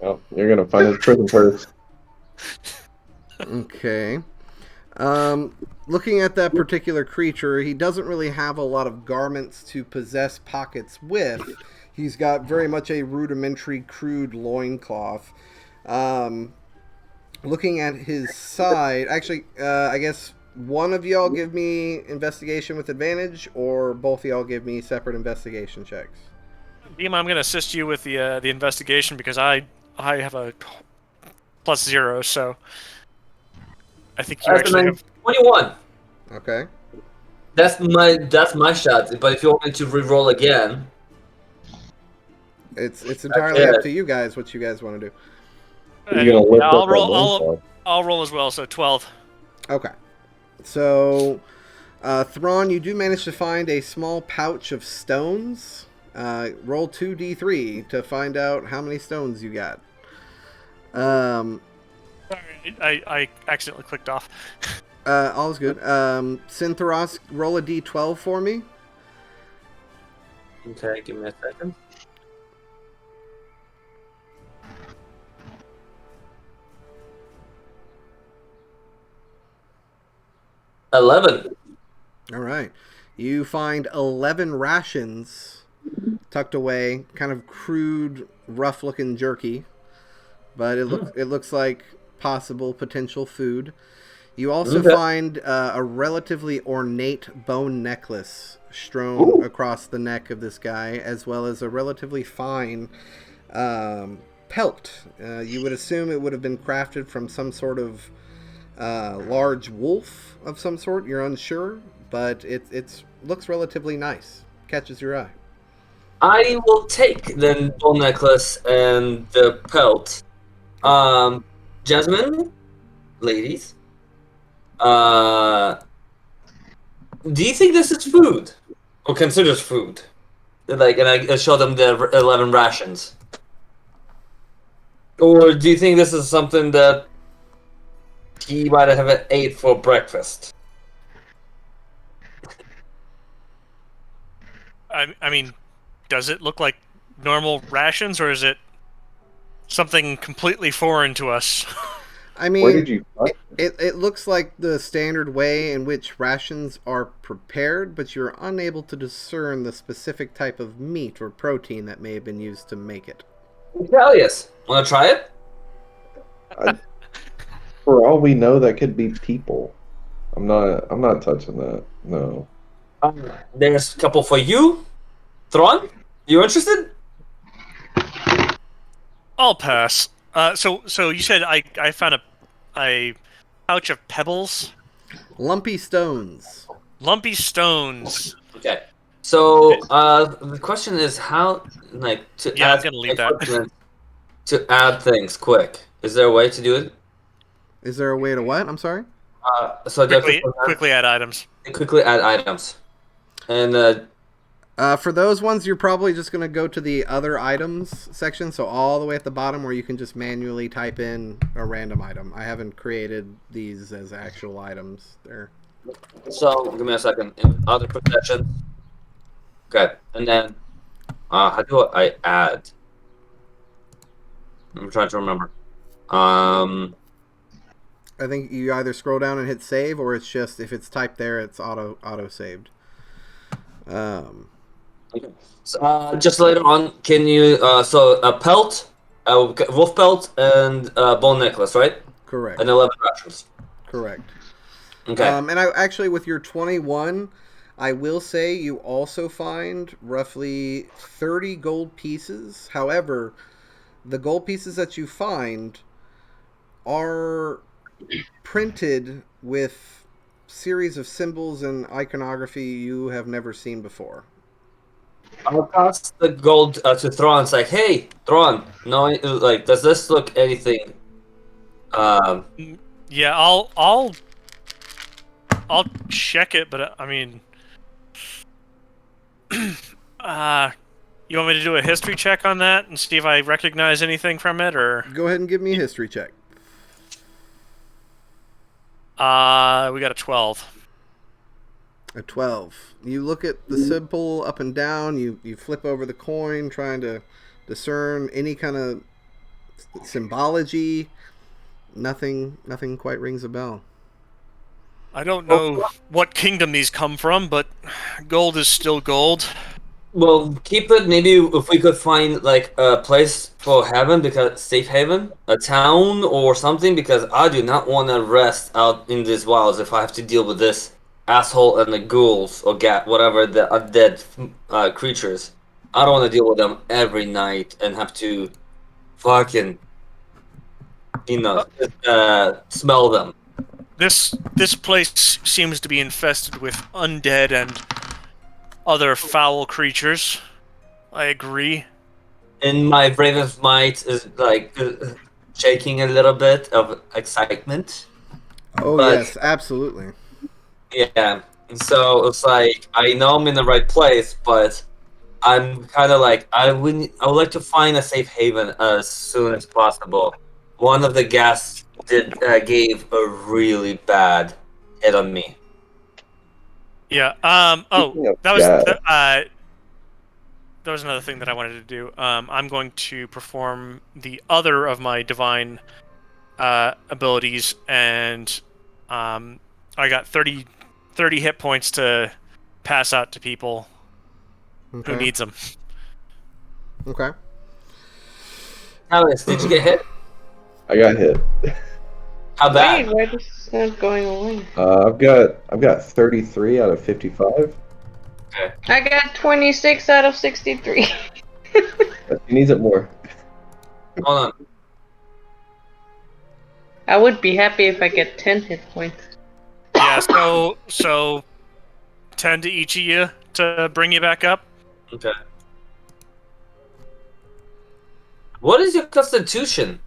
Well, you're gonna find his prison purse. Okay. Looking at that particular creature, he doesn't really have a lot of garments to possess pockets with. He's got very much a rudimentary, crude loincloth. Looking at his side, actually, I guess one of y'all give me investigation with advantage, or both of y'all give me separate investigation checks. Dean, I'm going to assist you with the investigation because I have a +0, so I think you actually have 21. Okay. That's my shot. But if you want me to re-roll again, It's entirely up to you guys what you guys want to do. You're gonna lift I'll up roll. that loincloth. I'll roll as well. So 12. Okay. So, Thrawn, you do manage to find a small pouch of stones Roll 2d3 to find out how many stones you got. Sorry, I accidentally clicked off. All's good. Syntheros, roll a d12 for me. Okay, give me a second. $11. All right. You find 11 rations tucked away, kind of crude, rough-looking jerky, but it looks like possible potential food. You also find a relatively ornate bone necklace strewn across the neck of this guy, as well as a relatively fine pelt. You would assume it would have been crafted from some sort of large wolf of some sort. You're unsure, but it looks relatively nice. Catches your eye. I will take the bone necklace and the pelt. Jasmine, ladies, do you think this is food? Or considers food? Like, and I show them the 11 rations. Or do you think this is something that he might have ate for breakfast? I mean, does it look like normal rations, or is it something completely foreign to us? I mean, Where did you find it? it looks like the standard way in which rations are prepared, but you're unable to discern the specific type of meat or protein that may have been used to make it. Italius. Wanna try it? For all we know, that could be people. I'm not touching that. No. There's a couple for you. Thrawn, you interested? I'll pass. So you said I found a pouch of pebbles, Lumpy stones. lumpy stones. Okay. So the question is how, like, to Yeah, I'm add gonna leave that. equipment to add things quick. Is there a way to do it? Is there a way to what? I'm sorry? So you have to Quickly add items. quickly add items. And For those ones, you're probably just going to go to the other items section, so all the way at the bottom where you can just manually type in a random item. I haven't created these as actual items there. so give me a second. In other possessions. Okay, and then how do I add? I'm trying to remember. I think you either scroll down and hit save, or it's just, if it's typed there, it's auto saved. So, just later on, can you so a pelt, a wolf pelt, and bone necklace, right? Correct. And 11 rations. Correct. Okay. And I actually, with your 21, I will say you also find roughly 30 gold pieces. However, the gold pieces that you find are printed with series of symbols and iconography you have never seen before. I'll pass the gold to Thrawn. It's like, hey, Thrawn, no, like, does this look anything? Yeah, I'll check it, but I mean, you want me to do a history check on that and see if I recognize anything from it, or? Go ahead and give me a history check. We got a 12. A 12. You look at the symbol up and down, you flip over the coin, trying to discern any kind of symbology. Nothing quite rings a bell. I don't know what kingdom these come from, but gold is still gold. Well, keep it. Maybe if we could find like a place for haven, because safe haven, a town or something, because I do not want to rest out in these wilds if I have to deal with this asshole and the ghouls or whatever the undead creatures. I don't want to deal with them every night and have to fucking, smell them. This place seems to be infested with undead and other foul creatures. I agree. And my Raven's might is like shaking a little bit of excitement. Oh, But- yes, absolutely. Yeah, and so it's like I know I'm in the right place, but I'm kind of like I would like to find a safe haven as soon as possible. One of the guests gave a really bad hit on me. Yeah. Speaking of That was gas, that was another thing that I wanted to do. I'm going to perform the other of my divine abilities, and I got 30 hit points to pass out to people who Okay. needs them. Okay. Alice, did you get hit? I got hit. How Wait, bad? why is this not going away? I've got 33 out of 55. I got 26 out of 63. But she needs it more. Hold on. I would be happy if I get 10 hit points. Yeah. So 10 to each of you to bring you back up. Okay. What is your constitution?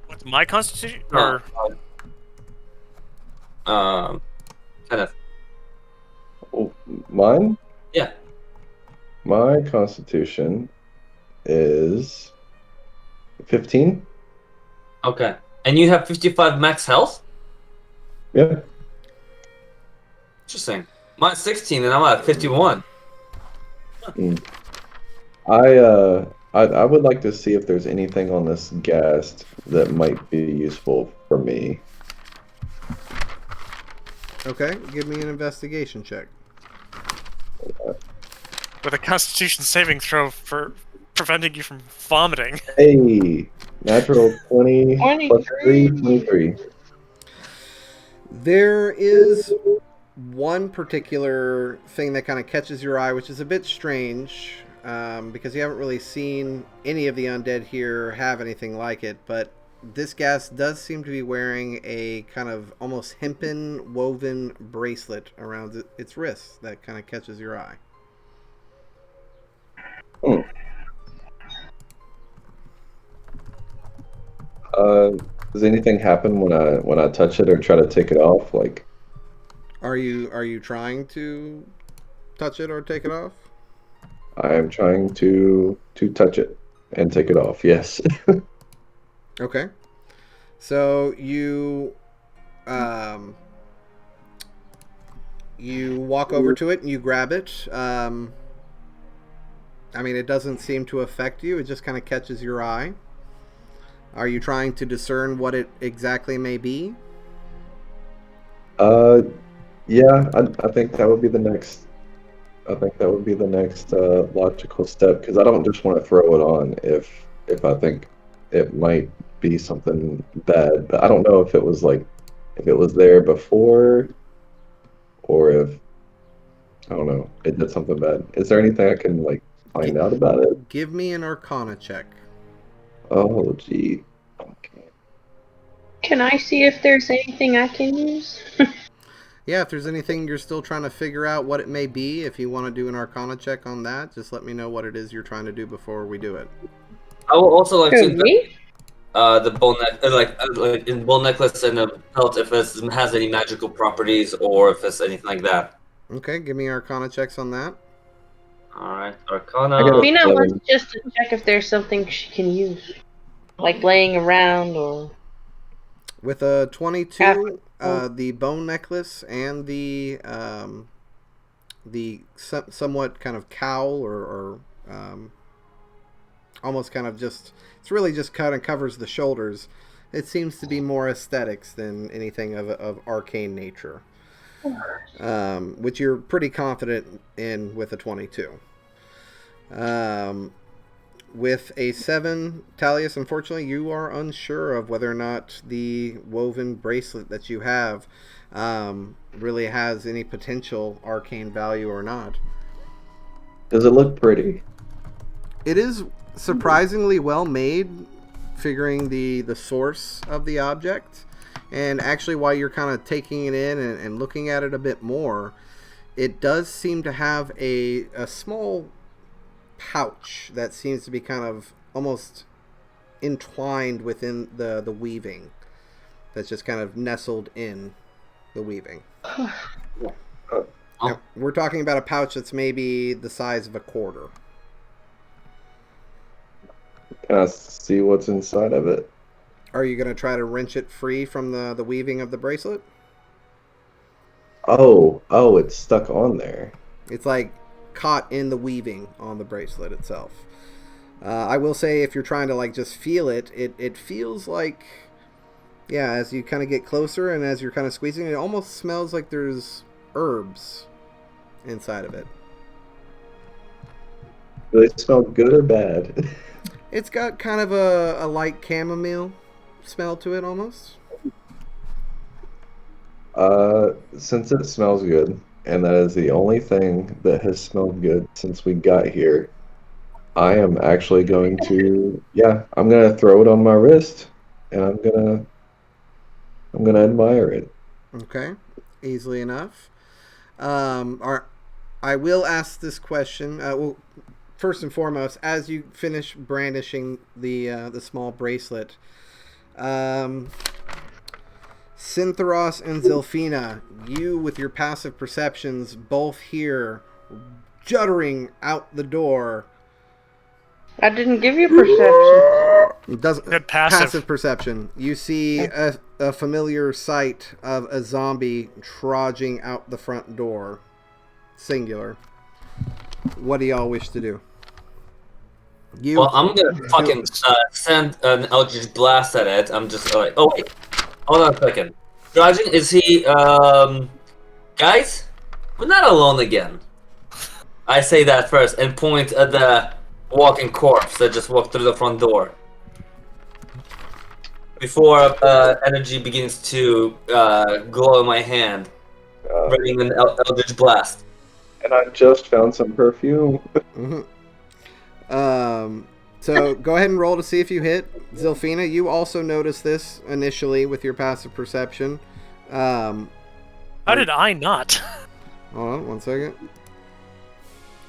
What's my constitution? No. Or Kind of. Oh, mine? Yeah. My constitution is 15. Okay. And you have 55 max health? Yeah. Interesting. Mine's 16 and I'm at 51. I would like to see if there's anything on this ghast that might be useful for me. Okay. Give me an investigation check. with a Constitution saving throw for preventing you from vomiting. Hey, natural 20 plus 3, 23. There is one particular thing that kind of catches your eye, which is a bit strange, because you haven't really seen any of the undead here have anything like it, but this ghast does seem to be wearing a kind of almost hempen woven bracelet around its wrist that kind of catches your eye. Does anything happen when I touch it or try to take it off? Like, Are you trying to touch it or take it off? I am trying to touch it and take it off. Yes. Okay. So you walk over to it and you grab it. I mean, it doesn't seem to affect you. It just kind of catches your eye. Are you trying to discern what it exactly may be? Yeah. I think that would be the next. I think that would be the next logical step, because I don't just want to throw it on if I think it might be something bad. But I don't know if it was there before, or if, I don't know, it did something bad. Is there anything I can find out about it? Give me an Arcana check. Oh, gee. Okay. Can I see if there's anything I can use? Yeah, if there's anything you're still trying to figure out what it may be, if you want to do an Arcana check on that, just let me know what it is you're trying to do before we do it. I would also like Who, to me? the bone like in bone necklace and a belt if it has any magical properties or if it's anything like that. Okay, give me Arcana checks on that. All right, I Arcana. got Mina a wants 7. just to check if there's something she can use. Like laying around or... With a 22, the bone necklace and the somewhat kind of cowl or almost kind of just, it's really just kind of covers the shoulders. It seems to be more aesthetics than anything of arcane nature, which you're pretty confident in with a 22. With a 7, Talius, unfortunately, you are unsure of whether or not the woven bracelet that you have really has any potential arcane value or not. Does it look pretty? It is surprisingly well made, figuring the source of the object. And actually, while you're kind of taking it in and looking at it a bit more, it does seem to have a small pouch that seems to be kind of almost entwined within the weaving, that's just kind of nestled in the weaving. Now, we're talking about a pouch that's maybe the size of a quarter. Can I see what's inside of it? Are you going to try to wrench it free from the weaving of the bracelet? Oh, it's stuck on there. It's like caught in the weaving on the bracelet itself. I will say, if you're trying to like just feel it, it feels like, yeah, as you kind of get closer and as you're kind of squeezing, it almost smells like there's herbs inside of it. Do they smell good or bad? It's got kind of a light chamomile smell to it almost. Since it smells good, and that is the only thing that has smelled good since we got here, I am actually going to, I'm gonna throw it on my wrist, and I'm gonna admire it. Okay, easily enough. I will ask this question. Well, first and foremost, as you finish brandishing the small bracelet, Syntheros and Zilphina, you with your passive perceptions both hear juddering out the door. I didn't give you perception. It doesn't Good passive. perception. You see a familiar sight of a zombie trudging out the front door. Singular. What do y'all wish to do? Well, I'm gonna fucking send an Eldritch Blast at it. I'm just like, oh wait, hold on a second. Drudging, is he, guys? We're not alone again. I say that first and point at the walking corpse that just walked through the front door. Before energy begins to glow in my hand, bringing an Eldritch Blast. And I just found some perfume. Mm-hmm. So go ahead and roll to see if you hit. Zilphina, you also noticed this initially with your passive perception. How did I not? Hold on 1 second.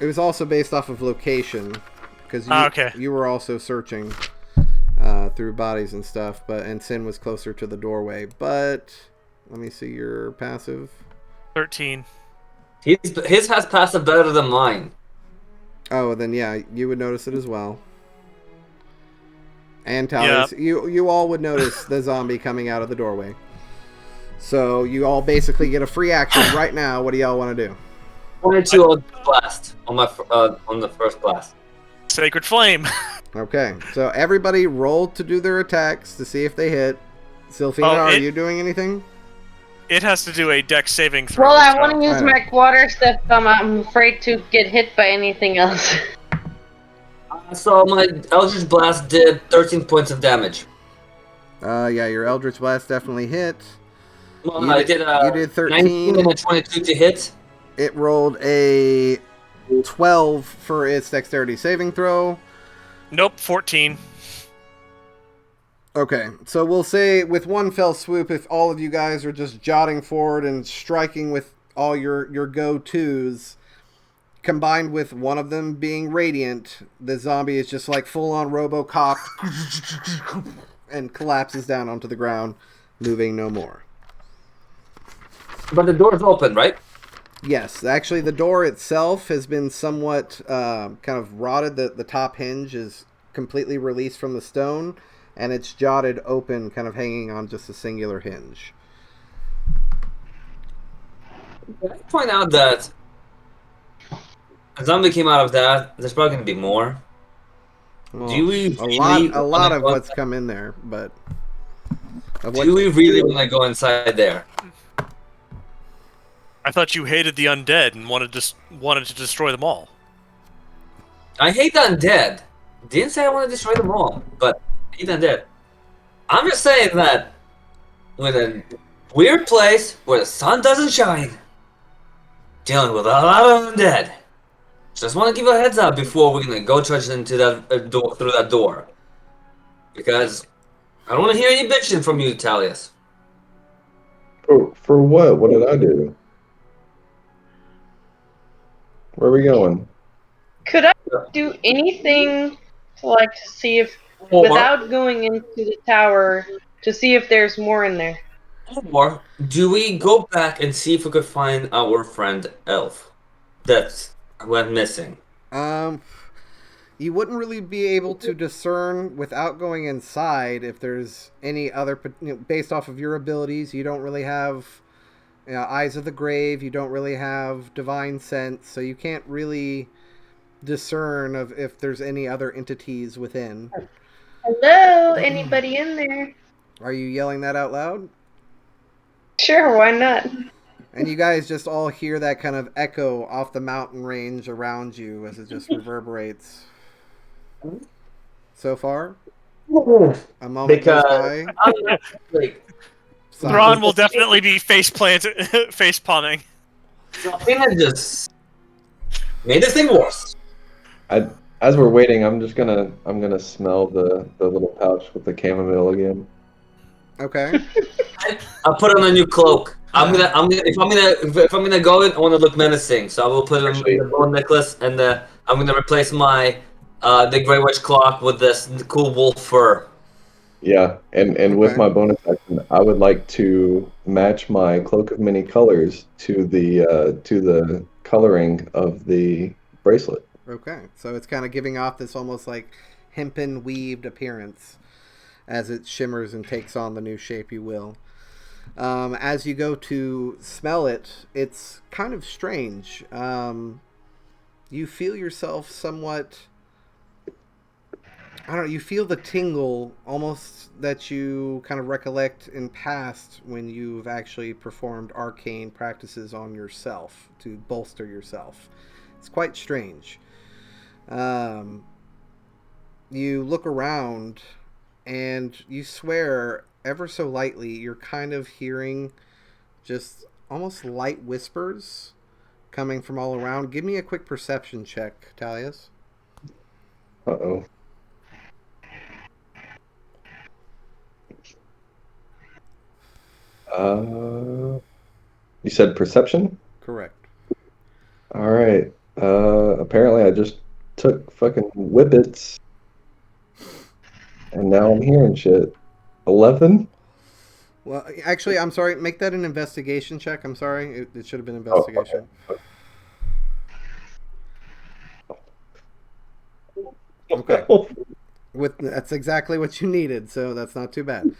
It was also based off of location, because you were also searching through bodies and stuff, and Sin was closer to the doorway. But let me see your passive. 13. His has passive better than mine. Oh, then yeah, you would notice it as well. And Tal'Dorei, you all would notice the zombie coming out of the doorway. So you all basically get a free action right now. What do y'all want to do? 22 blast on my on the first blast. Sacred Flame. Okay, so everybody roll to do their attacks to see if they hit. Zilphina, are you doing anything? It has to do a dex saving throw. Well, I want to use my quarter step. I'm afraid to get hit by anything else. So my Eldritch Blast did 13 points of damage. Yeah, your Eldritch Blast definitely hit. Well, you did 13. 19 and a 22 to hit. It rolled a 12 for its dexterity saving throw. Nope, 14. Okay, so we'll say with one fell swoop, if all of you guys are just jotting forward and striking with all your go-tos, combined with one of them being radiant, the zombie is just like full-on RoboCop and collapses down onto the ground, moving no more. But the door's open, right? Yes, actually the door itself has been somewhat kind of rotted. The top hinge is completely released from the stone, and it's jotted open, kind of hanging on just a singular hinge. Can I point out that a zombie came out of that? There's probably going to be more. Well, Do we a lot of what's come in there, but do we really want to go inside there? I thought you hated the undead and wanted to destroy them all. I hate the undead. Didn't say I want to destroy them all, but I hate the undead. I'm just saying that with a weird place where the sun doesn't shine, dealing with a lot of undead. Just want to give a heads up before we're gonna go charge into that door through that door, because I don't want to hear any bitching from you, Talius. For what? What did I do? Where are we going? Could I do anything to see if, without going into the tower, to see if there's more in there? Or do we go back and see if we could find our friend Elf that went missing? yeah, You wouldn't really be able to discern without going inside if there's any other, based off of your abilities. You don't really have eyes of the grave. You don't really have divine sense, so you can't really discern of if there's any other entities within. Hello, anybody in there? Are you yelling that out loud? Sure, why not? And you guys just all hear that kind of echo off the mountain range around you as it just reverberates. So far, a moment Because goes by. I'm not, like, Thrawn will definitely be face palming. Zafina just made this thing worse. As we're waiting, I'm gonna smell the little pouch with the chamomile again. Okay. I'll put on a new cloak. If I'm gonna go in, I want to look menacing. So I will put on the bone necklace, and I'm gonna replace my the Grey Witch cloak with this cool wolf fur. Yeah, and with my bonus action, I would like to match my cloak of many colors to the coloring of the bracelet. Okay. So it's kind of giving off this almost like hempen weaved appearance as it shimmers and takes on the new shape you will. As you go to smell it, it's kind of strange. You feel yourself somewhat... I don't know, you feel the tingle almost that you kind of recollect in past when you've actually performed arcane practices on yourself to bolster yourself. It's quite strange. You look around and you swear ever so lightly you're kind of hearing just almost light whispers coming from all around. Give me a quick perception check, Talius. Uh-oh. You said perception? Correct. All right. Apparently I just took fucking whippets, and now I'm hearing shit. 11? Well, actually, I'm sorry. Make that an investigation check. I'm sorry. It should have been investigation. Okay. That's exactly what you needed, so that's not too bad.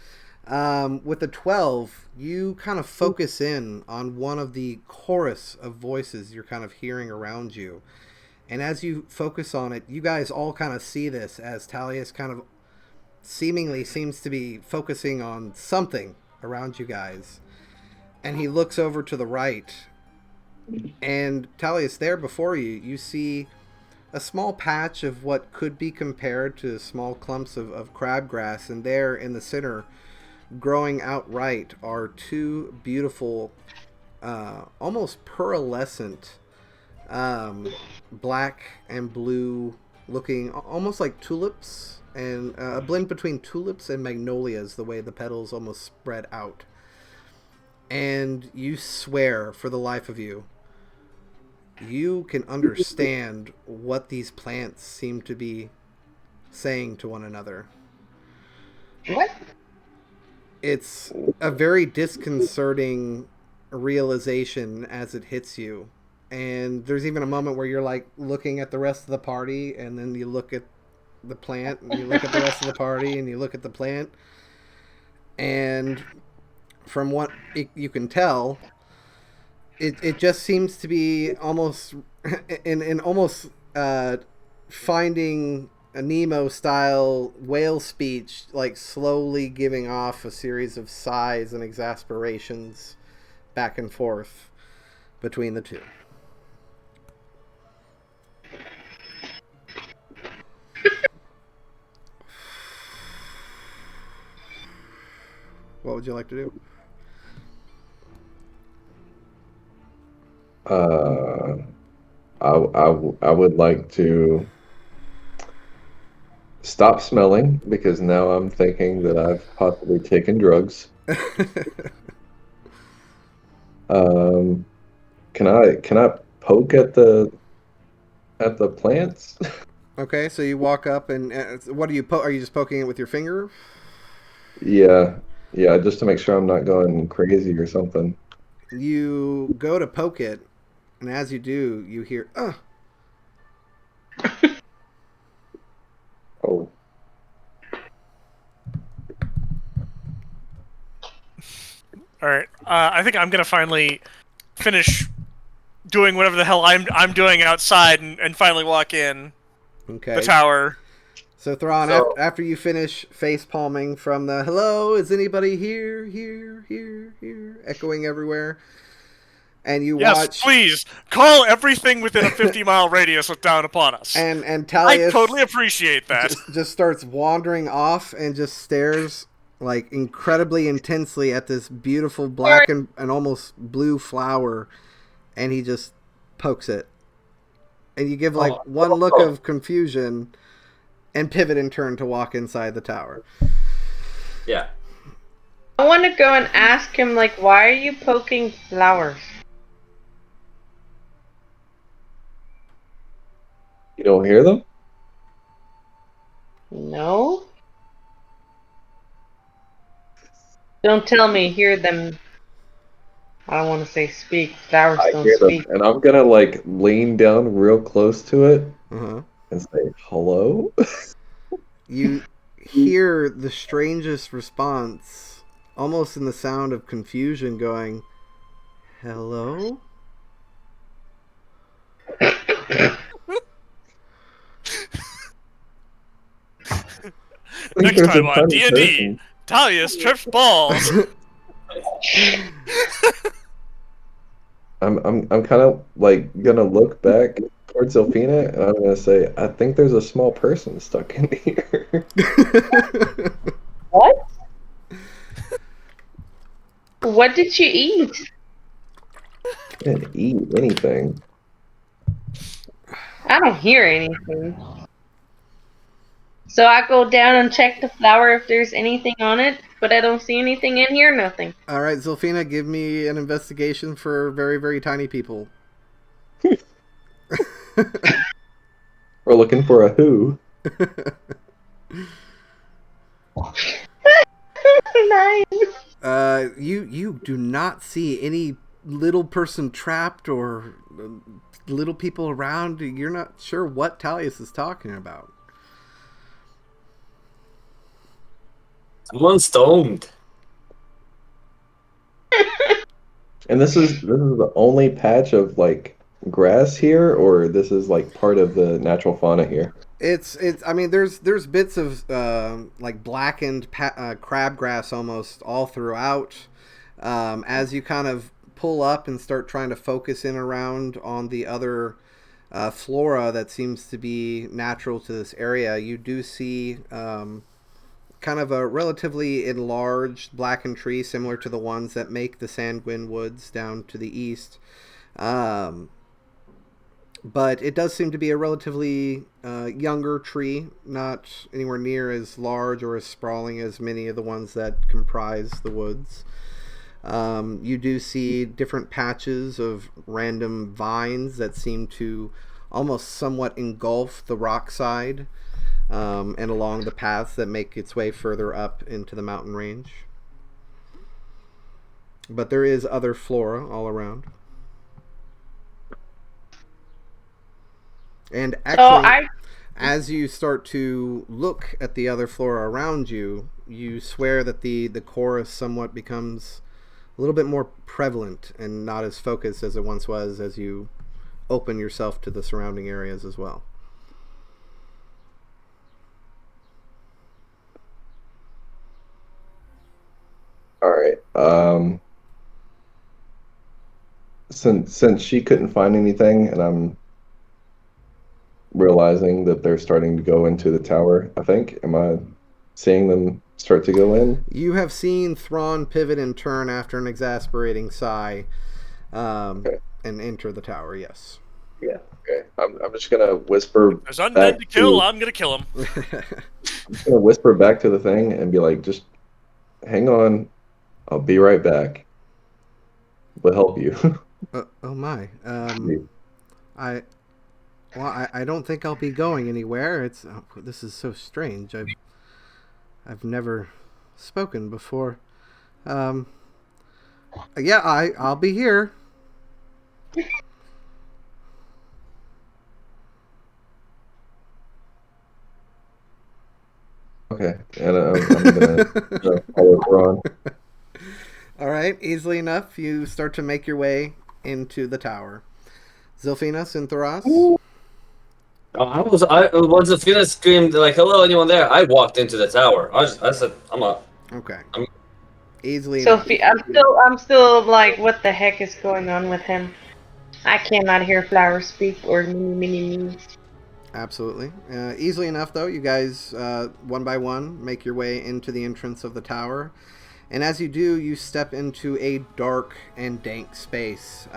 With the 12, you kind of focus in on one of the chorus of voices you're kind of hearing around you. And as you focus on it, you guys all kind of see this as Talius kind of seemingly seems to be focusing on something around you guys. And he looks over to the right. And Talius, there before you, you see a small patch of what could be compared to small clumps of crabgrass. And there in the center, growing outright, are two beautiful, almost pearlescent, black and blue looking, almost like tulips, and a blend between tulips and magnolias, the way the petals almost spread out. And you swear for the life of you, you can understand what these plants seem to be saying to one another. What? It's a very disconcerting realization as it hits you. And there's even a moment where you're like looking at the rest of the party, and then you look at the plant, and you look at the rest of the party, and you look at the plant. And from what you can tell, it just seems to be almost in almost finding a Nemo style whale speech, like slowly giving off a series of sighs and exasperations back and forth between the two. What would you like to do? I would like to stop smelling because now I'm thinking that I've possibly taken drugs. Can I poke at the plants? Okay, so you walk up and what are you are you just poking it with your finger? Yeah, just to make sure I'm not going crazy or something. You go to poke it, and as you do, you hear All right. I think I'm gonna finally finish doing whatever the hell I'm doing outside and finally walk in Okay. the tower. So Thrawn, So- after you finish face palming from the "Hello, is anybody here, here, here, here," echoing everywhere, and you Yes, watch, please call everything within a 50-mile radius down upon us. and I Talius totally appreciate that. just starts wandering off and just stares like incredibly intensely at this beautiful black and almost blue flower, and he just pokes it, and you give like one look of confusion, and pivot and turn to walk inside the tower. Yeah. I want to go and ask him, like, why are you poking flowers? You don't hear them? No? Don't tell me, hear them. I don't want to say speak. Flowers I don't hear them, speak. and I'm gonna like lean down real close to it Uh-huh. and say hello. You hear the strangest response, almost in the sound of confusion, going, "Hello?" Next There's a time on funny D&D, person. Talius trips balls. I'm kind of like gonna look back towards Elfina, and I'm gonna say, I think there's a small person stuck in here. What? What did you eat? Didn't eat anything. I don't hear anything. So I go down and check the flower if there's anything on it, but I don't see anything in here, nothing. All right, Zilfina, give me an investigation for very, very tiny people. We're looking for a who. Nice. You do not see any little person trapped or little people around. You're not sure what Talius is talking about. Someone stoned. And this is the only patch of like grass here, or this is like part of the natural fauna here. It's. I mean, there's bits of like blackened crabgrass almost all throughout. As you kind of pull up and start trying to focus in around on the other flora that seems to be natural to this area, you do see kind of a relatively enlarged blackened tree similar to the ones that make the Sanguine Woods down to the east. But it does seem to be a relatively younger tree, not anywhere near as large or as sprawling as many of the ones that comprise the woods. You do see different patches of random vines that seem to almost somewhat engulf the rock side and along the paths that make its way further up into the mountain range. But there is other flora all around. And actually, as you start to look at the other flora around you, you swear that the chorus somewhat becomes a little bit more prevalent and not as focused as it once was as you open yourself to the surrounding areas as well. All right. Since she couldn't find anything, and I'm realizing that they're starting to go into the tower, I think. Am I seeing them start to go in? You have seen Thrawn pivot and turn after an exasperating sigh Okay. and enter the tower, yes. Yeah. Okay. I'm just gonna whisper There's undead back to kill. to, I'm gonna kill him. I'm just gonna whisper back to the thing and be like, just hang on. I'll be right back. We'll help you. Oh my. I don't think I'll be going anywhere. This is so strange. I've never spoken before. Yeah, I'll be here. Okay. And I'm gonna follow Ron. All right, easily enough, you start to make your way into the tower. Zilphina, Synthoras? Once Athena screamed like, "Hello, anyone there?" I walked into the tower. I said, "I'm up." Okay. I'm- Easily enough. Sophie, I'm still like, what the heck is going on with him? I cannot hear Flower speak or me. Absolutely. Easily enough, though, you guys, one by one, make your way into the entrance of the tower. And as you do, you step into a dark and dank space.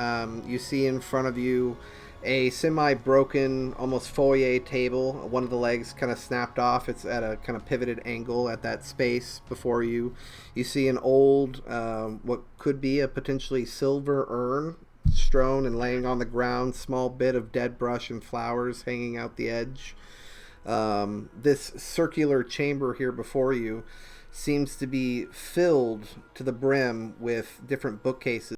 You see in front of you a semi-broken, almost foyer table. One of the legs kind of snapped off. It's at a kind of pivoted angle at that space before you. You see an old, what could be a potentially silver urn strewn and laying on the ground. Small bit of dead brush and flowers hanging out the edge. This circular chamber here before you seems to be filled to the brim with different bookcases